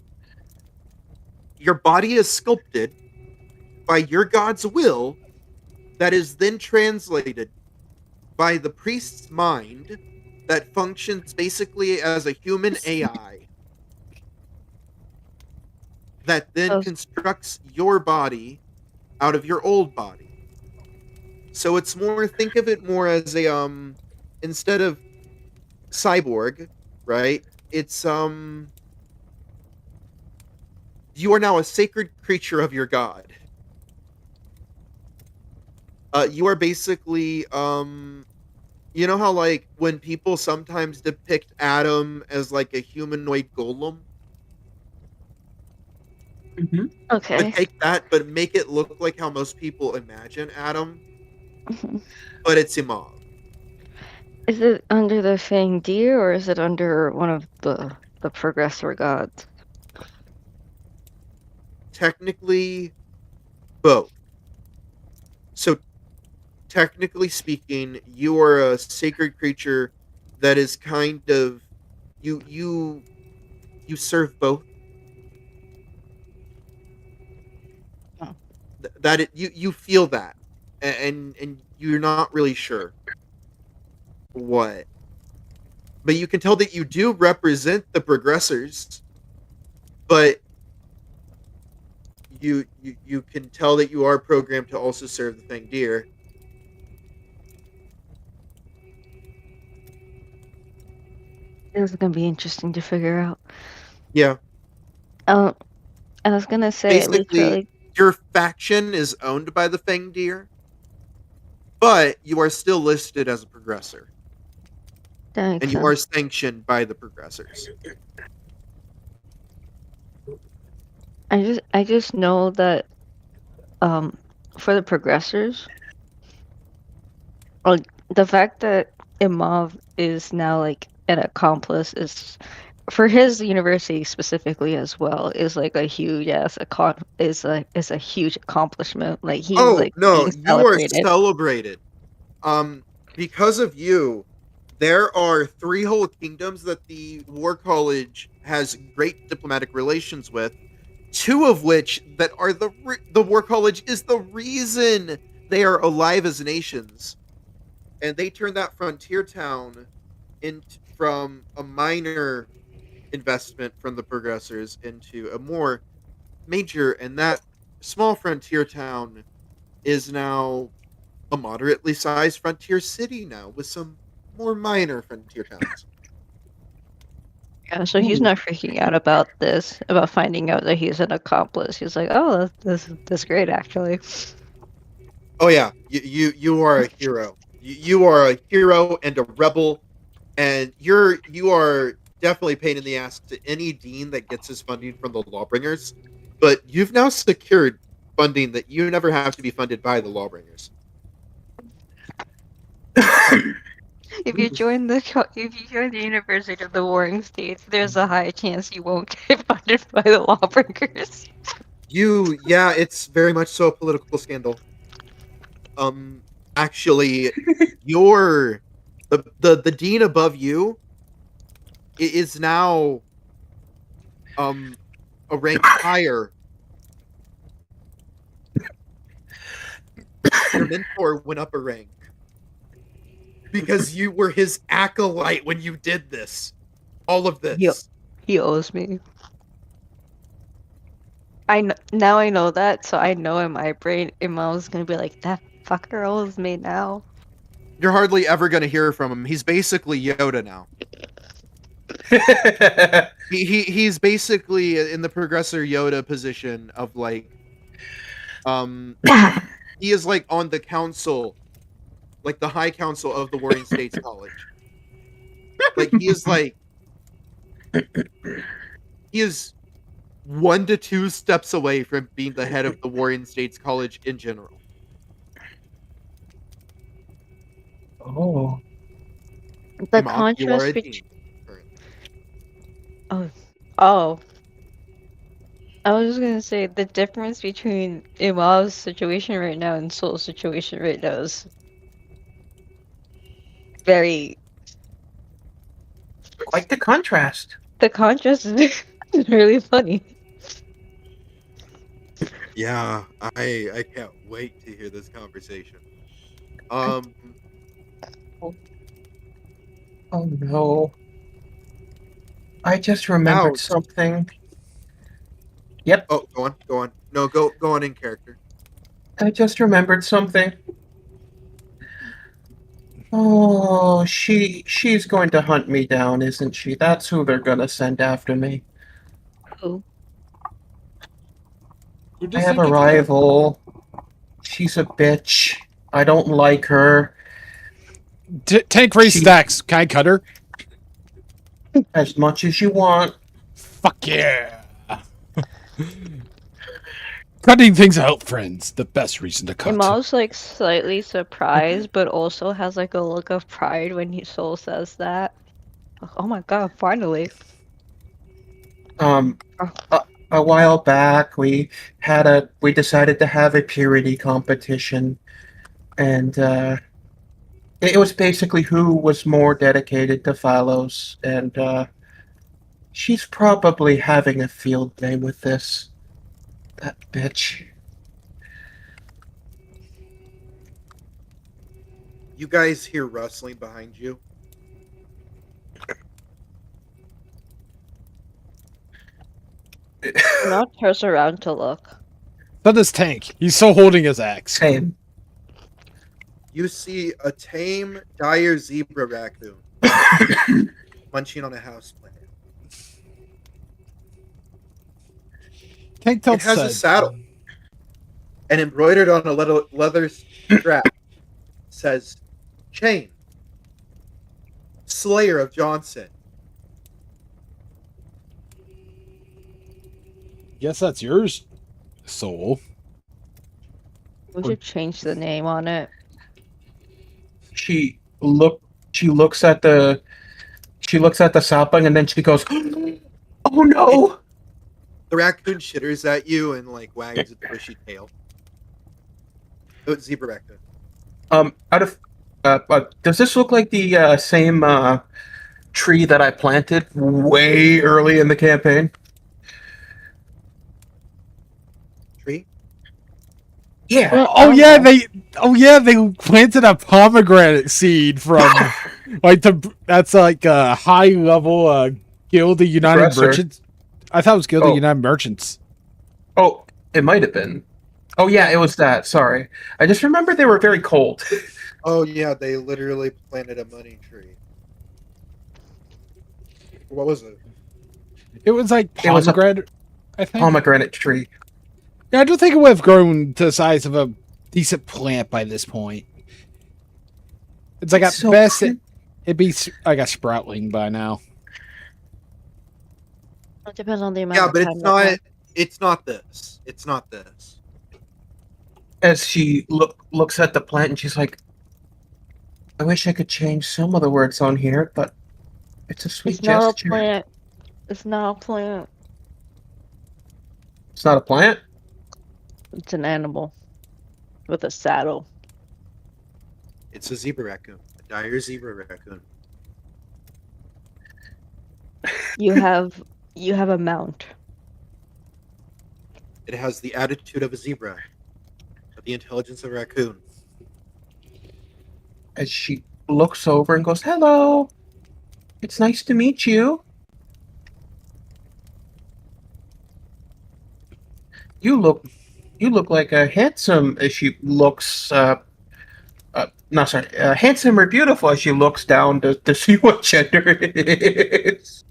your body is sculpted by your god's will that is then translated by the priest's mind that functions basically as a human AI that then Oh, constructs your body out of your old body. So it's more, think of it more as a instead of cyborg, right? It's you are now a sacred creature of your god. You are basically you know how like when people sometimes depict Adam as like a humanoid golem? Mhm. But okay. take that, but make it look like how most people imagine Adam, Mhm. but it's Imov. Is it under the Fang Deer or is it under one of the progressor gods? Technically, both. So technically speaking, you are a sacred creature that is kind of you serve both. Oh. That you feel that, and you're not really sure what, but you can tell that you do represent the progressors, but you can tell that you are programmed to also serve the Fang Deer. This is gonna be interesting to figure out. Yeah, Um, I was gonna say at least for basically, like your faction is owned by the Fang Deer, but you are still listed as a progressor, that makes and you are sense. sanctioned by the progressors. I just know that um for the progressors, like the fact that Imov is now like an accomplice is for his university specifically as well is like a huge is a huge accomplishment. Like he's Oh like no, being you are celebrated. celebrated. Because of you, there are three whole kingdoms that the War College has great diplomatic relations with. Two of which that are the War College is the reason they are alive as nations, and they turned that frontier town into from a minor investment from the progressors into a more major, and that small frontier town is now a moderately sized frontier city now with some more minor frontier towns. Yeah, so he's not freaking out about this, about finding out that he's an accomplice. He's like, "Oh, that's great, actually." Oh yeah, you are a hero. You are a hero and a rebel, and you are definitely a pain in the ass to any dean that gets his funding from the Lawbringers. But you've now secured funding that you never have to be funded by the Lawbringers. If you join the University of the Warring States, there's a high chance you won't get funded by the lawbreakers. Yeah, it's very much so a political scandal. Um, actually, your the dean above you is now um a rank higher. Your mentor went up a rank. because you were his acolyte when you did this. All of this. He owes me. Now I know that, so I know in my brain, Imav's gonna be like, that fucker owes me now. You're hardly ever going to hear from him. He's basically Yoda now. He's basically in the progressor Yoda position of like, he is like on the council, like the high council of the Warring States College. Like he is 1 to 2 steps away from being the head of the Warring States College in general. Oh. The Imov, you are contrast a between. dean currently. Oh. I was just gonna say the difference between Imav's situation right now and Soul's situation right now is very. Quite the contrast. The contrast is really funny. Yeah, I can't wait to hear this conversation. Oh no. I just remembered Faust. something. Yep, Oh, go on. No, go on in character. I just remembered something. Oh, she's going to hunt me down, isn't she? That's who they're gonna send after me. Who? Who I does have think a it's gonna- rival. She's a bitch. I don't like her. Tank race She- stacks. Can I cut her? As much as you want. Fuck yeah. Cutting things out, friends. The best reason to cut. Imav's like slightly surprised, but also has like a look of pride when Soul says that. Like, oh my god, finally. A while back we decided to have a purity competition, and it was basically who was more dedicated to Phylos, and she's probably having a field day with this. That bitch. You guys hear rustling behind you? Imav turns around to look. So does Tank. He's still holding his axe. Same. You see a tame, dire zebra raccoon munching on a houseplant. Tank It tells has a Sed. saddle, and embroidered on a leather strap says, "Chain, Slayer of Johnson." Guess that's yours, Soul. We should change the name on it. She looks at the sapling, and then she goes, "Oh no!" The raccoon shitters at you and like wags its bushy tail. Oh, it's zebra raccoon. Out of does this look like the same tree that I planted way early in the campaign? Tree? Yeah. Oh yeah, they planted a pomegranate seed from that's like a high level Guild of United Aggressor. Merchants. I thought it was Guild of Oh. United Merchants. Oh, it might have been. Oh yeah, it was that. Sorry, I just remember they were very cold. Oh yeah, they literally planted a money tree. What was it? It was like It was a pomegranate. I think. Pomegranate tree. Yeah, I don't think it would have grown to the size of a decent plant by this point. It's like at So best cute. it'd be like a sproutling by now. It depends on the amount Yeah, of but time it's that not. passed. It's not this. It's not this. As she looks at the plant, and she's like, "I wish I could change some of the words on here, but it's a sweet It's not gesture." a plant. It's not a plant. It's not a plant. It's an animal with a saddle. It's a zebra raccoon. A dire zebra raccoon. You have a mount. It has the attitude of a zebra, but the intelligence of a raccoon. As she looks over and goes, "Hello, it's nice to meet you. You look, you look like a handsome." As she looks, no, sorry, handsome or beautiful, as she looks down to see what gender it is.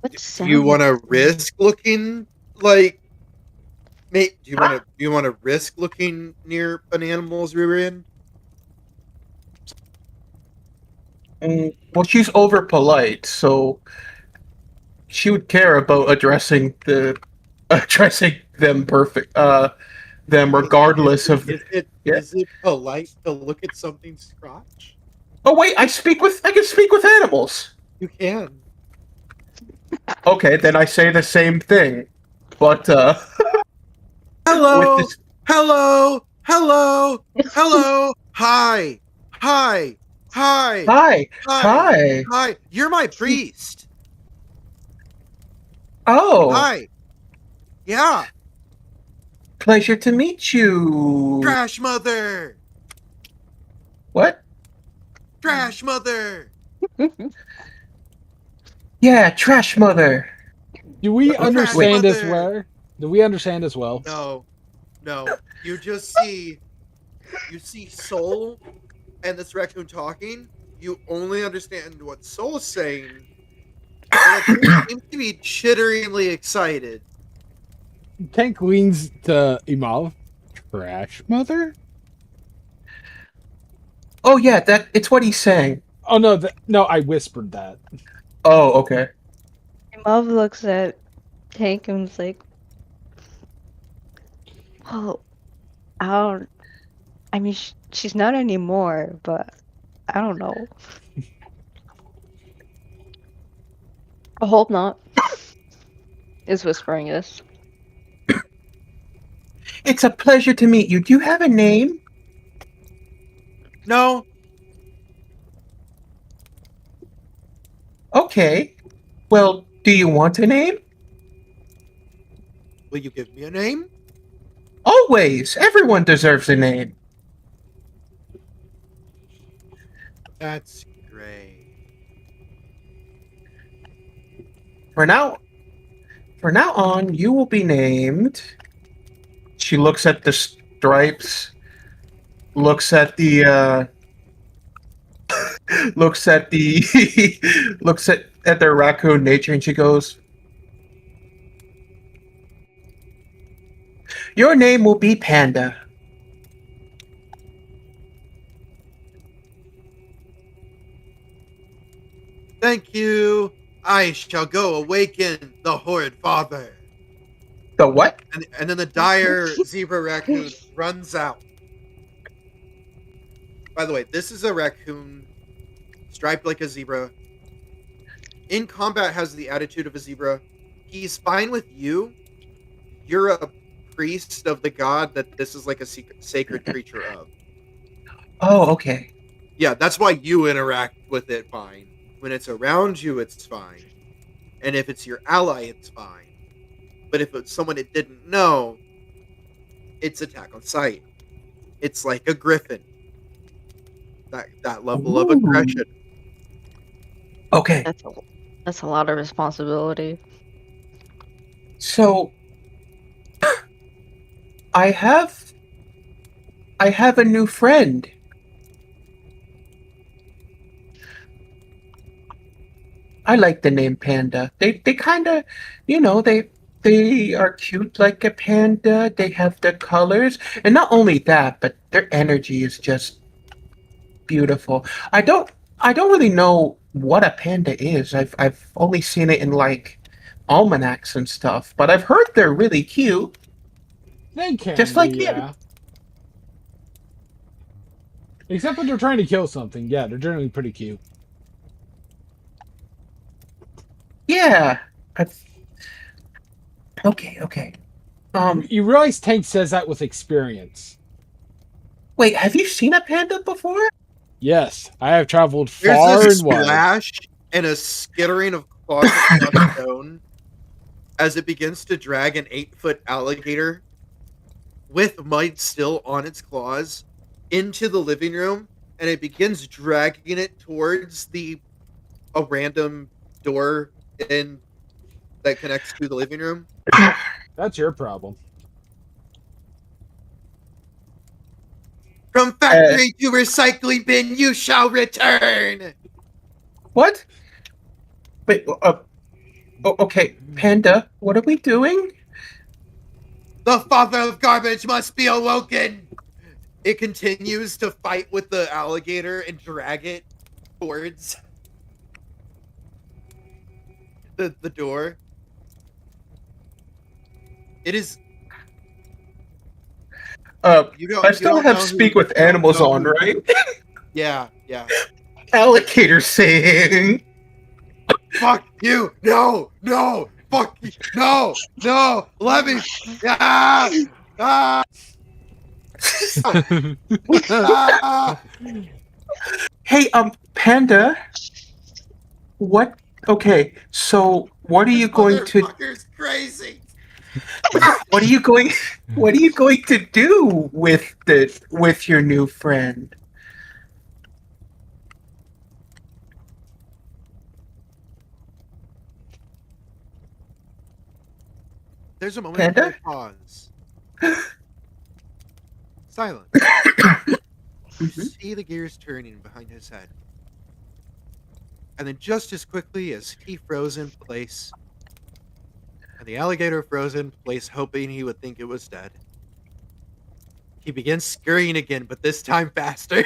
What Do you sound want to is that? risk looking like? Mate, do you want to risk looking near an animal's rear end? Well, she's over polite, so she would care about addressing them perfect, them regardless of. Yeah. Is it polite to look at something's crotch? Oh wait, I can speak with animals. You can. Okay, then I say the same thing, but with Hello, this. hello, hello, hello. Hi, hi, hi, Hi, hi, hi. hi. You're my priest. Oh, Hi. Yeah. pleasure to meet you. Trash mother. What? Trash mother. Yeah, trash mother. Do we Trash understand as mother. well? Do we understand as well? No, no. You see Soul and this raccoon talking. You only understand what Soul's saying. And the raccoon seems to be chitteringly excited. Tank leans to Imov. Trash mother? Oh yeah, that it's what he's saying. Oh no, no, I whispered that. Oh, okay. Imov looks at Tank and is like, "Oh, I don't. I mean, she's not anymore, but I don't know. I hope not." Is whispering this. It's a pleasure to meet you. Do you have a name? No, Okay. Well, do you want a name? will you give me a name? Always. Everyone deserves a name. That's great. For now, for now on, you will be named. She looks at the stripes, looks at the looks at the looks at their raccoon nature, and she goes, "Your name will be Panda." Thank you. I shall go awaken the horrid father. The what? And then the dire zebra raccoon runs out. By the way, this is a raccoon striped like a zebra. In combat has the attitude of a zebra. He's fine with you. You're a priest of the god that this is like a sacred creature of. Oh, okay. Yeah, that's why you interact with it fine. When it's around you, it's fine. And if it's your ally, it's fine. But if it's someone it didn't know, it's attack on sight. It's like a griffin. That level of aggression. Okay. That's a lot of responsibility. So I have a new friend. I like the name Panda. They kind of, they are cute like a panda. They have the colors, and not only that, but their energy is just beautiful. I don't really know what a panda is. I've only seen it in like almanacs and stuff, but I've heard they're really cute, They can just be, like you. yeah. Except when they're trying to kill something. Yeah, they're generally pretty cute. Yeah. I've- Okay. You realize Tank says that with experience. Wait, have you seen a panda before? Yes, I have traveled There's far this and wide. splash and a skittering of claws across stone as it begins to drag an 8-foot alligator with Might still on its claws, into the living room, and it begins dragging it towards a random door in that connects to the living room. That's your problem. From factory to recycling bin, you shall return. What? Wait, okay, Panda, what are we doing? The father of garbage must be awoken. It continues to fight with the alligator and drag it towards the door. It is. I still have speak with animals on, right? Yeah. Alligator saying, Fuck you! No! Fuck you! No! Let me! Ah! Ah! Ah! "Hey, Panda, what? Okay, so what are you going to? Motherfucker's crazy. What are you going? What are you going to do with your new friend?" There's a moment Panda? of pause. Silence. You see the gears turning behind his head. And then just as quickly as he froze in place, and the alligator froze in place hoping he would think it was dead, he begins scurrying again, but this time faster.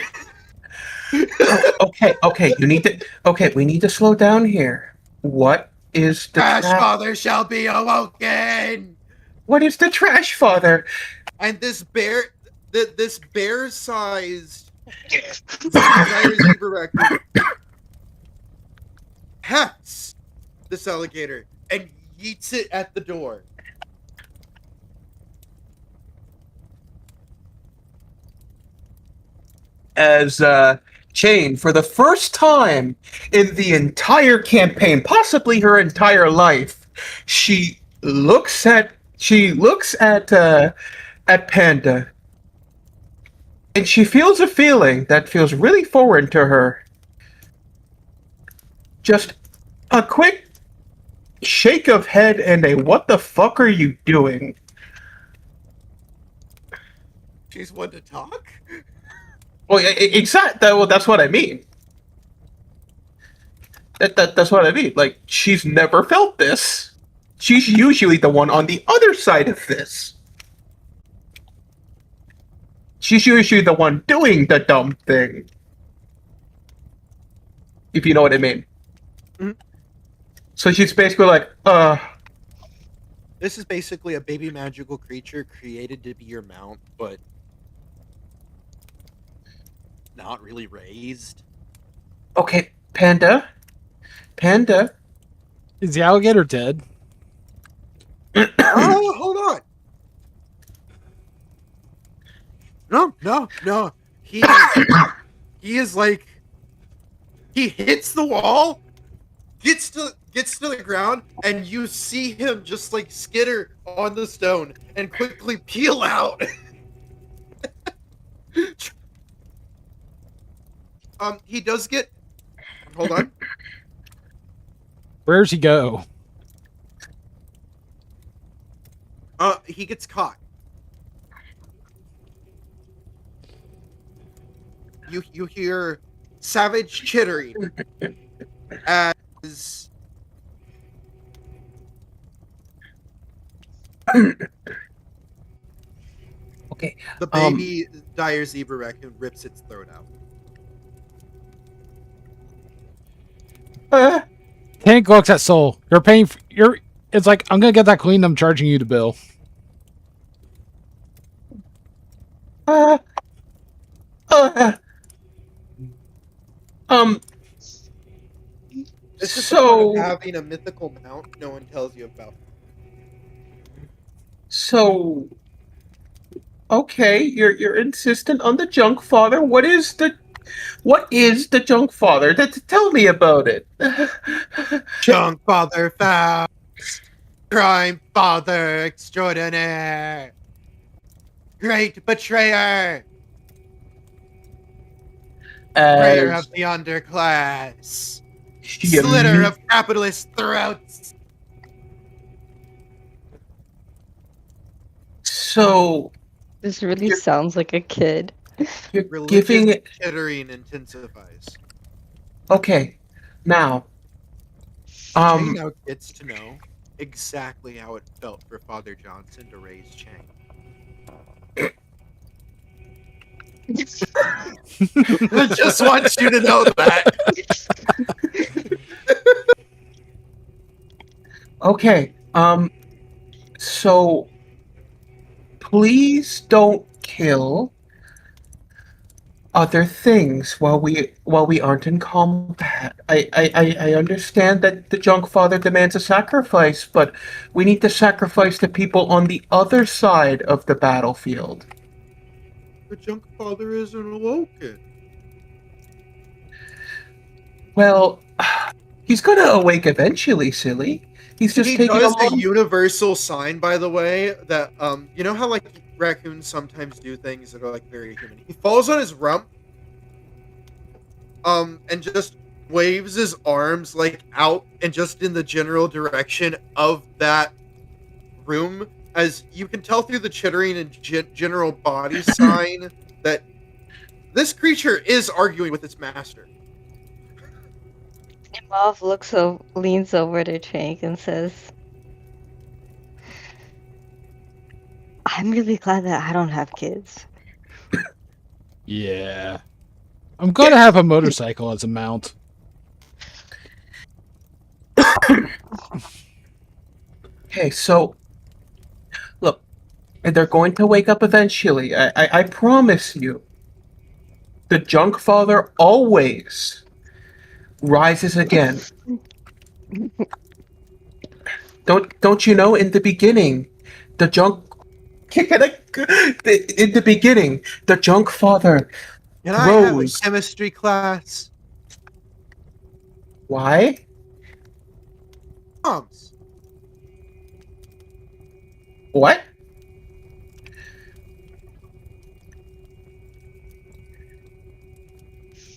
Okay, we need to slow down here. What is the Trash father shall be awoken! What is the trash father? And this bear-sized entire zebra raccoon hefts this alligator and yeets it at the door. As Jane, for the first time in the entire campaign, possibly her entire life, she looks at Panda, and she feels a feeling that feels really foreign to her. Just a quick shake of head and a "what the fuck are you doing?" She's one to talk? Well, exactly. Well, that's what I mean. That's what I mean. Like, she's never felt this. She's usually the one on the other side of this. She's usually the one doing the dumb thing. If you know what I mean. Mm-hmm. So she's basically like, This is basically a baby magical creature created to be your mount, but not really raised. okay, Panda. Is the alligator dead? Oh, hold on. No. He is like, he hits the wall, gets to the ground, and you see him just like skitter on the stone and quickly peel out. He does get. Hold on. Where's he go? He gets caught. You hear savage chittering as Okay. the baby dire zebra raccoon rips its throat out. Tank looks at Soul. You're paying for, it's like, I'm gonna get that cleaned, I'm charging you the bill. This is So- having a mythical mount no one tells you about. So, okay, you're insistent on the junk father. What is the junk father? Tell me about it. Junk father Faust, crime father extraordinaire. Great betrayer! Betrayer As of the underclass! she Slitter imme- of capitalist throats! so This really you're, sounds like a kid. you're Religious giving chittering intensifies. okay. Now, Chang um now gets to know exactly how it felt for Father Johnson to raise Chang. I just want you to know that. okay. So please don't kill other things while we aren't in combat. I understand that the junk father demands a sacrifice, but we need to sacrifice the people on the other side of the battlefield. The junk father isn't awoken. Well, he's gonna awake eventually, silly. He's just He taking a does a long. universal sign, by the way, that you know how like raccoons sometimes do things that are like very human. He falls on his rump, and just waves his arms like out and just in the general direction of that room, as you can tell through the chittering and general body sign that this creature is arguing with its master. Imov leans over to Trank and says, I'm really glad that I don't have kids. Yeah. I'm gonna have a motorcycle as a mount. Okay, so look, they're going to wake up eventually. I promise you. The junk father always rises again. Don't you know? In the beginning, the junk. In the beginning, the junk father Can I have a rose. chemistry class? Why? Moms. What?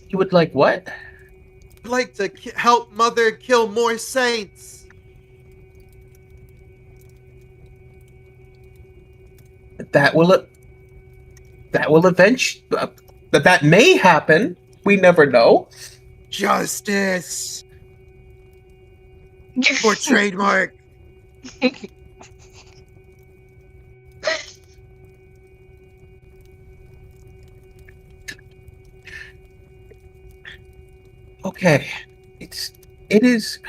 You would like what? I'd like to help Mother kill more saints. That will. That will eventually. That may happen. We never know. Justice for trademark. Okay, it is.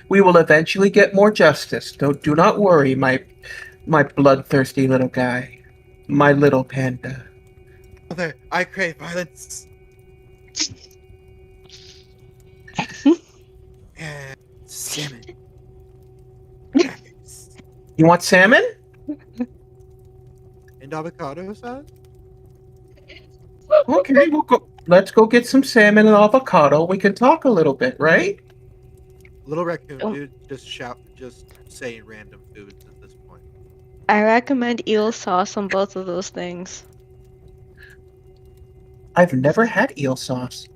We will eventually get more justice. Do not worry, my bloodthirsty little guy, my little panda. Mother, I crave violence. And salmon. Crackers. You want salmon? And avocado sauce? Okay, we'll go. Let's go get some salmon and avocado. We can talk a little bit, right? Little raccoon Oh. dude just saying random foods at this point. I recommend eel sauce on both of those things. I've never had eel sauce.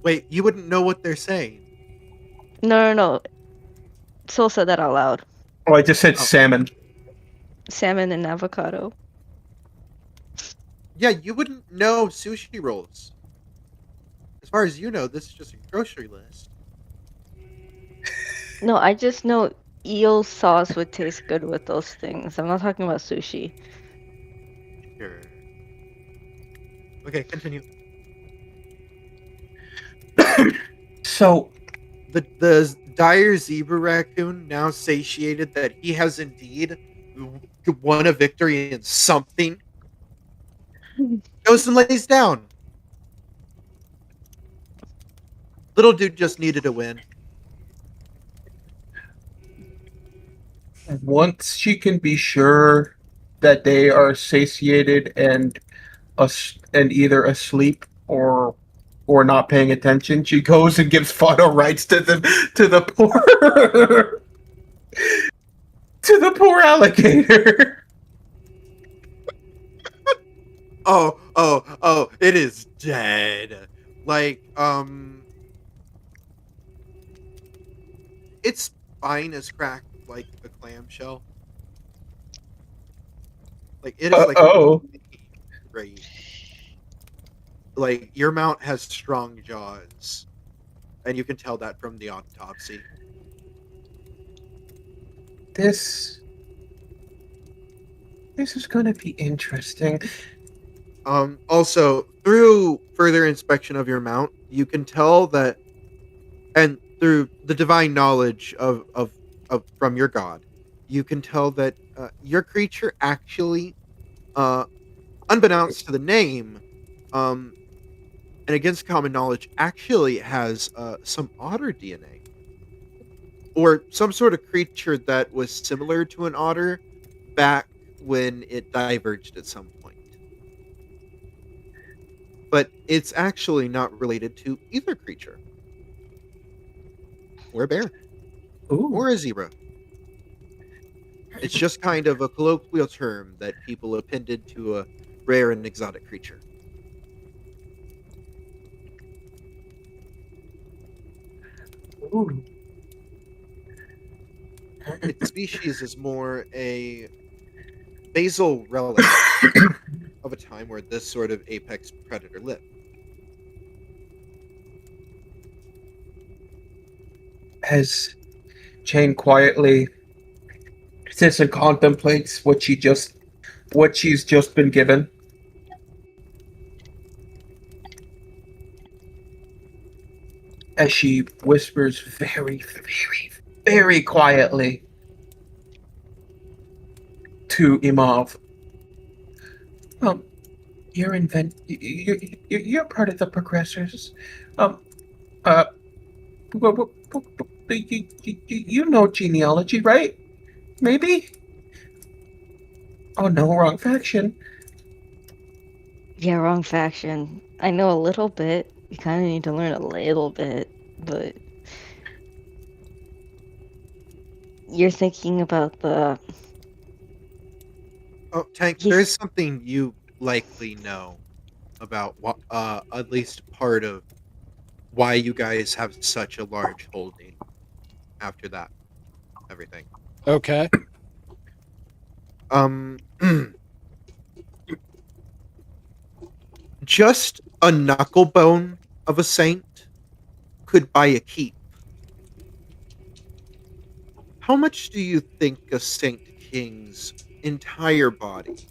Wait, you wouldn't know what they're saying. No. Soul said that out loud. Oh, I just said Oh. salmon. Salmon and avocado. Yeah, you wouldn't know sushi rolls. As far as you know, this is just a grocery list. No, I just know eel sauce would taste good with those things. I'm not talking about sushi. Sure. Okay, continue. So, The dire zebra raccoon, now satiated that he has indeed won a victory in something, goes and lays down. Little dude just needed a win. once she can be sure that they are satiated and either asleep or not paying attention, she goes and gives photo rights to the poor to the poor alligator. it is dead. Like, its spine is cracked like a clamshell. Like, it is like Oh. great. Like, your mount has strong jaws, and you can tell that from the autopsy. This is gonna be interesting. Also, through further inspection of your mount, you can tell that, and through the divine knowledge of from your god, you can tell that your creature actually, uh, unbeknownst to the name, um, and against common knowledge, actually has some otter DNA or some sort of creature that was similar to an otter back when it diverged at some point. But it's actually not related to either creature or a bear Ooh. or a zebra. It's just kind of a colloquial term that people appended to a rare and exotic creature. Ooh. Its species is more a basal relic of a time where this sort of apex predator lived. As Jane quietly sits and contemplates what she's just been given. As she whispers very, very, very quietly to Imov. You're part of the progressors. Um, uh, you know genealogy, right? Maybe? Oh no, wrong faction. Yeah, wrong faction. I know a little bit. You kind of need to learn a little bit, but you're thinking about the. Oh, Tank, He's there's something you likely know about at least part of why you guys have such a large holding after that everything. Okay. Um just a knuckle bone of a saint could buy a keep. How much do you think a Saint King's entire body,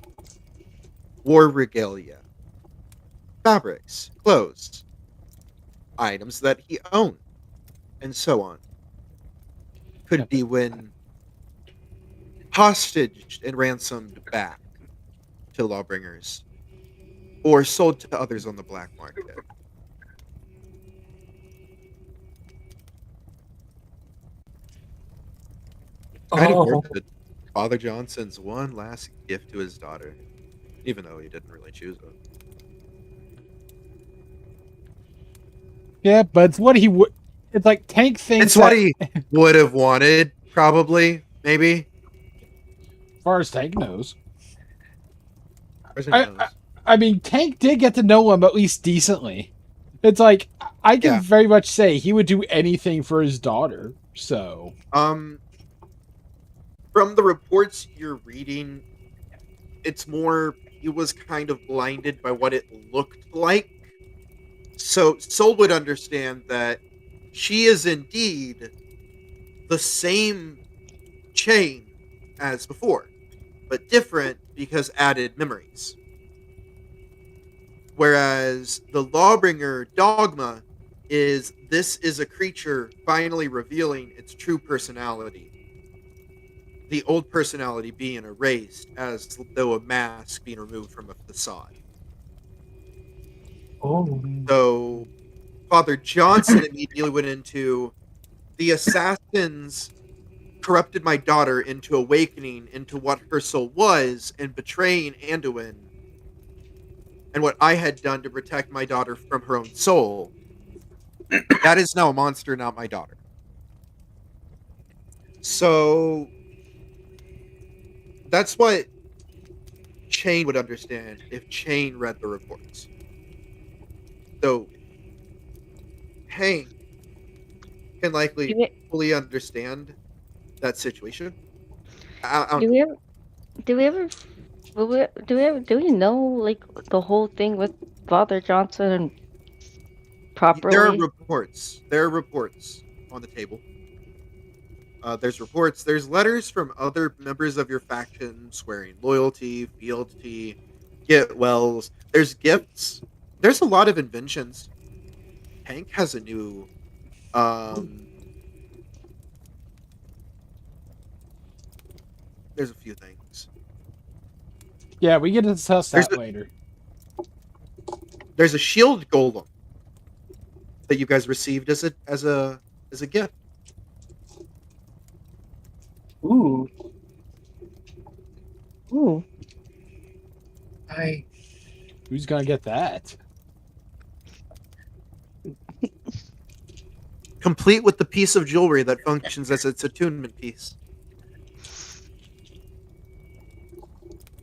war regalia, fabrics, clothes, items that he owned, and so on, could be when hostaged and ransomed back to lawbringers or sold to others on the black market? Kind of Oh, worth it. Father Johnson's one last gift to his daughter, even though he didn't really choose it. Yeah, but it's what he would. It's like Tank thinks It's what that. he would have wanted, probably, maybe. As far as Tank knows. Person I, I knows. I mean, Tank did get to know him at least decently. It's like I can Yeah. very much say he would do anything for his daughter. So From the reports you're reading, it's more he was kind of blinded by what it looked like. So Soul would understand that she is indeed the same chain as before, but different because added memories. Whereas the Lawbringer dogma is this is a creature finally revealing its true personality. The old personality being erased as though a mask being removed from a facade. oh, So Father Johnson immediately went into the assassins corrupted my daughter into awakening into what her soul was and betraying Anduin and what I had done to protect my daughter from her own soul. That is now a monster, not my daughter. So that's what Chain would understand if Chain read the reports. So Hank can Do likely we fully understand that situation. I don't do know. we ever do we ever do we know like the whole thing with Father Johnson There are properly? reports. There are reports on the table. There's reports. There's letters from other members of your faction swearing loyalty, fealty, get wells. There's gifts. There's a lot of inventions. Hank has a new. Um, there's a few things. Yeah, we get to discuss There's that a, later. there's a shield golem that you guys received as a gift. Ooh, Ooh. I Who's gonna get that? Complete with the piece of jewelry that functions as its attunement piece.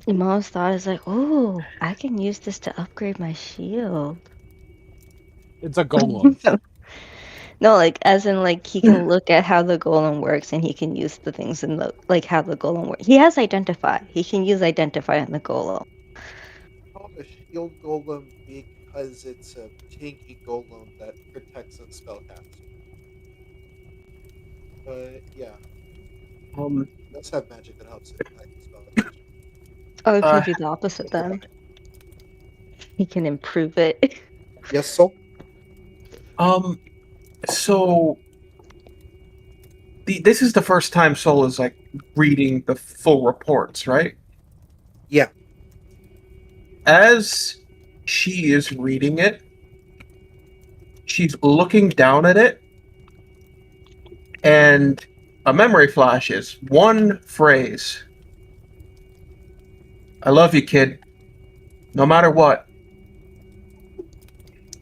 Imav's thought is like, oh, I can use this to upgrade my shield. It's a golem. No, like as in like he can look at how the golem works and he can use the things in the like how the golem works. He has identify. He can use identify on the golem. Called a shield golem because it's a tanky golem that protects a spellcaster. But yeah, um it does have magic that helps it protect the spellcaster. Oh, it uh could be the opposite then. He can improve it. Yes, so um so this is the first time Sol is like reading the full reports, right? yeah, As she is reading it, she's looking down at it, and a memory flashes. One phrase. I love you, kid. No matter what.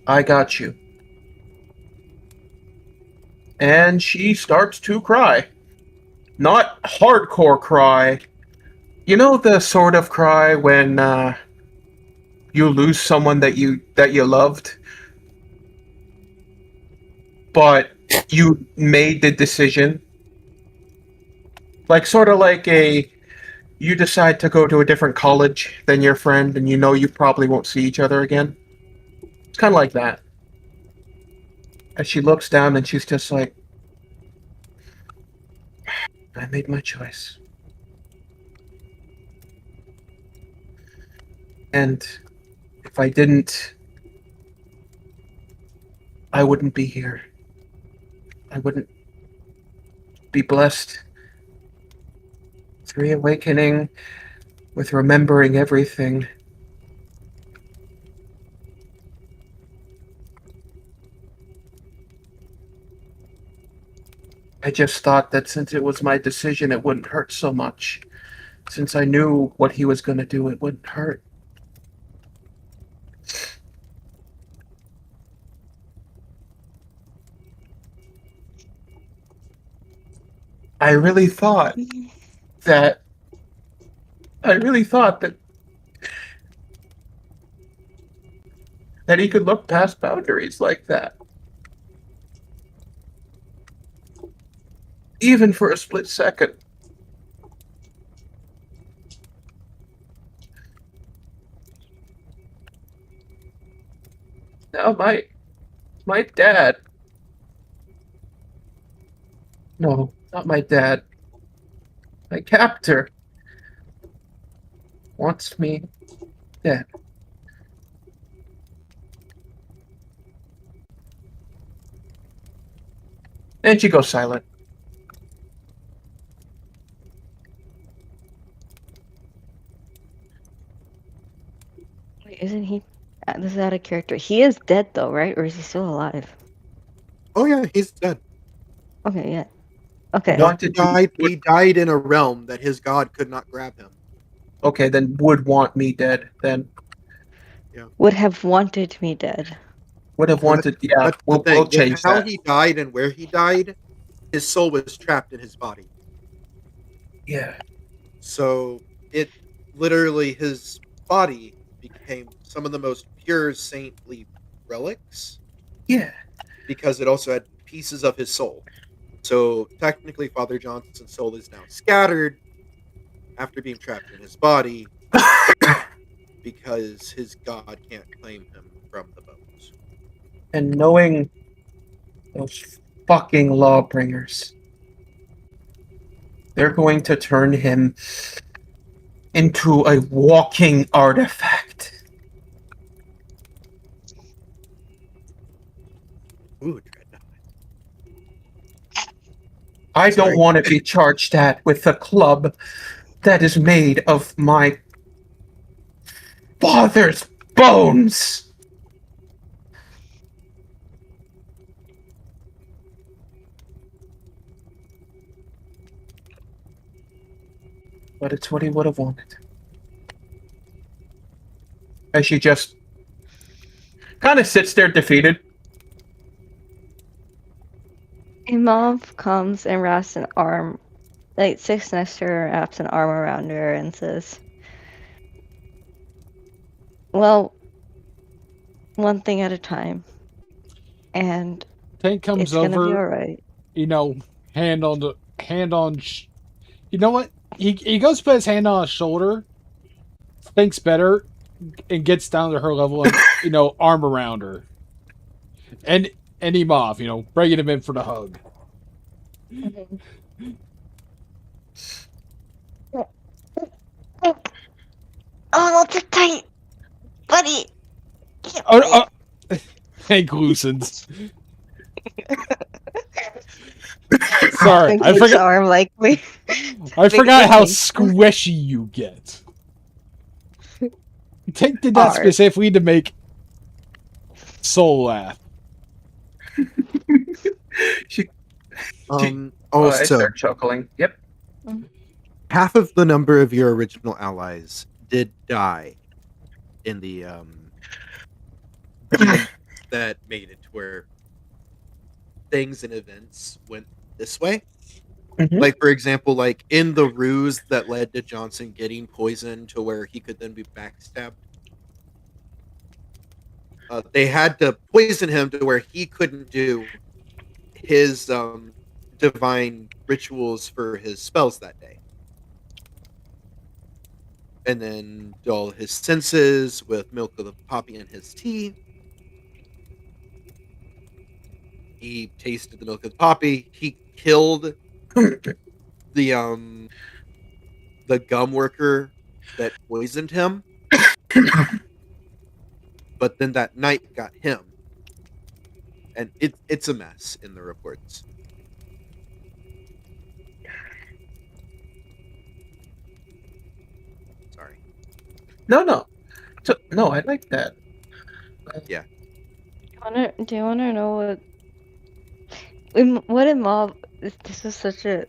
I got you. And she starts to cry. Not hardcore cry. You know the sort of cry when you lose someone that you loved, but you made the decision. Like sort of like you decide to go to a different college than your friend and you know you probably won't see each other again. It's kind of like that. As she looks down and she's just like, I made my choice. And if I didn't, I wouldn't be here. I wouldn't be blessed with reawakening, with remembering everything. I just thought that since it was my decision, it wouldn't hurt so much. Since I knew what he was going to do, it wouldn't hurt. I really thought that I really thought that he could look past boundaries like that. Even for a split second. Now my dad. No, not my dad. My captor wants me dead. And she goes silent. Wait, isn't he? This is out of character. He is dead though, right? Or is he still alive? oh yeah, he's dead. Okay, yeah. Okay. No, Wanted to he died in a realm that his god could not grab him. okay, then would want me dead. Then Would have wanted me dead. would have wanted. Yeah, That's the we'll thing. change With how that. he died and where he died, his soul was trapped in his body. Yeah. So it literally his body became some of the most pure saintly relics Yeah. because it also had pieces of his soul. So technically, Father Johnson's soul is now scattered after being trapped in his body because his god can't claim him from the bones. And knowing those fucking lawbringers, they're going to turn him into a walking artifact. Ooh, Dreadnought. I Sorry. don't want to be charged at with a club that is made of my father's bones. But it's what he would have wanted. As she just kind of sits there defeated. Imov comes and wraps an arm, like sits next to her, wraps an arm around her, and says, "Well, one thing at a time, and Tank comes it's gonna be over, all right." you know, hand on. You know what? He goes to put his hand on his shoulder, thinks better, and gets down to her level, and arm around her, and Imov, bringing him in for the hug. Oh, not too tight, buddy. Oh, Tank loosens. Sorry, I forgot. Arm like me. I forgot how squishy you get. Tank did that Hard. specifically to make Soul laugh. I Also, start chuckling. Yep. half of the number of your original allies did die in the that made it to where things and events went this way. Mhm. Like, for example, like in the ruse that led to Johnson getting poisoned to where he could then be backstabbed. They had to poison him to where he couldn't do his divine rituals for his spells that day. And then dull his senses with milk of the poppy in his tea. He tasted the milk of the poppy. He killed the gum worker that poisoned him. But then that night got him. And it's a mess in the reports. Sorry. No. No, I like that. Yeah. Do you wanna know what Imov? This is such a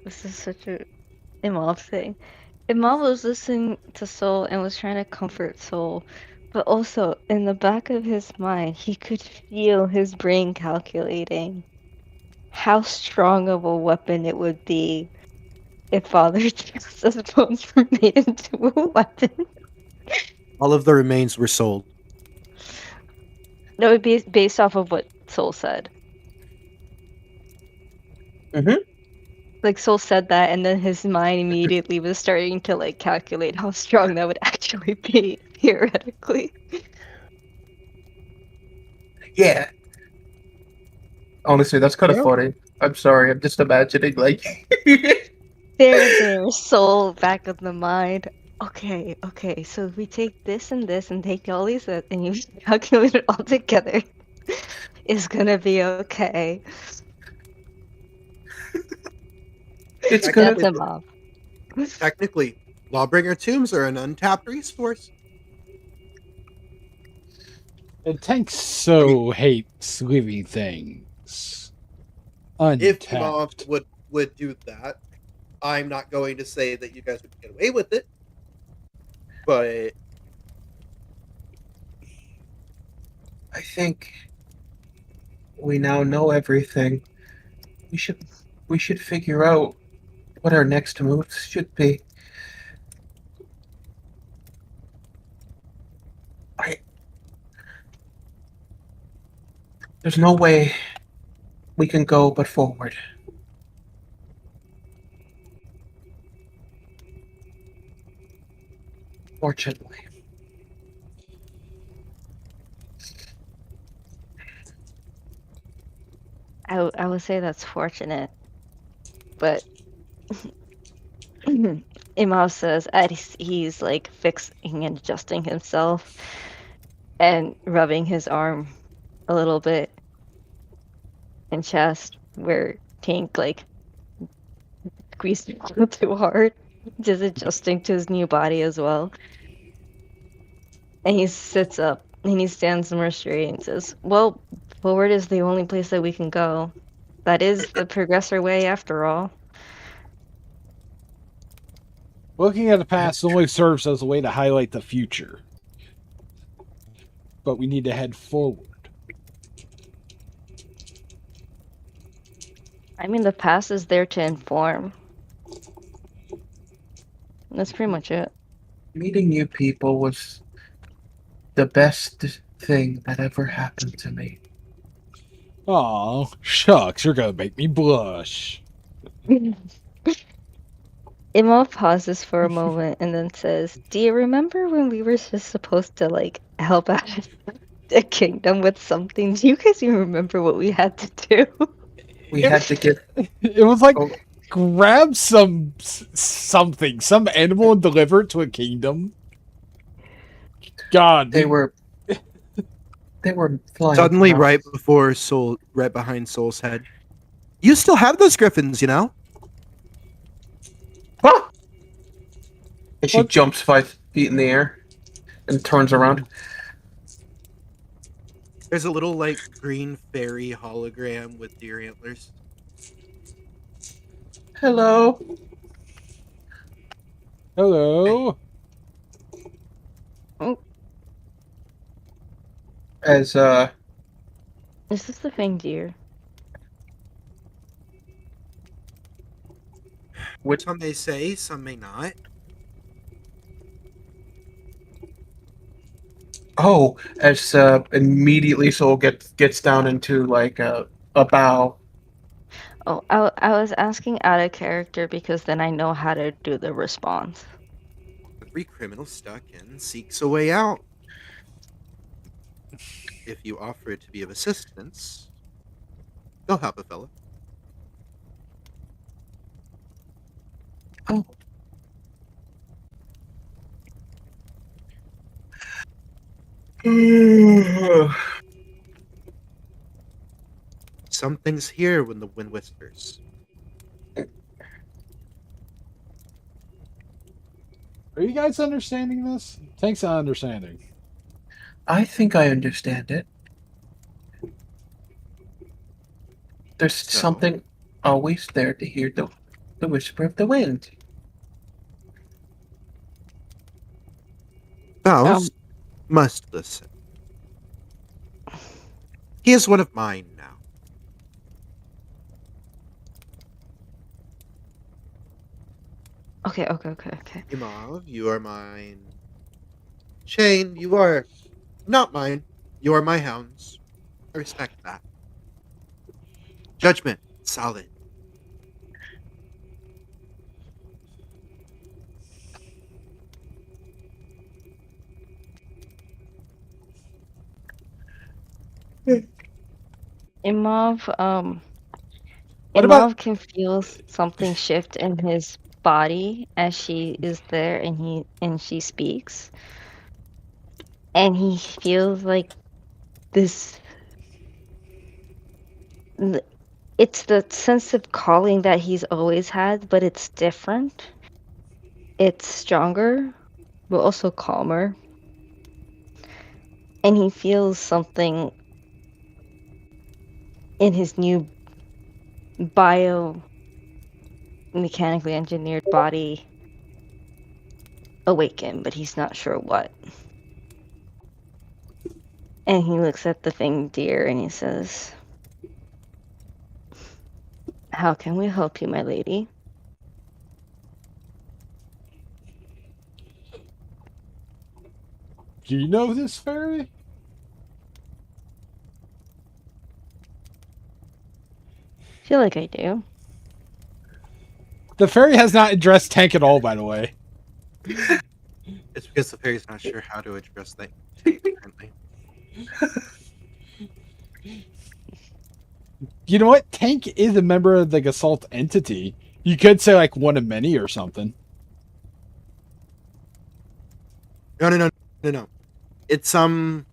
Imov thing. Imov was listening to Soul and was trying to comfort Soul, but also in the back of his mind, he could feel his brain calculating how strong of a weapon it would be if Father Jesus' bones were made into a weapon. All of the remains were sold. That would be based off of what Soul said. Mhm. Like Soul said that, and then his mind immediately was starting to like calculate how strong that would actually be theoretically. Yeah. Honestly, that's kind of Yeah. funny. I'm sorry. I'm just imagining like. There, Soul back of the mind. Okay, so if we take this and take all these and you calculate it all together, it's gonna be okay. It's That's gonna. That's him off. Technically, Lawbringer tombs are an untapped resource. And Tank so hates living things. If Untapped. Imov would do that, I'm not going to say that you guys would get away with it, but I think we now know everything. We should figure out what our next moves should be. There's no way we can go but forward. Fortunately. I would say that's fortunate, but Imov says as he's like fixing and adjusting himself and rubbing his arm a little bit and chest where Tank like squeezed a little too hard, just adjusting to his new body as well. And he sits up and he stands more straight and says, "Well, forward is the only place that we can go. That is the progressor way after all." Looking at the past only serves as a way to highlight the future. But we need to head forward. I mean, the past is there to inform. That's pretty much it. Meeting new people was the best thing that ever happened to me. Aw, shucks, you're gonna make me blush. Imov pauses for a moment and then says, "Do you remember when we were just supposed to like help out a kingdom with something? Do you guys even remember what we had to do?" We had to get. It was like Oh, grab something, some animal, and deliver it to a kingdom. God, they were flying. Suddenly, around. right behind Soul's head. You still have those griffins, you know? Ah! And she What? jumps 5 feet in the air and turns around. There's a little like green fairy hologram with deer antlers. Hello. Hello. Oh, As is this the thing, dear? with Some may say, some may not. as immediately Soul gets down into like a bow. Oh, I was asking out of character because then I know how to do the response. Every criminal stuck in seeks a way out. If you offer it to be of assistance, they'll help a fella. Oh. Something's here when the wind whispers. Are you guys understanding this? Thanks for understanding. I think I understand it. There's So? something always there to hear the whisper of the wind. Faust must listen. He is one of mine now. Okay. Imov, you are mine. Shane, you are not mine. You are my hounds. I respect that. Judgment, solid. Imov, What about Imov can feel something shift in his body as she is there and she speaks. And he feels like this it's the sense of calling that he's always had, but it's different. It's stronger, but also calmer. And he feels something in his new mechanically engineered body awaken, but he's not sure what. And he looks at the thing deer and he says, "How can we help you, my lady?" do you know this fairy? feel like I do. The fairy has not addressed Tank at all, by the way. It's because the fairy's not sure how to address that tank currently. You know what? Tank is a member of the Gestalt entity. You could say like one of many or something. No. It's a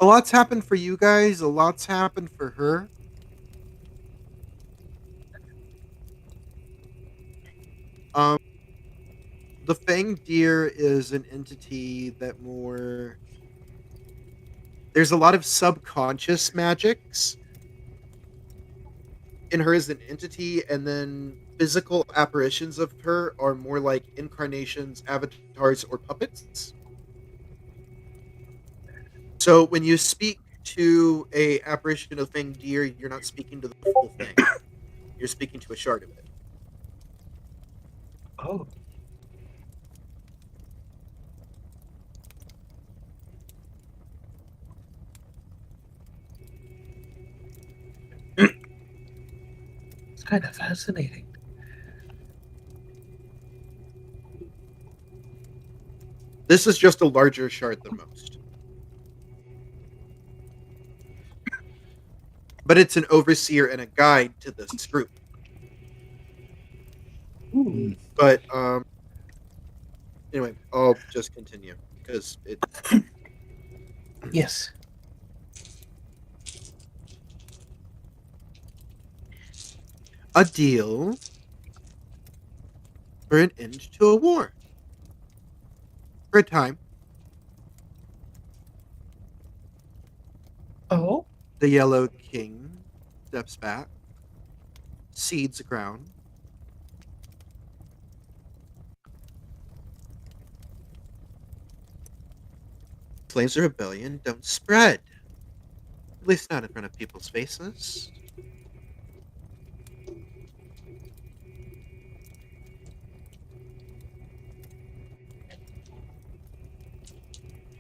lot's happened for you guys. A lot's happened for her. Um, the Fang Deer is an entity that more. There's a lot of subconscious magics in her as an entity, and then physical apparitions of her are more like incarnations, avatars, or puppets. So when you speak to a apparition of Fang Deer, you're not speaking to the full thing. You're speaking to a shard of it. Oh. It's kind of fascinating. This is just a larger shard than most. But it's an overseer and a guide to this group. But anyway, I'll just continue because it. Yes. A deal for an end to a war. For a time, Oh. the Yellow King steps back, cedes the ground. Flames of rebellion don't spread. At least not in front of people's faces.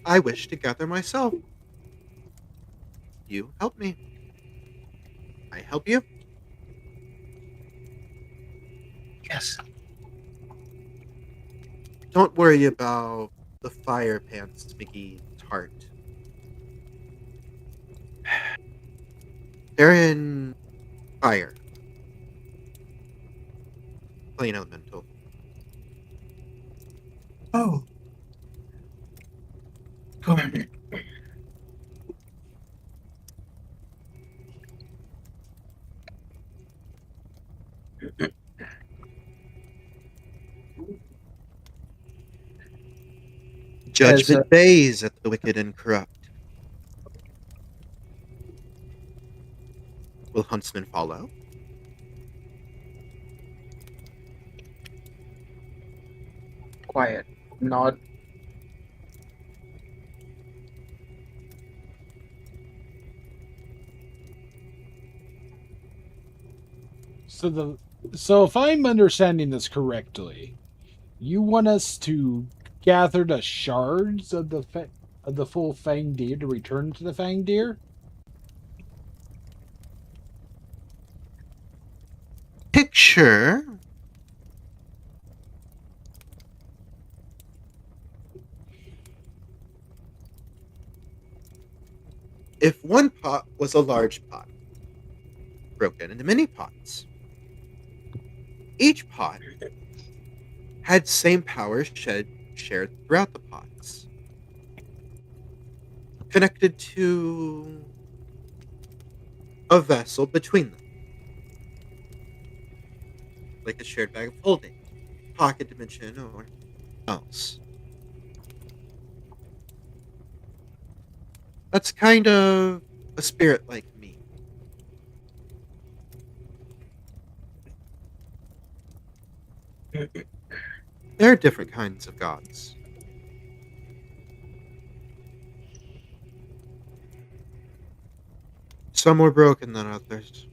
I wish to gather myself. You help me. I help you. Yes. Don't worry about the fire pants McGee tart. They're in fire. Plain elemental. Oh. Go on. Judgment bays at the wicked and corrupt. Will huntsmen follow? Quiet. Nod. So if I'm understanding this correctly, you want us to gather the shards of the full Fang Deer to return to the Fang Deer? Picture if one pot was a large pot, broken into many pots. Each pot had same power shared throughout the pots, connected to a vessel between them, like a shared bag of holding, pocket dimension, or else. That's kind of a spirit like me. There are different kinds of gods. Some more broken than others.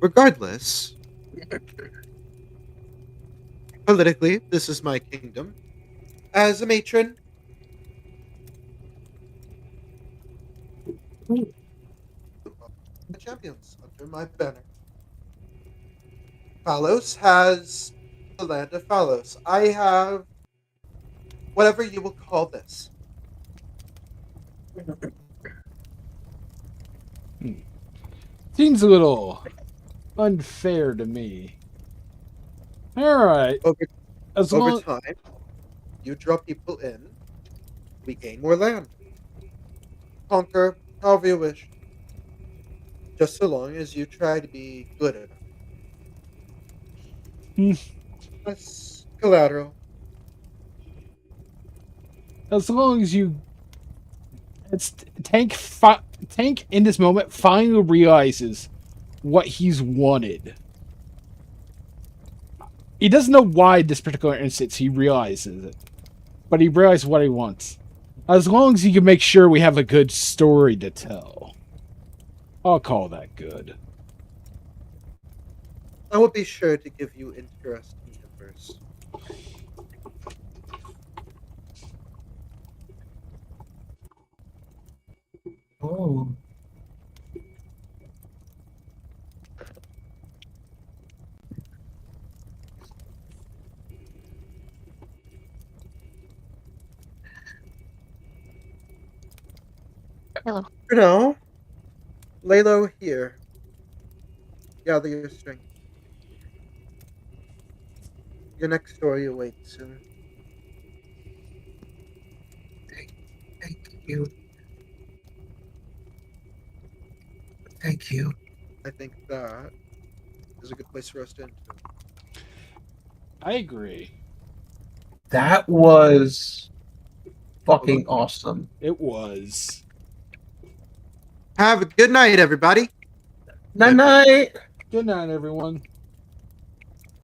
Regardless, Politically, this is my kingdom. As a matron, the champions under my banner. Phalos has the land of Phalos. I have whatever you will call this. Seems a little unfair to me. All right. Over, As over long time, you draw people in, we gain more land. Conquer however you wish, just so long as you try to be good enough. Hmm. That's collateral. as long as you, it's Tank in this moment finally realizes what he's wanted. He doesn't know why this particular instance he realizes it, but he realizes what he wants. As long as he can make sure we have a good story to tell, I'll call that good. I will be sure to give you interesting numbers. Oh. Hello. For now, lay low here. Gather your strength. Your next story awaits soon. Thank you. Thank you. I think that is a good place for us to end. I agree. That was fucking awesome. It was. Have a good night, everybody. Night night. Good night, everyone.